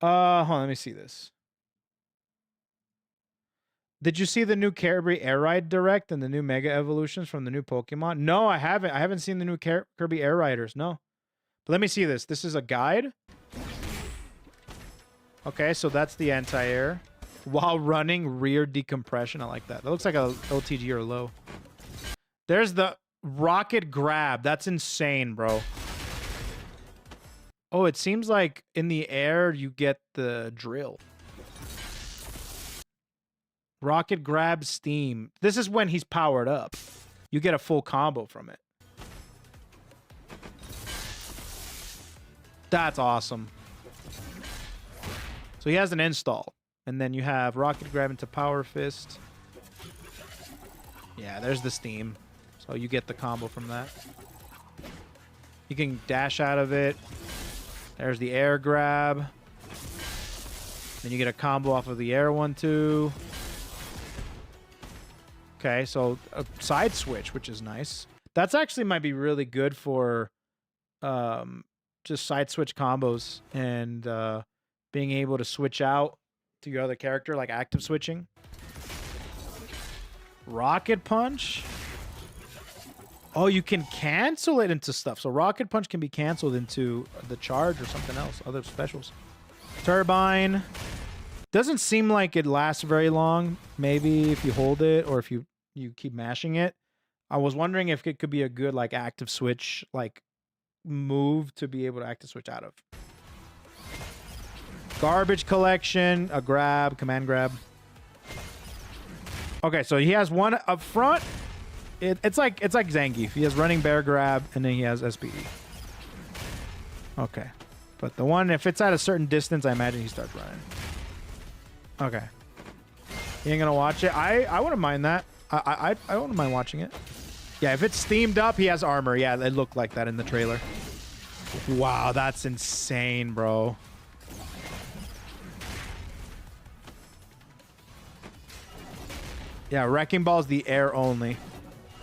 Hold on, let me see this. Did you see the new Kirby Air Ride Direct and the new Mega Evolutions from the new Pokemon? No, I haven't. I haven't seen the new Kirby Air Riders. No. But let me see this. This is a guide. Okay, so that's the anti-air. While running rear decompression. I like that. That looks like a LTG or low. There's the rocket grab. That's insane, bro. Oh, it seems like in the air you get the drill. Rocket grab steam. This is when he's powered up. You get a full combo from it. That's awesome. So he has an install. And then you have rocket grab into power fist. Yeah, there's the steam. So you get the combo from that. You can dash out of it. There's the air grab. Then you get a combo off of the air one too. Okay, so a side switch, which is nice. That's actually might be really good for just side switch combos and being able to switch out to your other character, like active switching. Rocket punch. Oh, you can cancel it into stuff. So rocket punch can be canceled into the charge or something else, other specials. Turbine. Doesn't seem like it lasts very long. Maybe if you hold it or if you keep mashing it. I was wondering if it could be a good like active switch like move to be able to active switch out of. Garbage collection, a grab, command grab. Okay, so he has one up front. It's like Zangief. He has running bear grab, and then he has SPE. Okay, but the one, if it's at a certain distance, I imagine he starts running. Okay, he ain't gonna watch it. I wouldn't mind that. I wouldn't mind watching it. Yeah, if it's themed up, he has armor. Yeah, it looked like that in the trailer. Wow, that's insane, bro. Yeah, Wrecking Ball's the air only.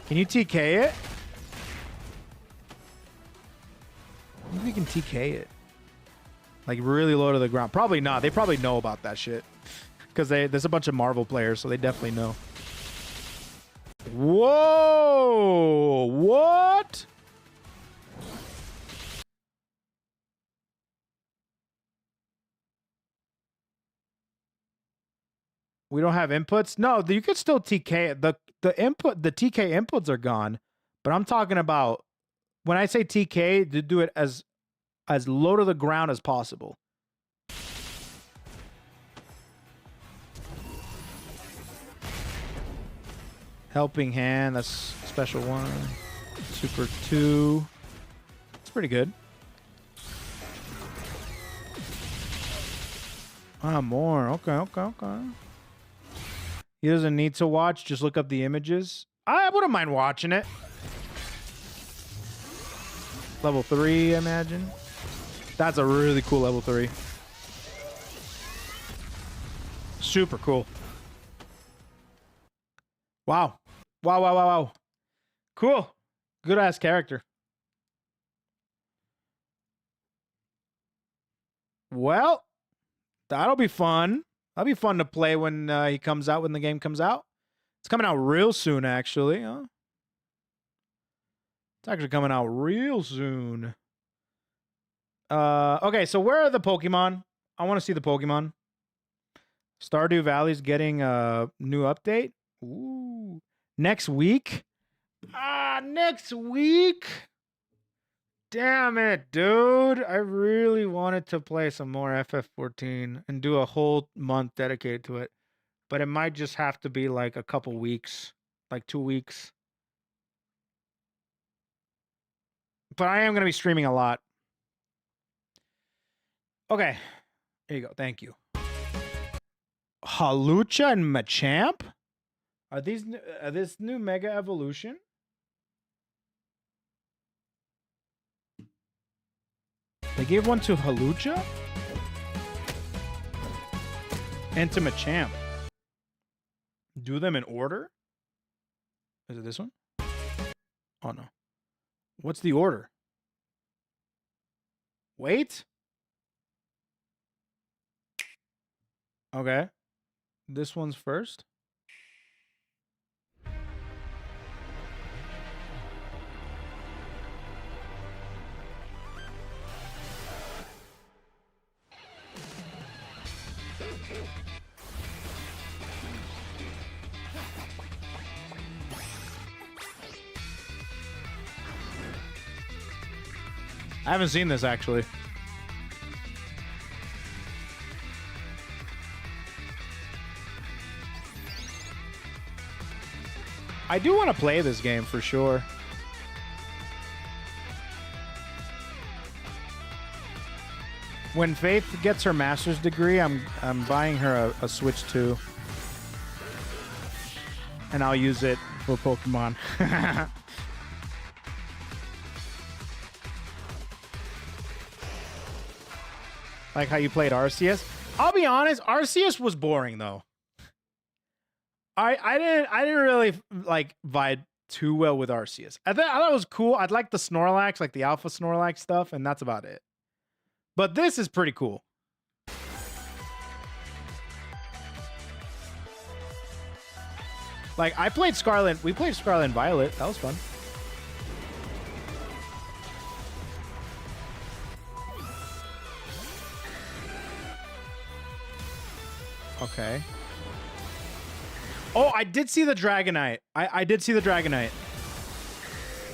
Can you TK it? I think we can TK it. Like really low to the ground. Probably not. They probably know about that shit. Because there's a bunch of Marvel players, so they definitely know. Whoa! What? We don't have inputs? No, you could still TK. The TK inputs are gone. But I'm talking about when I say TK, to do it as low to the ground as possible. Helping hand, that's special 1. Super 2. It's pretty good. Ah, more. Okay. He doesn't need to watch. Just look up the images. I wouldn't mind watching it. Level 3, I imagine. That's a really cool level 3. Super cool. Wow. Wow. Cool. Good ass character. Well, that'll be fun. That'll be fun to play when he comes out, when the game comes out. It's coming out real soon, actually. Huh? It's actually coming out real soon. Okay, so where are the Pokemon? I want to see the Pokemon. Stardew Valley's getting a new update. Ooh. Next week? Next week? Damn it, dude. I really wanted to play some more FF14 and do a whole month dedicated to it. But it might just have to be like a couple weeks. Like 2 weeks. But I am going to be streaming a lot. Okay. Here you go. Thank you. Hawlucha and Machamp? Are this new Mega Evolution? They gave one to Hawlucha? And to Machamp. Do them in order? Is it this one? Oh, no. What's the order? Wait. Okay. This one's first. I haven't seen this actually. I do want to play this game for sure. When Faith gets her master's degree, I'm buying her a Switch 2. And I'll use it for Pokemon. Like how you played Arceus. I'll be honest, Arceus was boring though. I didn't really like vibe too well with Arceus. I thought it was cool. I'd like the Snorlax, like the Alpha Snorlax stuff, and that's about it. But this is pretty cool. Like I played Scarlet. We played Scarlet and Violet. That was fun. Okay. Oh, I did see the Dragonite. I did see the Dragonite.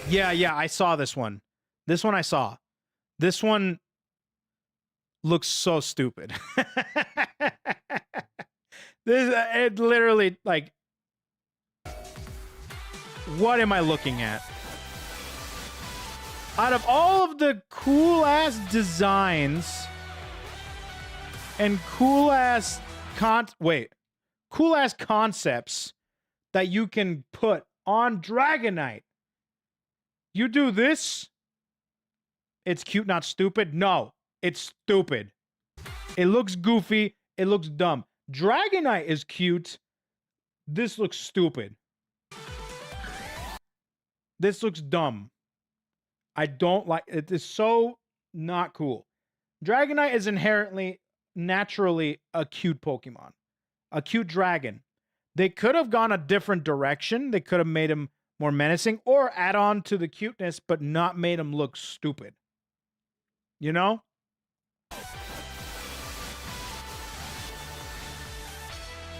Yeah, I saw this one. This one I saw. This one looks so stupid. It literally, like, what am I looking at? Out of all of the cool-ass designs and cool-ass concepts that you can put on Dragonite, you do this? It's cute, not stupid? No, it's stupid. It looks goofy. It looks dumb. Dragonite is cute. This looks stupid. This looks dumb. I don't like it. It's so not cool. Dragonite is inherently, naturally a cute Pokemon. A cute dragon. They could have gone a different direction. They could have made him more menacing or add on to the cuteness, but not made him look stupid. You know?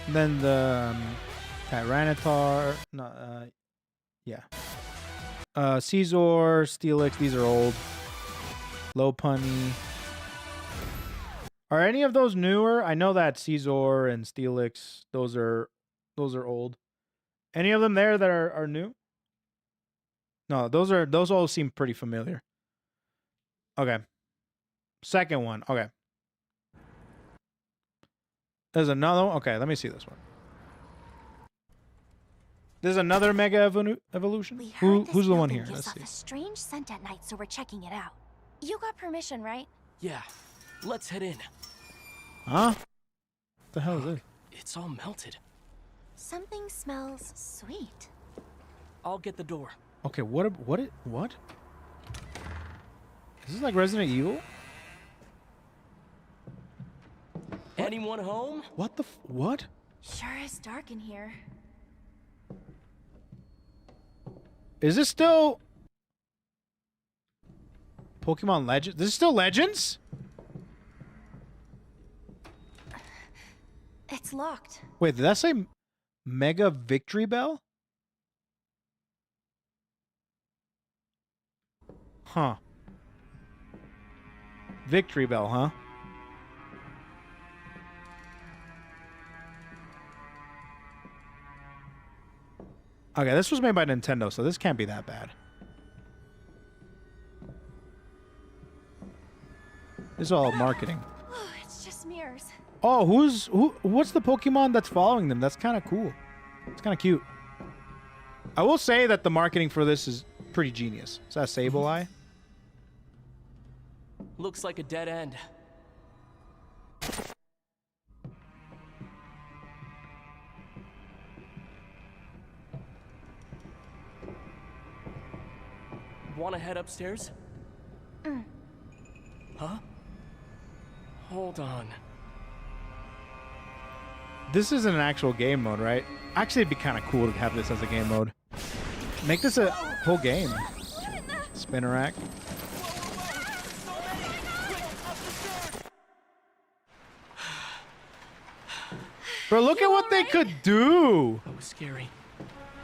Then the Tyranitar. No, yeah. Caesar, Steelix, these are old. Lopunny. Are any of those newer? I know that Caesar and Steelix, those are old. Any of them there that are new? No, those all seem pretty familiar. Okay. Second one. Okay. There's another one. Okay, let me see this one. There's another Mega Evolution? Who's the one here? Let's see. A strange scent at night, so we're checking it out. You got permission, right? Yeah. Let's head in. Huh? What the hell is this? It's all melted. Something smells sweet. I'll get the door. Okay, what? Is this like Resident Evil? Anyone home? What the what? Sure is dark in here. Is this still Pokemon Legends? This is still Legends? It's locked. Wait, did that say Mega Victory Bell? Huh. Victory Bell, huh? Okay, this was made by Nintendo, so this can't be that bad. This is all marketing. Oh, it's just mirrors. Oh, what's the Pokemon that's following them? That's kind of cool. It's kind of cute. I will say that the marketing for this is pretty genius. Is that Sableye? Looks like a dead end. Want to head upstairs? Huh? Hold on. This isn't an actual game mode, right? Actually, it'd be kind of cool to have this as a game mode. Make this a whole game. Spinnerack. Bro, look at what they could do. That was scary.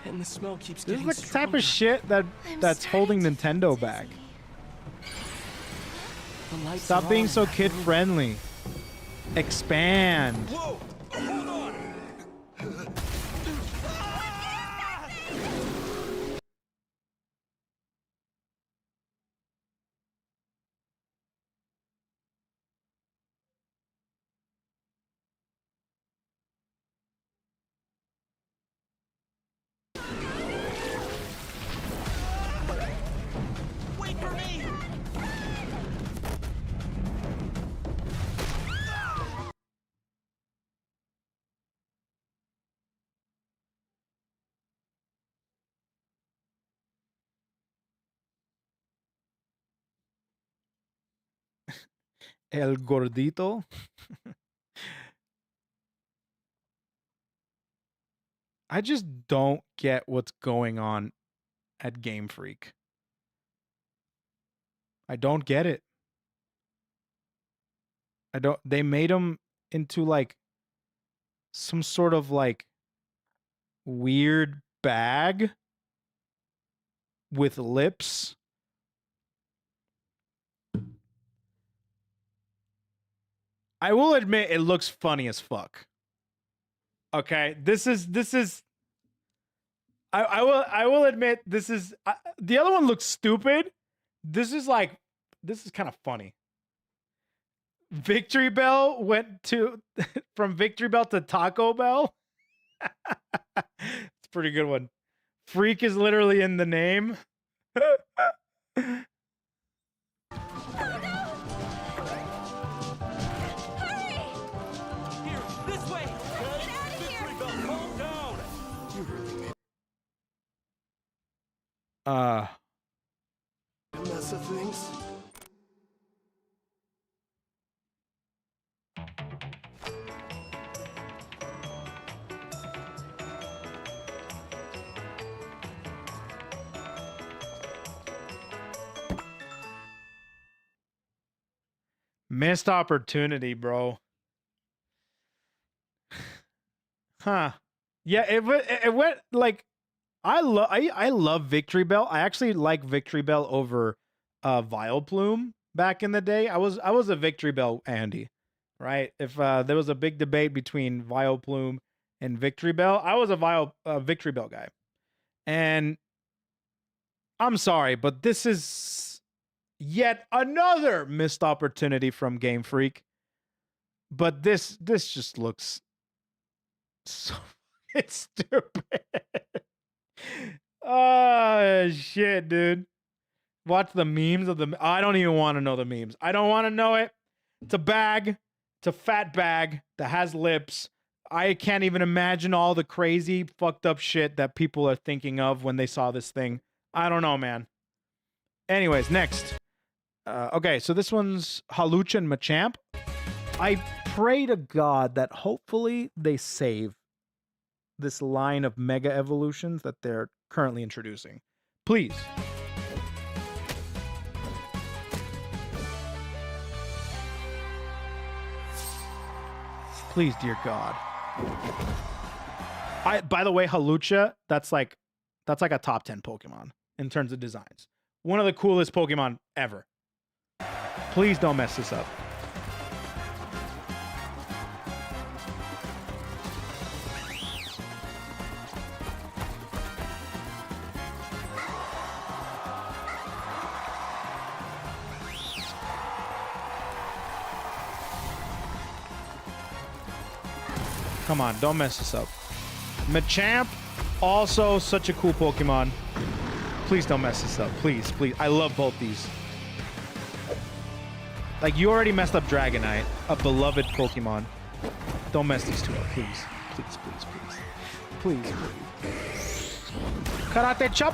And the smell keeps This getting is the type of shit that's holding Nintendo back. Stop being so kid-friendly. Expand. Whoa! Hold on! El Gordito. I just don't get what's going on at Game Freak. I don't get it. They made him into like some sort of like weird bag. with lips. I will admit it looks funny as fuck. Okay, this is. I will admit this is. The other one looks stupid. This is kind of funny. Victory Bell went to from Victory Bell to Taco Bell. It's a pretty good one. Freak is literally in the name. Mess of things. Missed opportunity, bro. Huh. Yeah, it went like I love Victory Bell. I actually like Victory Bell over Vileplume back in the day. I was a Victory Bell Andy, right? If there was a big debate between Vileplume and Victory Bell, I was a Victory Bell guy. And I'm sorry, but this is yet another missed opportunity from Game Freak. But this just looks so it's stupid. Oh shit, dude. Watch the memes of the I don't even want to know the memes. I don't want to know it. It's a bag. It's a fat bag that has lips. I can't even imagine all the crazy fucked up shit that people are thinking of when they saw this thing. I don't know, man. Anyways, next. Okay, so this one's Holucha and Machamp. I pray to God that hopefully they save this line of mega evolutions that they're currently introducing. Please. Please, dear God. By the way, Holucha, that's like a top 10 Pokemon in terms of designs. One of the coolest Pokemon ever. Please don't mess this up. Come on, don't mess this up. Machamp, also such a cool Pokemon. Please don't mess this up. Please, please. I love both these. Like, you already messed up Dragonite, a beloved Pokemon. Don't mess these two up, please. Please, please, please. Please, please. Karate Chop!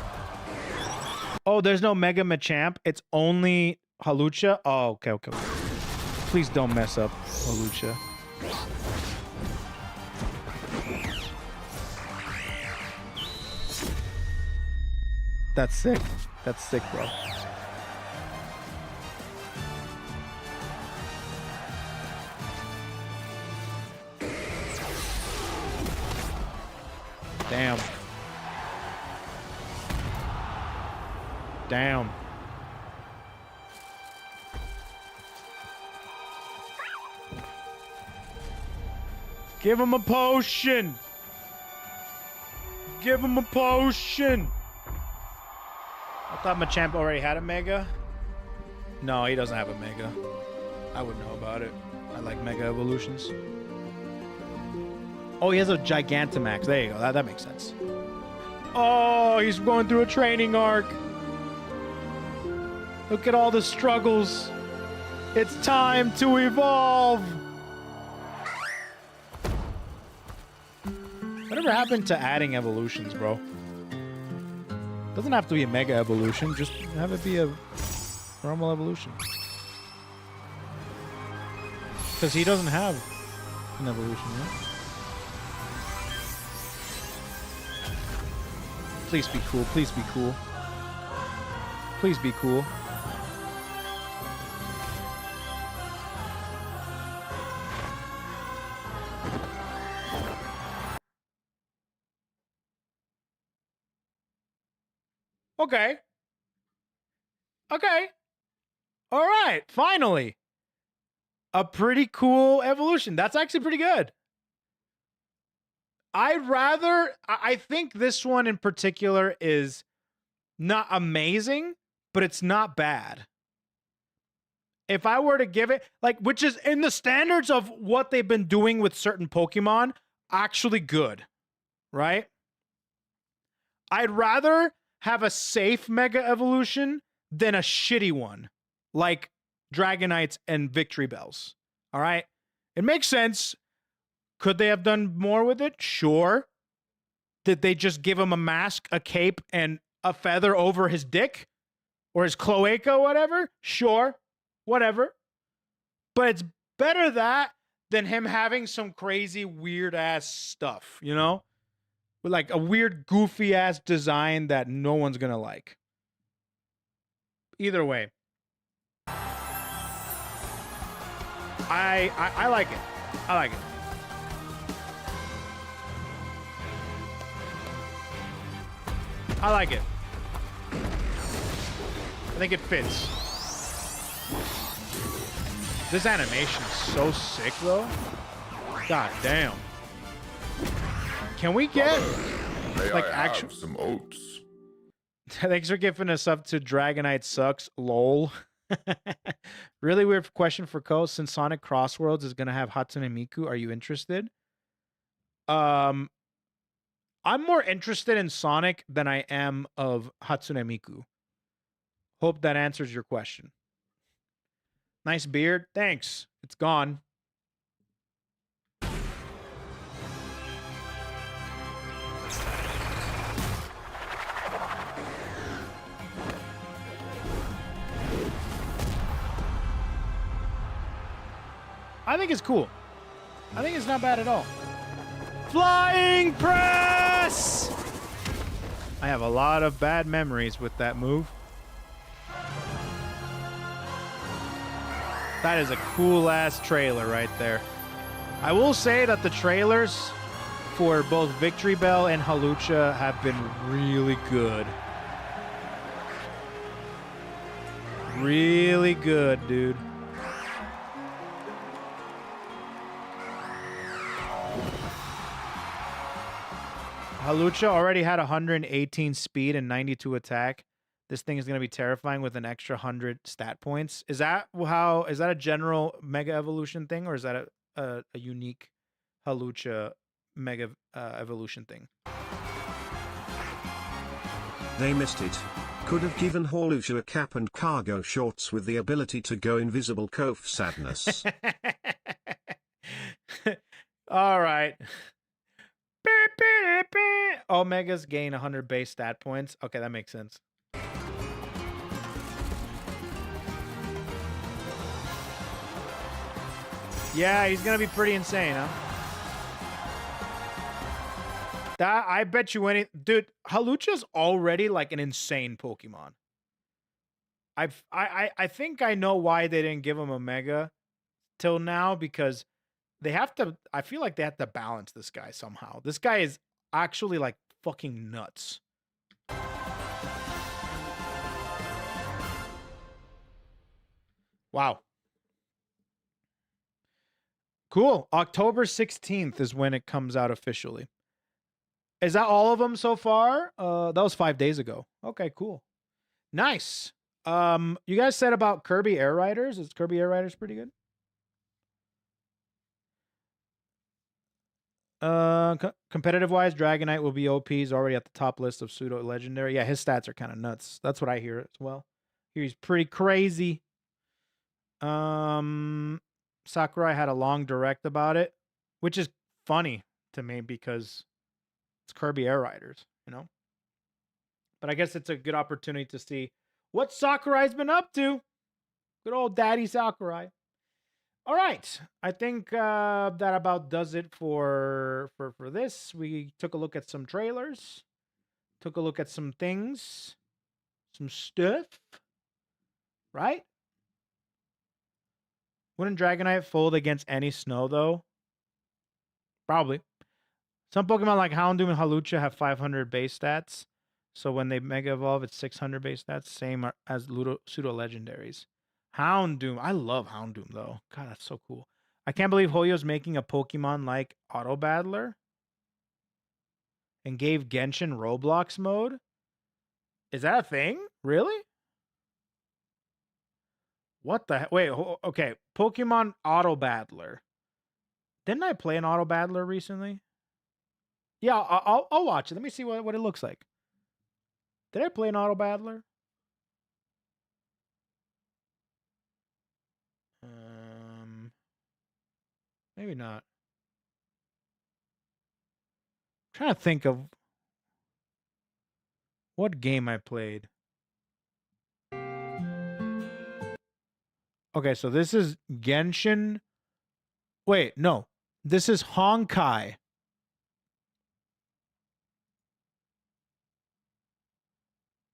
Oh, there's no Mega Machamp. It's only Holucha? Oh, okay, okay. Please don't mess up Holucha. That's sick. That's sick, bro. Damn. Damn. Give him a potion. Give him a potion. I thought Machamp already had a Mega. No, he doesn't have a Mega. I would know about it. I like Mega Evolutions. Oh, he has a Gigantamax. There you go. That makes sense. Oh, he's going through a training arc. Look at all the struggles. It's time to evolve. Whatever happened to adding evolutions, bro? Doesn't have to be a Mega Evolution. Just have it be a normal evolution. Because he doesn't have an evolution yet. Please be cool. Please be cool. Please be cool. Okay. Okay. All right. Finally. A pretty cool evolution. That's actually pretty good. I think this one in particular is not amazing, but it's not bad. If I were to give it, like, which is in the standards of what they've been doing with certain Pokemon, actually good, right? I'd rather have a safe Mega Evolution than a shitty one, like Dragonites and Victory Bells, all right? It makes sense. Could they have done more with it? Sure. Did they just give him a mask, a cape, and a feather over his dick? Or his cloaca, whatever? Sure. Whatever. But it's better that than him having some crazy, weird-ass stuff, you know? With like a weird, goofy-ass design that no one's gonna like. Either way. I like it. I like it. I like it. I think it fits. This animation is so sick, though. God damn. Can we get like actual some oats? Thanks for giving us up to Dragonite Sucks. Lol. Really weird question for Ko. Since Sonic Crossworlds is gonna have Hatsune Miku, are you interested? I'm more interested in Sonic than I am of Hatsune Miku. Hope that answers your question. Nice beard. Thanks. It's gone. I think it's cool. I think it's not bad at all. Flying press! I have a lot of bad memories with that move. That is a cool-ass trailer right there. I will say that the trailers for both Victory Bell and Hawlucha have been really good. Really good, dude. Hawlucha already had 118 speed and 92 attack. This thing is going to be terrifying with an extra 100 stat points. Is that a general Mega Evolution thing, or is that a unique Hawlucha Mega Evolution thing? They missed it. Could have given Hawlucha a cap and cargo shorts with the ability to go invisible. Koef sadness. All right. Omegas gain 100 base stat points. Okay, that makes sense. Yeah, he's gonna be pretty insane, huh? That I bet you dude, Hawlucha's already like an insane Pokemon. I think I know why they didn't give him a Mega till now, because they have to, I feel like they have to balance this guy somehow. This guy is actually like fucking nuts. Wow. Cool. October 16th is when it comes out officially. Is that all of them so far? That was 5 days ago. Okay, cool. Nice. You guys said about Kirby Air Riders. Is Kirby Air Riders pretty good? Competitive wise, Dragonite will be OP. He's already at the top list of pseudo legendary. Yeah, his stats are kind of nuts. That's what I hear as well. He's pretty crazy. Sakurai had a long direct about it, which is funny to me because it's Kirby Air Riders, you know? But I guess it's a good opportunity to see what Sakurai's been up to. Good old Daddy Sakurai. All right. I think that about does it for this. We took a look at some trailers. Took a look at some things. Some stuff. Right? Wouldn't Dragonite fold against any snow, though? Probably. Some Pokemon like Houndoom and Hawlucha have 500 base stats. So when they mega evolve, it's 600 base stats, same as pseudo legendaries. Houndoom. I love Houndoom though. God, that's so cool. I can't believe Hoyo's making a Pokemon like Auto Battler and gave Genshin Roblox mode. Is that a thing? Really? What the heck? Wait, okay. Pokemon Auto Battler. Didn't I play an Auto Battler recently? Yeah, I'll watch it. Let me see what it looks like. Did I play an Auto Battler? Maybe not. I'm trying to think of what game I played. Okay, so this is Genshin. Wait, no. This is Honkai.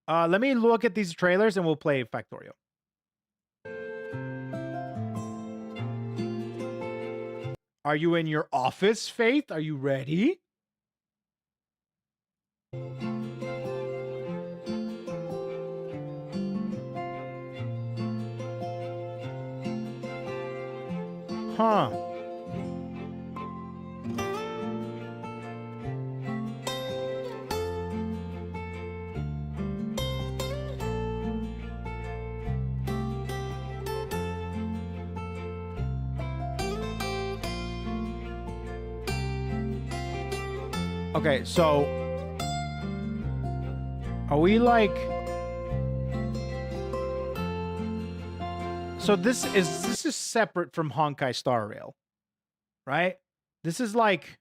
Let me look at these trailers and we'll play Factorio. Are you in your office, Faith? Are you ready? Huh. Okay, so are we like... So this is separate from Honkai Star Rail, right? This is like...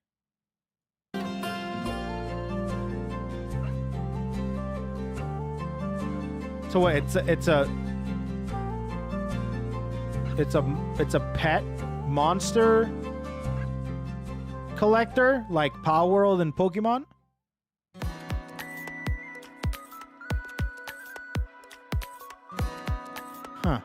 So what, it's a pet monster collector like Power World and Pokemon? Huh.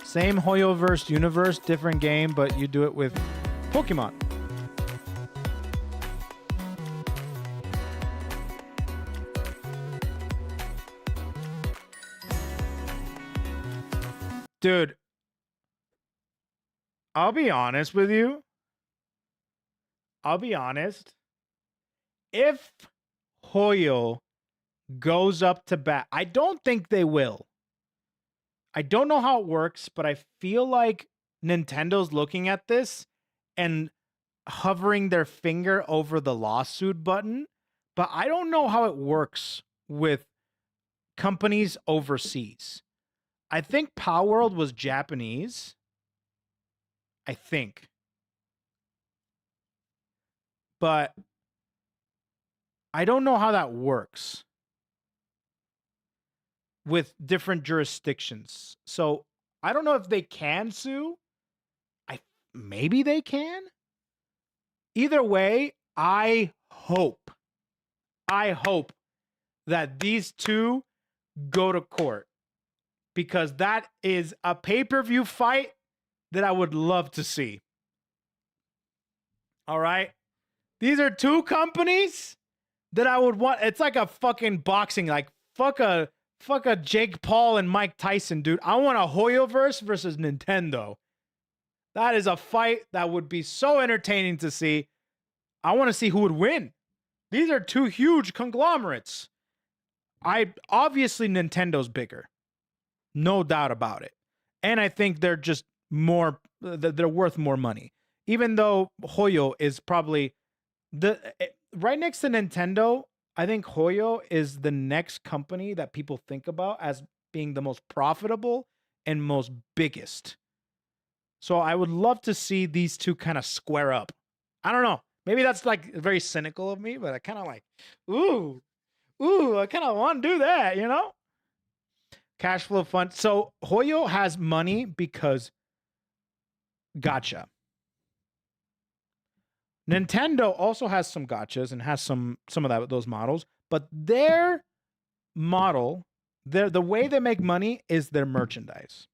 Same Hoyoverse universe, different game, but you do it with Pokemon. Dude, I'll be honest with you. I'll be honest. If Hoyo goes up to bat, I don't think they will. I don't know how it works, but I feel like Nintendo's looking at this and hovering their finger over the lawsuit button. But I don't know how it works with companies overseas. I think Power World was Japanese. I think. But I don't know how that works with different jurisdictions. So I don't know if they can sue. Maybe they can. Either way, I hope that these two go to court. Because that is a pay-per-view fight that I would love to see. All right? These are two companies that I would want. It's like a fucking boxing. Like, fuck a Jake Paul and Mike Tyson, dude. I want a Hoyoverse versus Nintendo. That is a fight that would be so entertaining to see. I want to see who would win. These are two huge conglomerates. Obviously, Nintendo's bigger. No doubt about it. And I think they're just more, they're worth more money. Even though Hoyo is probably right next to Nintendo, I think Hoyo is the next company that people think about as being the most profitable and most biggest. So I would love to see these two kind of square up. I don't know. Maybe that's like very cynical of me, but I kind of like, ooh, I kind of want to do that, you know? Cash flow fund. So Hoyo has money because gotcha. Nintendo also has some gotchas and has some of those models, but their model, the way they make money is their merchandise.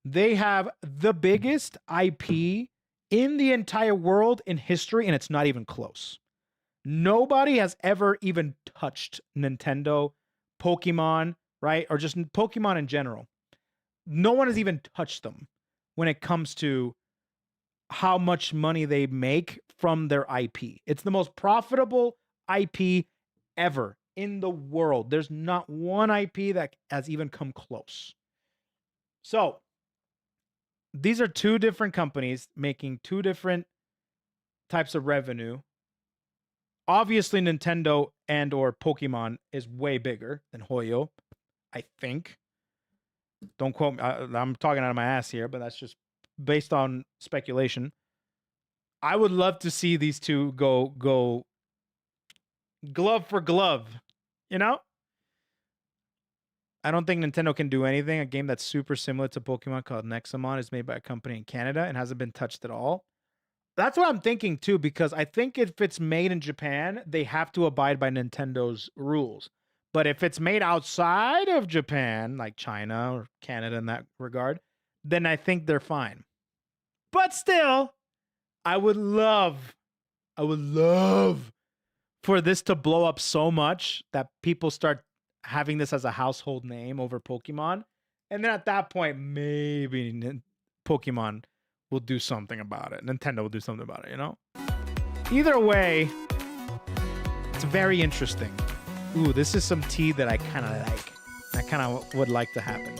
They have the biggest IP in the entire world in history, and it's not even close. Nobody has ever even touched Nintendo, Pokemon, right? Or just Pokemon in general. No one has even touched them when it comes to how much money they make from their IP. It's the most profitable IP ever in the world. There's not one IP that has even come close. So, these are two different companies making two different types of revenue. Obviously, Nintendo and or Pokemon is way bigger than Hoyo, I think. Don't quote me. I'm talking out of my ass here, but that's just based on speculation. I would love to see these two go glove for glove, you know? I don't think Nintendo can do anything. A game that's super similar to Pokemon called Nexamon is made by a company in Canada and hasn't been touched at all. That's what I'm thinking too, because I think if it's made in Japan, they have to abide by Nintendo's rules. But if it's made outside of Japan, like China or Canada in that regard, then I think they're fine. But still, I would love for this to blow up so much that people start having this as a household name over Pokemon. And then at that point, maybe Pokemon will do something about it. Nintendo will do something about it, you know? Either way, it's very interesting. Ooh, this is some tea that I kind of like. I kind of would like to happen.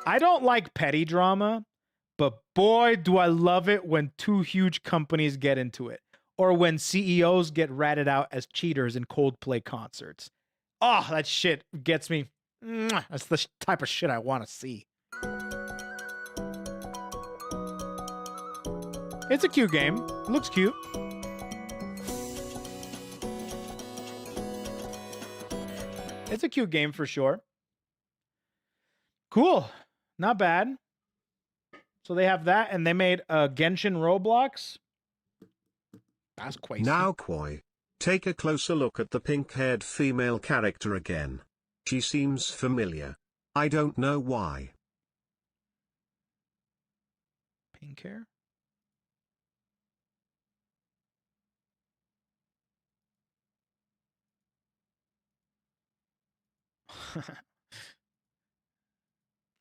I don't like petty drama, but boy, do I love it when two huge companies get into it. Or when CEOs get ratted out as cheaters in Coldplay concerts. Oh, that shit gets me. That's the type of shit I want to see. It's a cute game. It looks cute. It's a cute game for sure. Cool. Not bad. So they have that, and they made Genshin Roblox. That's quite Now, Koi, take a closer look at the pink-haired female character again. She seems familiar. I don't know why. Pink hair?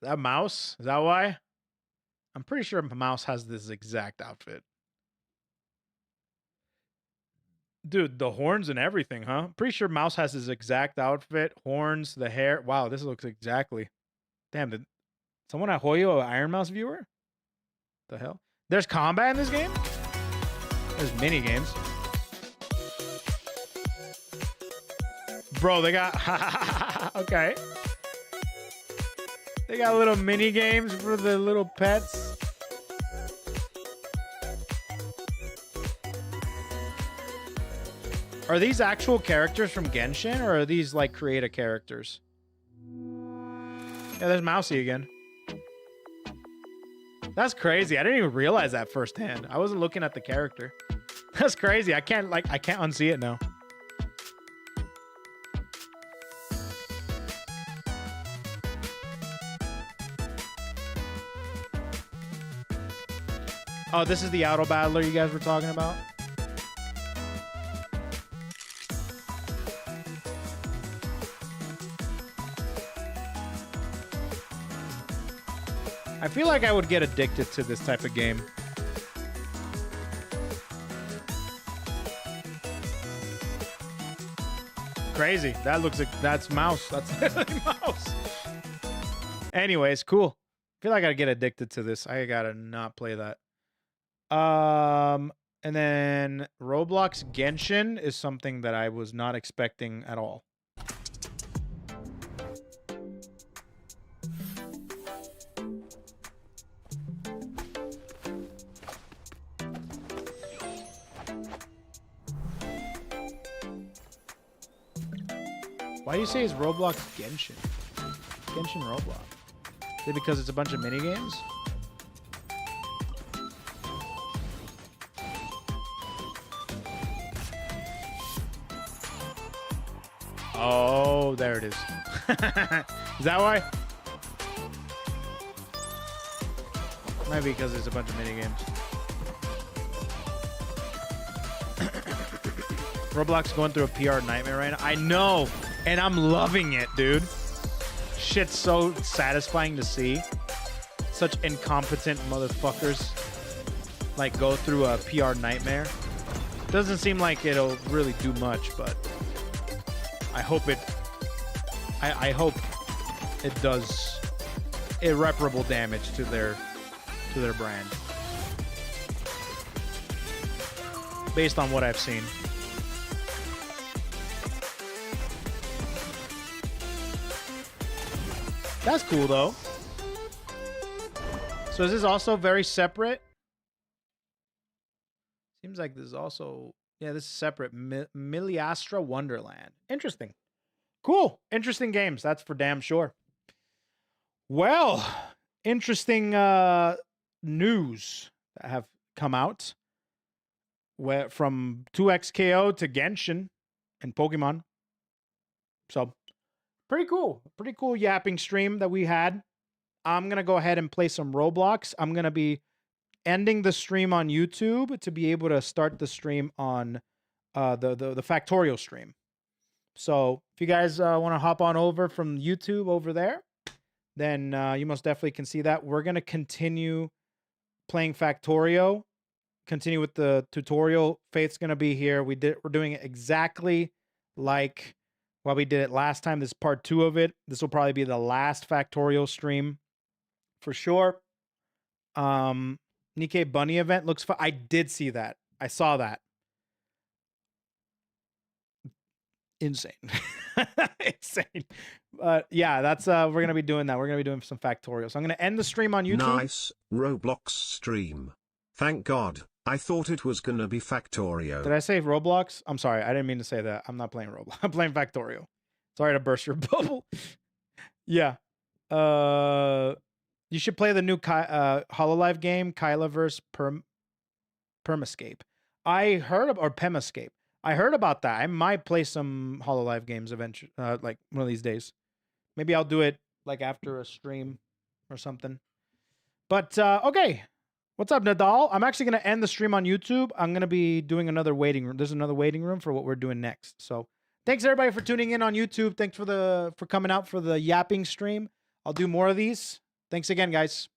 That mouse? Is that why? I'm pretty sure Mouse has this exact outfit. Dude, the horns and everything, huh? Pretty sure Mouse has his exact outfit. Horns, the hair. Wow, this looks exactly. Damn, did someone at Hoyo an Iron Mouse viewer? The hell? There's combat in this game? There's mini games. Bro, they got... okay. They got little mini games for the little pets. Are these actual characters from Genshin, or are these like creative characters? Yeah, there's Mousy again. That's crazy. I didn't even realize that firsthand. I wasn't looking at the character. That's crazy. I can't unsee it now. Oh, this is the auto battler you guys were talking about? I feel like I would get addicted to this type of game. Crazy. That looks like that's Mouse. That's literally Mouse. Anyways, cool. I feel like I'd get addicted to this. I gotta not play that. And then Roblox Genshin is something that I was not expecting at all. Why do you say it's Roblox Genshin? Genshin Roblox. Is it because it's a bunch of mini games? Oh, there it is. Is that why? Maybe because there's a bunch of minigames. Roblox going through a PR nightmare right now. I know, and I'm loving it, dude. Shit's so satisfying to see. Such incompetent motherfuckers like go through a PR nightmare. Doesn't seem like it'll really do much, but I hope it. I hope it does irreparable damage to their brand, based on what I've seen. That's cool though. So is this also very separate? Seems like this is also, yeah, this is separate. Miliastra Wonderland. Interesting. Cool. Interesting games. That's for damn sure. Well, interesting news that have come out from 2XKO to Genshin and Pokemon. So pretty cool. Pretty cool yapping stream that we had. I'm going to go ahead and play some Roblox. I'm going to be ending the stream on YouTube to be able to start the stream on the Factorial stream. So if you guys want to hop on over from YouTube over there, then you most definitely can see that. We're going to continue playing Factorio, continue with the tutorial. Faith's going to be here. We're doing it exactly like what we did it last time. This is part 2 of it. This will probably be the last Factorial stream for sure. Nikkei Bunny event looks fun. I did see that. I saw that. Insane. Insane. Yeah, that's we're going to be doing that. We're going to be doing some Factorial. So I'm going to end the stream on YouTube. Nice Roblox stream. Thank God. I thought it was going to be Factorio. Did I say Roblox? I'm sorry. I didn't mean to say that. I'm not playing Roblox. I'm playing Factorio. Sorry to burst your bubble. Yeah. You should play the new Hololive game, Kylaverse Permascape. I heard or Pemascape. I heard about that. I might play some Hololive games eventually, like one of these days. Maybe I'll do it like after a stream or something. But okay, what's up, Nadal? I'm actually gonna end the stream on YouTube. I'm gonna be doing another waiting room. There's another waiting room for what we're doing next. So thanks everybody for tuning in on YouTube. Thanks for coming out for the yapping stream. I'll do more of these. Thanks again, guys.